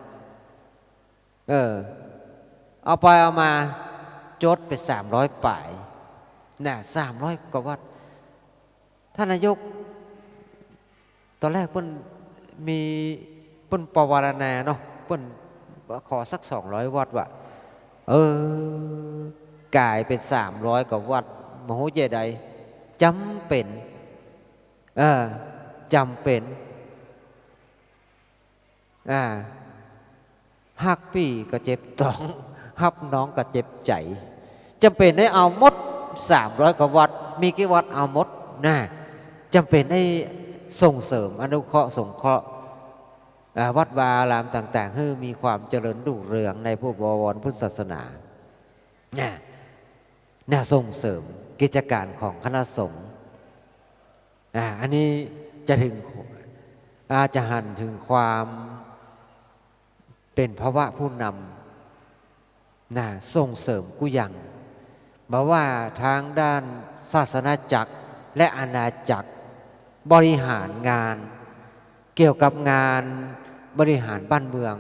เอาไปเอามาจดไป300 ป่าย300 กว่าวัดท่านนายกตอนแรกเพิ่นมีเพิ่นปวารณาเนาะเพิ่นขอสัก200 วัดว่ะกลายเป็น300 กว่าวัดมโหเจใดจำเป็น เออจำเป็นฮักพี่ก็เจ็บท้องฮับน้องก็เจ็บใจจำเป็นได้เอาหมด300 กว่าวัดมีกี่วัดเอาหมดนะจำเป็นให้ส่งเสริมอนุเคราะห์สงเคราะห์วัดวาอารามต่างๆให้มีความเจริญรุ่งเรืองในผู้บวรพุทธศาสนาส่งเสริมกิจการของคณะสงฆ์อันนี้จะถึงจะหันถึงความเป็นภาวะผู้นำส่งเสริมกุยังบอกว่าทางด้านศาสนาจักรและอาณาจักรบริหารงานเกี่ยวกับงานบริหารบ้านเมือง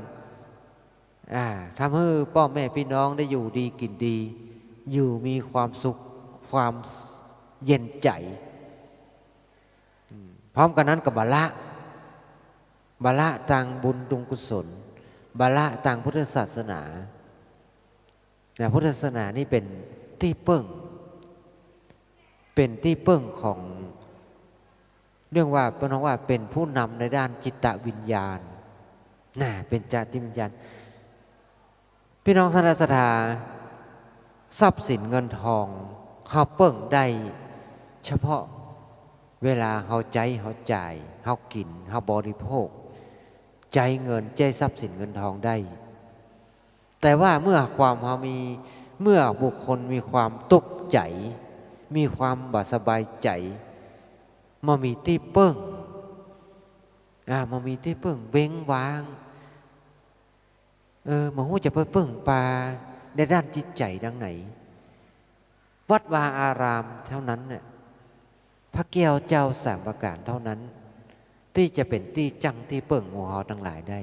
ทำให้พ่อแม่พี่น้องได้อยู่ดีกินดีอยู่มีความสุขความเย็นใจพร้อมกันนั้นกับบาละทางบุญตุงกุศลบาละทางพุทธศาสนาพุทธศาสนานี่เป็นที่เปิ้งของเรื่องว่าเป็นว่าเป็นผู้นำในด้านจิตวิญญาณเป็นจิตวิญญาณพี่น้องศรัทธาทรัพย์สินเงินทองเขาเปิ้งได้เฉพาะเวลาเขาใจเขาจ่ายเขากินเขาบริโภคใจเงินใจทรัพย์สินเงินทองได้แต่ว่าเมื่อบุคคลมีความตุกใจมีความบ่สบายใจมามีที่เปิ้งเว้งว้างมาหูจะไปเปิ้งปลาในด้านจิตใจดังไหนวัดวาอารามเท่านั้นเนี่ยพระแก้วเจ้าสามประการเท่านั้นที่จะเป็นที่จังที่เปิ้งหมู่เฮาทั้งหลายได้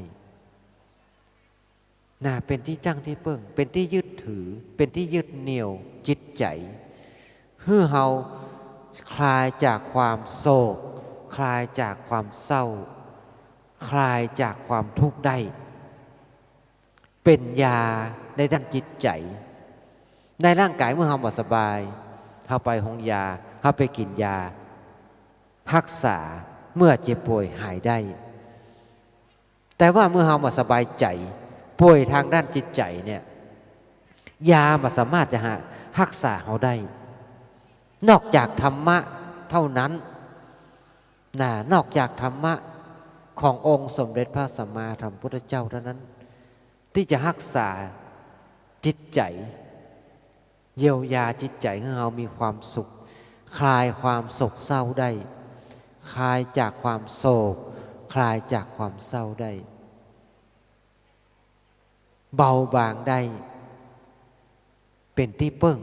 เป็นที่จังที่เปิ้งเป็นที่ยึดถือเป็นที่ยึดเหนี่ยวจิตใจเพื่อเฮาคลายจากความโศกคลายจากความเศร้าคลายจากความทุกข์ได้เป็นยาในด้านจิตใจในร่างกายเมื่อเฮาบ่สบายเฮาไปโรงยาเฮาไปกินยารักษาเมื่อเจ็บป่วยหายได้แต่ว่าเมื่อเฮาบ่สบายใจป่วยทางด้านจิตใจเนี่ยยาบ่สามารถจะรักษาเฮาได้นอกจากธรรมะเท่านั้นนอกจากธรรมะขององค์สมเด็จพระสัมมาสัมพุทธเจ้าเท่านั้นที่จะรักษาจิตใจเยียวยาจิตใจให้เรามีความสุขคลายความโศกเศร้าได้คลายจากความโศกคลายจากความเศร้าได้เบาบางได้เป็นที่เปิ้ง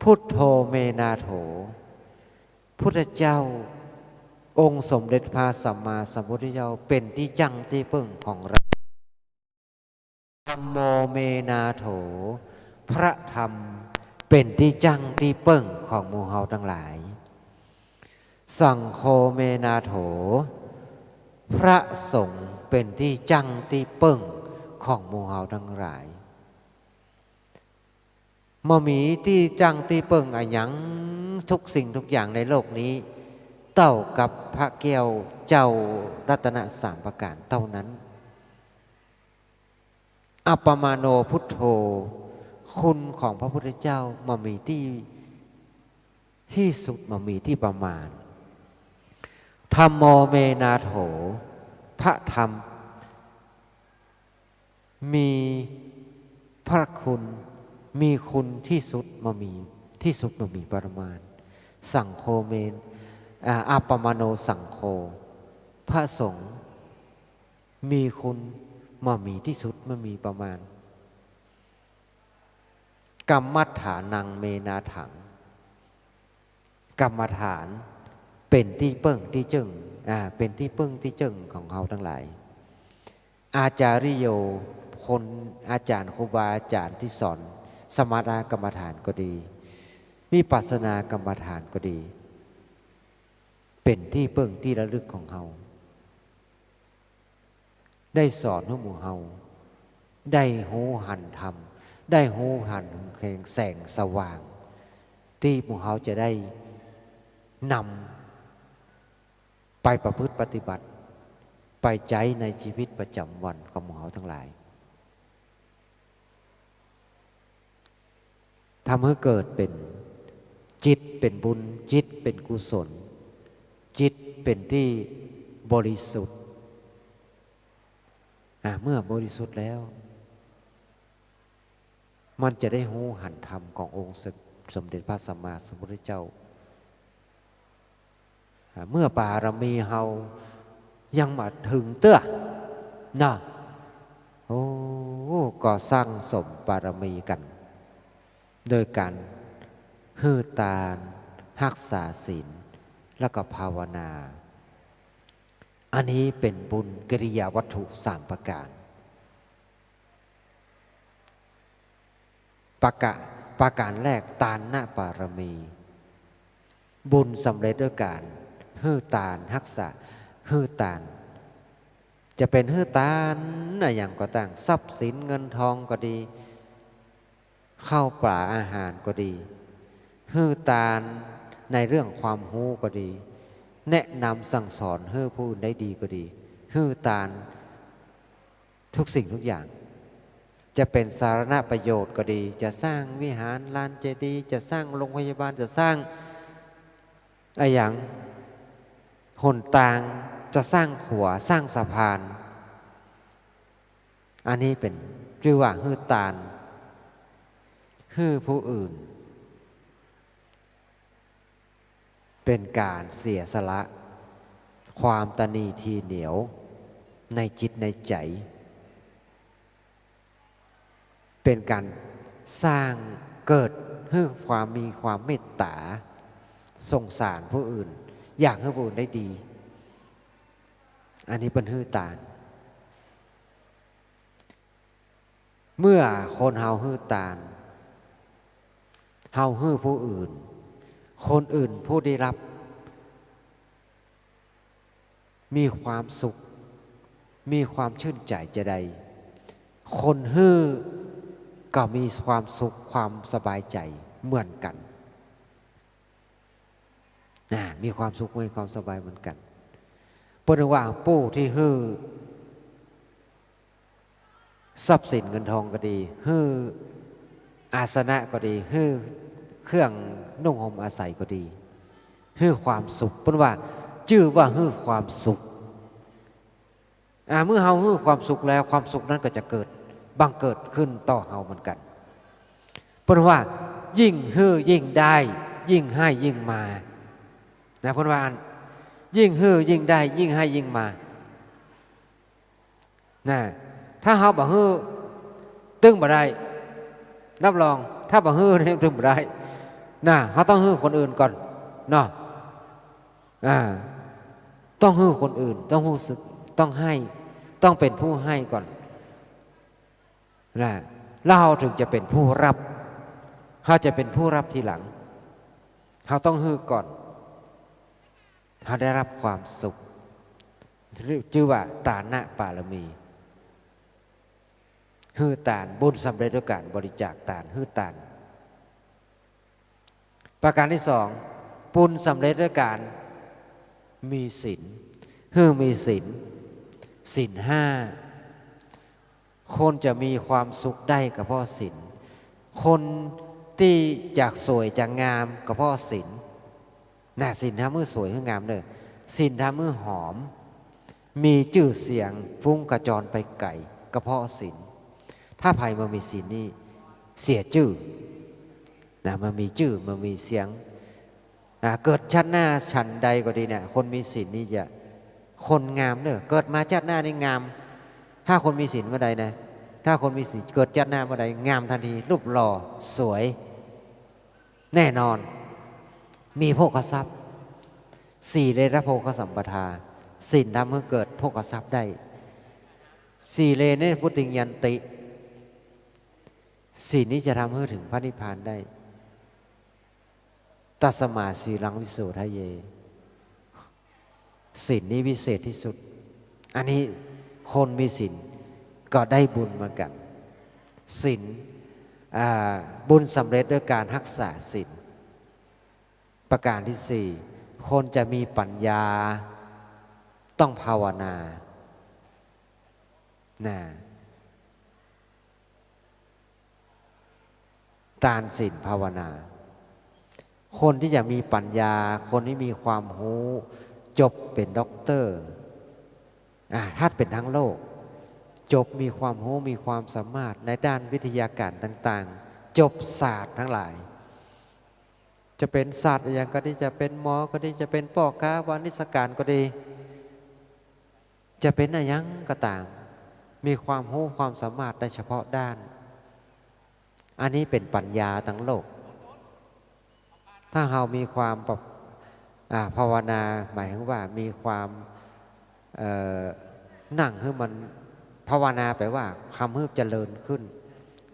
พุทโธเมนาโถพุทธเจ้าองค์สมเด็จพระสัมมาสัมพุทธเจ้าเป็นที่จังที่เปิ้งของเราธัมโมเมนาโถพระธรรมเป็นที่จังที่เปิ้งของหมู่เฮาทั้งหลายสังโฆเมนาโถพระสงฆ์เป็นที่จังที่เปิ้งของหมู่เฮาทั้งหลายมามีที่จังที่เปิ้งอะหยังทุกสิ่งทุกอย่างในโลกนี้เท่ากับพระแก้วเจ้ารัตนสามประการเท่านั้นอัปปมาโนพุทโธคุณของพระพุทธเจ้ามามีที่สุดมามีที่ประมาณธัมโมเมนาโถพระธรรมมีพระคุณมีคุณที่สุดมามีที่สุดมามีประมาณสังโฆเมนอัปปมาโนสังโฆพระสงฆ์มีคุณมามีที่สุดมามีประมาณกรรมฐานังเมนาถังกรรมฐานเป็นที่เปิ้งที่จึงเป็นที่เปิ้งที่จึงของเราทั้งหลายอาจาริโยคนอาจารย์ครูบาอาจารย์ที่สอนสมถกรรมฐานก็ดีวิปัสสนากรรมฐานก็ดีเป็นที่เปิ้งที่ระลึกของเราได้สอนให้หมู่เฮาได้หูหันธรรมได้หูหันแสงสว่างที่หมู่เฮาจะได้น ไปประพฤติปฏิบัติ ไปใจในชีวิตประจำวันของหมอทั้งหลายทำให้เกิดเป็นจิตเป็นบุญจิตเป็นกุศลจิตเป็นที่บริสุทธิ์เมื่อบริสุทธิ์แล้วมันจะได้หูหันธรรมขององค์สมเด็จพระสัมมาสัมพุทธเจ้าเมื่อบารมีเฮายังมาถึงเตื้อนะโอ้ก็สร้างสมบารมีกันโดยการฮือตาลรักษาศีลแล้วก็ภาวนาอันนี้เป็นบุญกิริยาวัตถุ3ประการประการแรกตาลนะบารมีบุญสำเร็จด้วยการฮือตาลรักษาฮือตาลจะเป็นฮือตาลอย่างก็ต่างทรัพย์สินเงินทองก็ดีข้าวปลาอาหารก็ดีฮือตาลในเรื่องความรู้ก็ดีแนะนำสั่งสอนให้ผู้อื่นได้ดีก็ดีฮือตาลทุกสิ่งทุกอย่างจะเป็นสาธารณประโยชน์ก็ดีจะสร้างวิหารลานเจดีย์จะสร้างโรงพยาบาลจะสร้างอย่างหนทางจะสร้างขัวสร้างสะพานอันนี้เป็นชื่อว่าฮือตาลฮือผู้อื่นเป็นการเสียสละความตณีทีเหนียวในจิตในใจเป็นการสร้างเกิดให้ความมีความเมตตาสงสารผู้อื่นอยากให้ผู้อื่นได้ดีอันนี้เป็นฮือตาลเมื่อคนเฮาฮือตาลเฮาฮือผู้อื่นคนอื่นผู้ได้รับมีความสุขมีความชื่นใจจะใดคนฮือก็มีความสุขความสบายใจเหมือนกันมีความสุขมีความสบายเหมือนกันเพราะว่าผู้ที่ฮือทรัพย์สินเงินทองก็ดีฮืออาสนะก็ดีฮือเครื่องนุ่งห่มอาศัยก็ดีฮือความสุขเพราะว่าชื่อว่าฮือความสุขเมื่อเฮาฮือความสุขแล้วความสุขนั้นก็จะเกิดบังเกิดขึ้นต่อเฮาเหมือนกันเพราะว่ายิ่งฮือยิ่งได้ยิ่งให้ยิ่งมานะเพราะว่ายิ่งฮือยิ่งได้ยิ่งให้ยิ่งมานะถ้าเฮาบ่ฮือตึงบ่ได้รับรองถ้าบ่ฮือนี่ตึงบ่ได้นะเฮาต้องฮือคนอื่นก่อนเนาะต้องฮือคนอื่นต้องรู้สึกต้องให้ต้องเป็นผู้ให้ก่อนนะแล้วเราถึงจะเป็นผู้รับเขาจะเป็นผู้รับทีหลังเขาต้องฮือก่อนเขาได้รับความสุขชื่อว่าตานะบารมีฮือตานบุญสำเร็จด้วยการบริจาคตานฮือตานประการที่สองบุญสำเร็จด้วยการมีศีลฮือมีศีลศีลห้าคนจะมีความสุขได้ก็เพราะศีลคนที่จากสวยจากงามก็เพราะศีลศีลทำมือสวยให้งามเลยศีลทำมือหอมมีชื่อเสียงฟุ้งกระจรไปไกลก็เพราะศีลถ้าภัยมันมีศีลนี่เสียชื่อมันมีชื่อมันมีเสียงเกิดชาติหน้าชั้นใดก็ดีเนี่ยคนมีศีลนี่จะคนงามเนอะเกิดมาชาติหน้านี่งามถ้าคนมีศีลเมื่อใดนะถ้าคนมีศีลเกิดชาติหน้าเมื่อใดงามทันทีรูปหล่อสวยแน่นอนมีโภคทรัพย์สี่เลนะโภคสัมปทาศีลทำให้เกิดโภคทรัพย์ได้สี่เลนะพุทธิยันติศีลนี้จะทำให้ถึงพระนิพพานได้ตัสมาสีลังวิโสทะเยศีลนี้วิเศษที่สุดอันนี้คนมีศีลก็ได้บุญเหมือนกันศีลบุญสำเร็จด้วยการรักษาศีลประการที่สี่คนจะมีปัญญา ต้องภาวนานะทานศีลภาวนาคนที่จะมีปัญญาคนที่มีความรู้จบเป็นด็อกเตอร์ถ้าเป็นทั้งโลกจบมีความรู้มีความสามารถในด้านวิทยาการต่างๆจบศาสตร์ทั้งหลายจะเป็นศาสตร์อย่างก็ดีจะเป็นหมอก็ดีจะเป็นพ่อค้าวานิชการก็ดีจะเป็นอะไรยังก็ตามมีความรู้ความสามารถในเฉพาะด้านอันนี้เป็นปัญญาทั้งโลกถ้าเรามีความภาวนาหมายถึงว่ามีความนั่งให้มันภาวนาแปลว่าทำให้เจริญขึ้น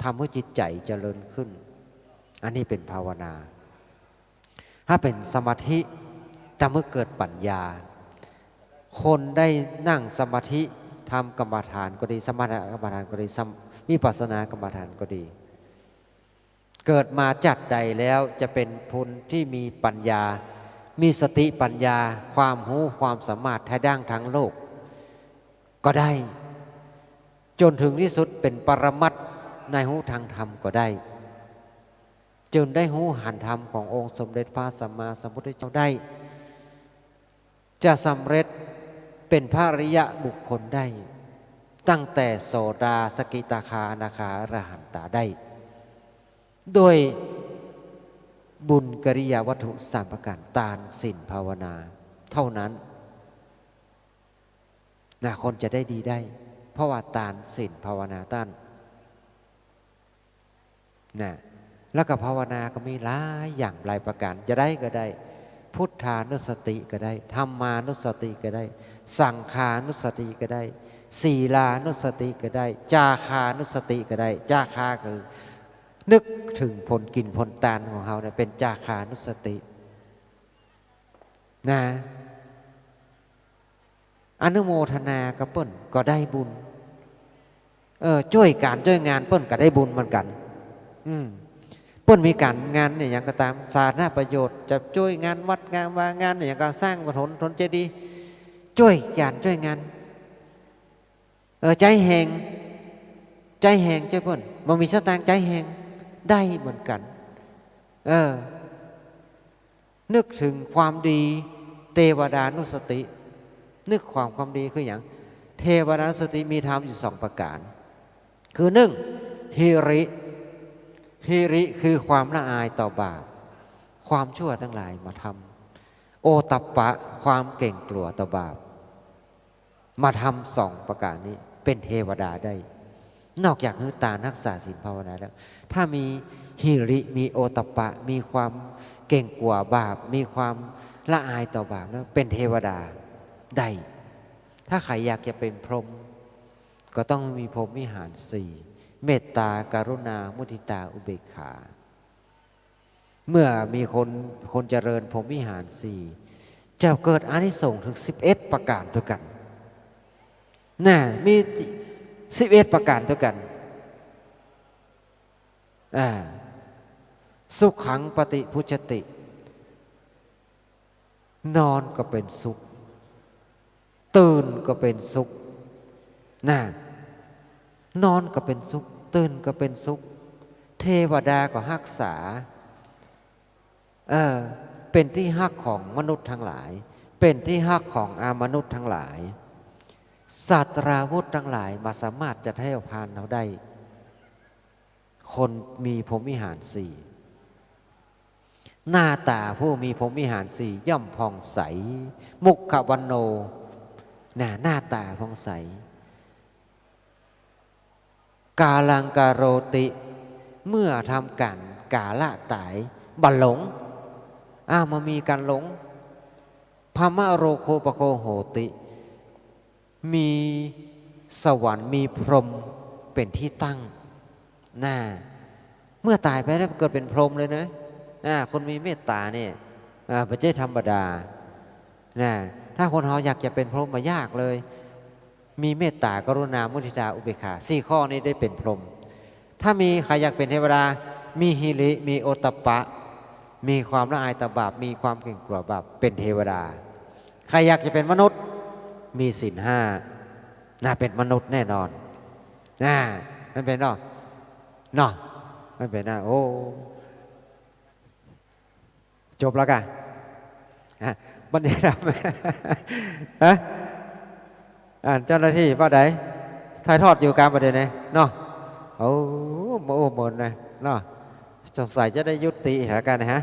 ทำให้จิตใจเจริญขึ้นอันนี้เป็นภาวนาถ้าเป็นสมาธิทำให้เกิดปัญญาคนได้นั่งสมาธิทำกรรมฐานก็ดีสมถกรรมฐานก็ดีวิปัสสนากรรมฐานก็ดีเกิดมาจัดใดแล้วจะเป็นพุนที่มีปัญญามีสติปัญญาความรู้ความสามารถทางด้านทางโลกก็ได้จนถึงที่สุดเป็นปรมัตถ์ในหูทางธรรมก็ได้จนได้หูหันธรรมขององค์สมเด็จพระสัมมาสัมพุทธเจ้าได้จะสำเร็จเป็นพระอริยะบุคคลได้ตั้งแต่โสดาสกิทาคาอนาคาอรหันตาได้โดยบุญกิริยาวัตถุสามประการทานศีลภาวนาเท่านั้นคนจะได้ดีได้เพราะว่าทานศีลภาวนาต้านแล้วก็ภาวนาก็มีหลายอย่างหลายประการจะได้ก็ได้พุทธานุสติก็ได้ธรรมานุสติก็ได้สังฆานุสติก็ได้ศีลานุสติก็ได้จาคานุสติก็ได้จาคาคือนึกถึงผลกินผลทานของเขาเนี่ยเป็นจาคานุสติอนุโมทนากับเปิ้นก็ได้บุญช่วยการช่วยงานเปิ้นก็ได้บุญเหมือนกันเปิ้นมีการงานเนี่ยอย่างก็ตามสาธารณประโยชน์จะช่วยงานวัดงานว่างานเนี่ยอย่างการสร้างถนนเจดีย์ช่วยการช่วยงานใจแหงใจเจ้าเปิ้นบ่มีสตางค์ใจแหงได้เหมือนกันนึกถึงความดีเทวดานุสตินึกความดีคืออย่างเทวดานุสติมีธรรมอยู่2ประการคือ1หิริคือความละอายต่อบาปความชั่วทั้งหลายมาทำโอตัปปะความเก่งกลัวต่อบาปมาทำ2ประการนี้เป็นเทวดาได้นอกจากตารักษาศีลภาวนาแล้วถ้ามีหิริมีโอตัปปะมีความเก่งกลัวบาปมีความละอายต่อบาปแล้วเป็นเทวดาได้ถ้าใครอยากจะเป็นพรหมก็ต้องมีพรหมวิหาร4เมตตากรุณามุทิตาอุเบกขาเมื่อมีคนเจริญพรหมวิหาร4จะเกิดอานิสงส์ถึง11ประการด้วยกันมี11ประการด้วยกันสุขขังปฏิพุชตินอนก็เป็นสุขตื่นก็เป็นสุขนอนก็เป็นสุขตื่นก็เป็นสุขเทวดาก็รักษาเป็นที่ฮักของมนุษย์ทั้งหลายเป็นที่ฮักของมนุษย์ทั้งหลายสัตราวุธทั้งหลายมาสามารถจะให้พานเราได้คนมีพรหมวิหาร4หน้าตาผู้มีพรหมวิหาร4ย่อมผ่องใสมุขวันโนหน้าตาผ่องใสกาลังกาโรติเมื่อทำการกาละตายบัลหลงมามีการหลงพมะโรโคปโคโหติมีสวรรค์มีพรหมเป็นที่ตั้งเมื่อตายไปแล้วเกิดเป็นพรหมเลยนะคนมีเมตตาเนี่ยไม่ใช่ธรรมดาถ้าคนเราอยากจะเป็นพรหมมายากเลยมีเมตตากรุณามุทิตาอุเบกขา4ข้อนี้ได้เป็นพรหมถ้ามีใครอยากเป็นเทวดามีหิริมีโอตตัปปะมีความละอายต่อบาปมีความเกรงกลัวบาปเป็นเทวดาใครอยากจะเป็นมนุษย์ มีศีลห้าน่าเป็นมนุษย์แน่นอนไม่เป็นเนาะไม่เป็นนะโอ้จบแล้วกันบันนี้ครับเจ้าหน้าที่ป้าใดถ่ายทอดอยู่การประเด็นไหนเนาะโอ้โหมนเลยเนาะสงสัยจะได้ยุติเหตุการณ์นะฮะ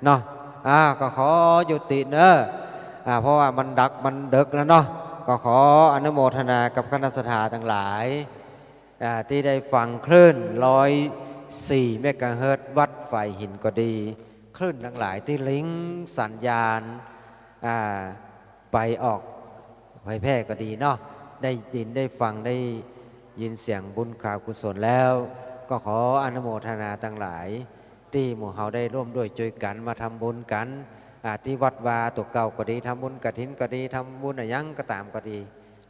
เนาะก็ขอยุติเนอะเพราะว่ามันดึกแล้วเนาะก็ขออนุโมทนากับคณะสัตยาทั้งหลายที่ได้ฟังคลื่น104 เมกะเฮิรตซ์วัดไฟหินก็ดีคลื่นทั้งหลายที่ลิงก์สัญญาณไปออกเผยแพร่ก็ดีเนาะได้ยินได้ฟังได้ยินเสียงบุญข่าวกุศลแล้วก็ขออนุโมทนาทั้งหลายที่หมู่เฮาได้ร่วมด้วยช่วยกันมาทำบุญกันที่วัดวาตัวเก่าก็ดีทำบุญกฐินก็ดีทำบุญอะไรยังก็ตามก็ดี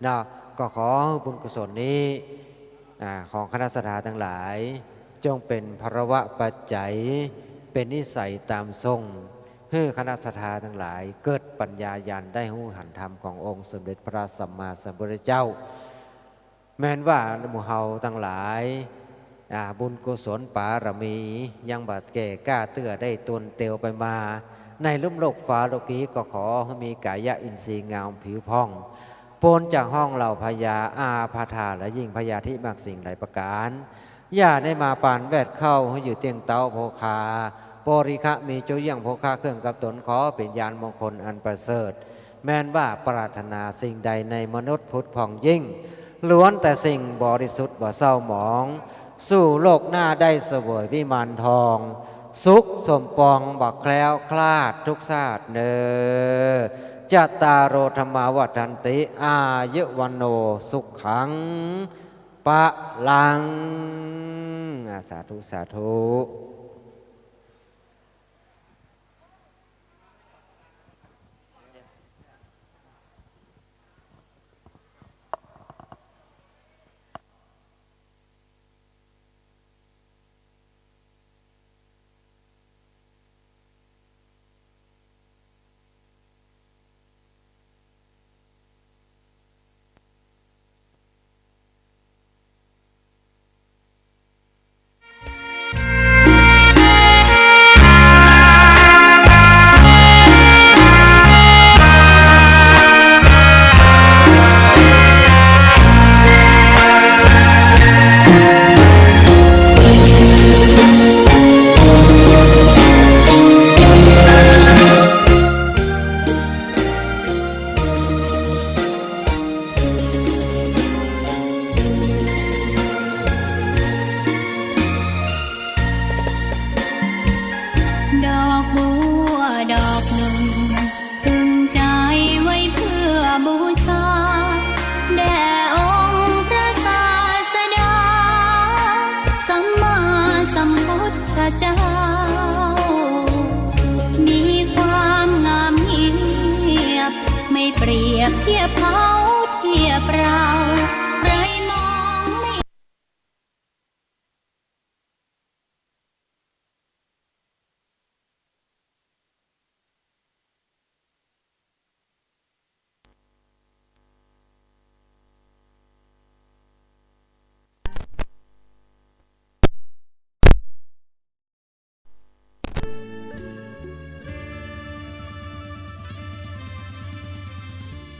เนาะก็ขอบุญกุศลนี้ของคณะสัตยาทั้งหลายจงเป็นภรวะปัจจัยเป็นนิสัยตามทรงให้คณะสัตยาทั้งหลายเกิดปัญญาญาณได้หูหันธรรมขององค์สมเด็จพระสัมมาสัมพุทธเจ้าแม้นว่าหมู่เฮาทั้งหลายบุญกุศลปารมียังบาดแก่กล้าเตื้อได้ตนเตียวไปมาในลุ่มโลกฟ้าโลกีก็ขอให้มีกายะอินทรีย์งามผิวพองปนจากห้องเหล่าพญาอาพาธาและยิ่งพญาธิมากสิ่งหลายประการอย่าได้มาปานแวดเข้าให้อยู่เตียงเต้าโภคาปริคะมีโจยังโภคาเครื่องกับตนขอเป็นญาณมงคลอันประเสริฐแม้นว่าปรารถนาสิ่งใดในมนุษย์พุทธผ่องยิ่งล้วนแต่สิ่งบริสุทธิ์บ่เศร้าหมองสู่โลกหน้าได้เสวยวิมานทองสุขสมปองบักแคล้วคลาดทุกศาสตร์เนอจัตตารโอธรรมาวัฏันติอายุวันโนสุขขังปะลังสาธุสาธุดอกบัวดอกหนึ่งพึงใจไว้เพื่อบูชาแด่องค์พระศาสดาสัมมาสัมพุทธเจ้ามีความงามเงียบไม่เปรียบเทียบเขาเทียบเราใครมองไม่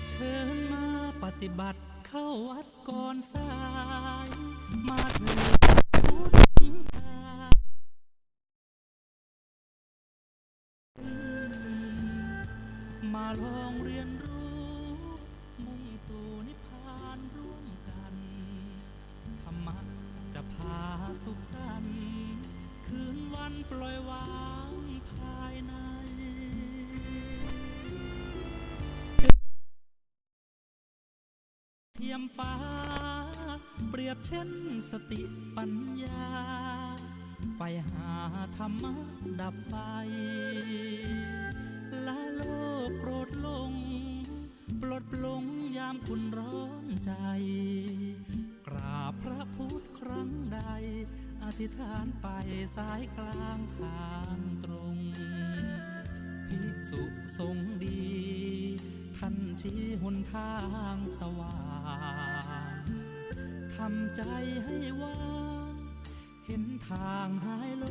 เชิญมาปฏิบัติเข้าวัดก่อนสายมาเถิดพุทธามาลองเรียนรู้มุ่งสู่นิพพานร่วมกันธรรมะจะพาสุขสันต์คืนวันปล่อยวางภายในเทียมฟ้าเปรียบเช่นสติปัญญาไฟหาธรรมะดับไฟละโลกโกรธลงปลดปลงยามคุณร้อนใจกราบพระพุทธครั้งใดอธิษฐานไปสายกลางทางตรงภิกษุทรงดีท ท่านชี้หนทางสว่างทำใจให้ว่างเห็นทางหายโล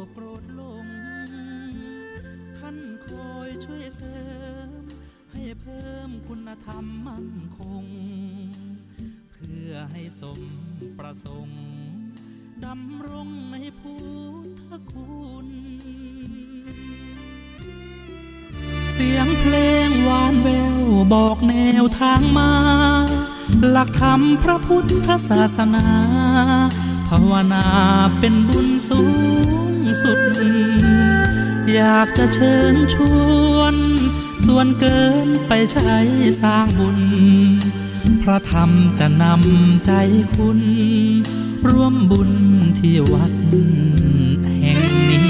ภโกรธหลงท่านคอยช่วยเสริมให้เพิ่มคุณธรรมมั่นคงเพื่อให้สมประสงค์ดำรงในพุทธคุณ เสียงเพลงหวานแววบอกแนวทางมาหลักธรรมพระพุทธศาสนาภาวนาเป็นบุญสูงสุดอยากจะเชิญชวนส่วนเกินไปใช้สร้างบุญพระธรรมจะนำใจคุณร่วมบุญที่วัดแห่งนี้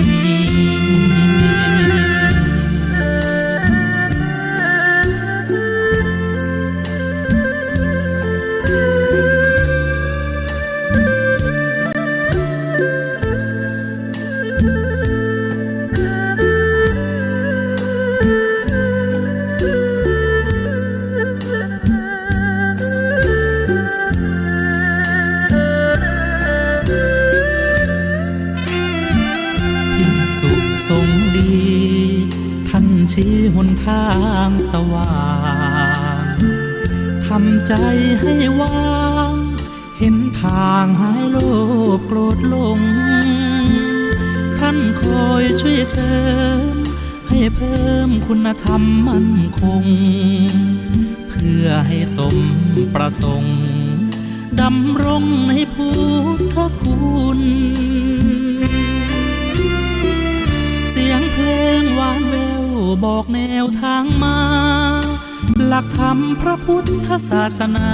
ชี้หนทางสว่างทำใจให้ว่างเห็นทางหายโลภโกรธหลงท่านคอยช่วยเสริมให้เพิ่มคุณธรรมมั่นคงเพื่อให้สมประสงค์ดำรงในพุทธคุณเสียงเพลงหวานแววบอกแนวทางมาหลักธรรมพระพุทธศาสนา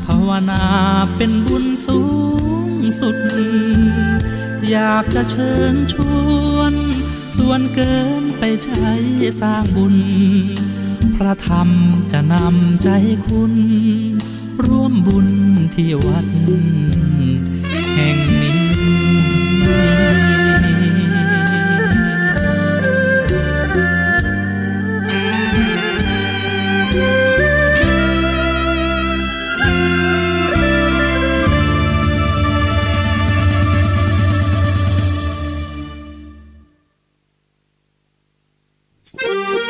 ภาวนาเป็นบุญสูงสุดอยากจะเชิญชวนส่วนเกินไปใช้สร้างบุญพระธรรมจะนำใจคุณร่วมบุญที่วัดแห่ง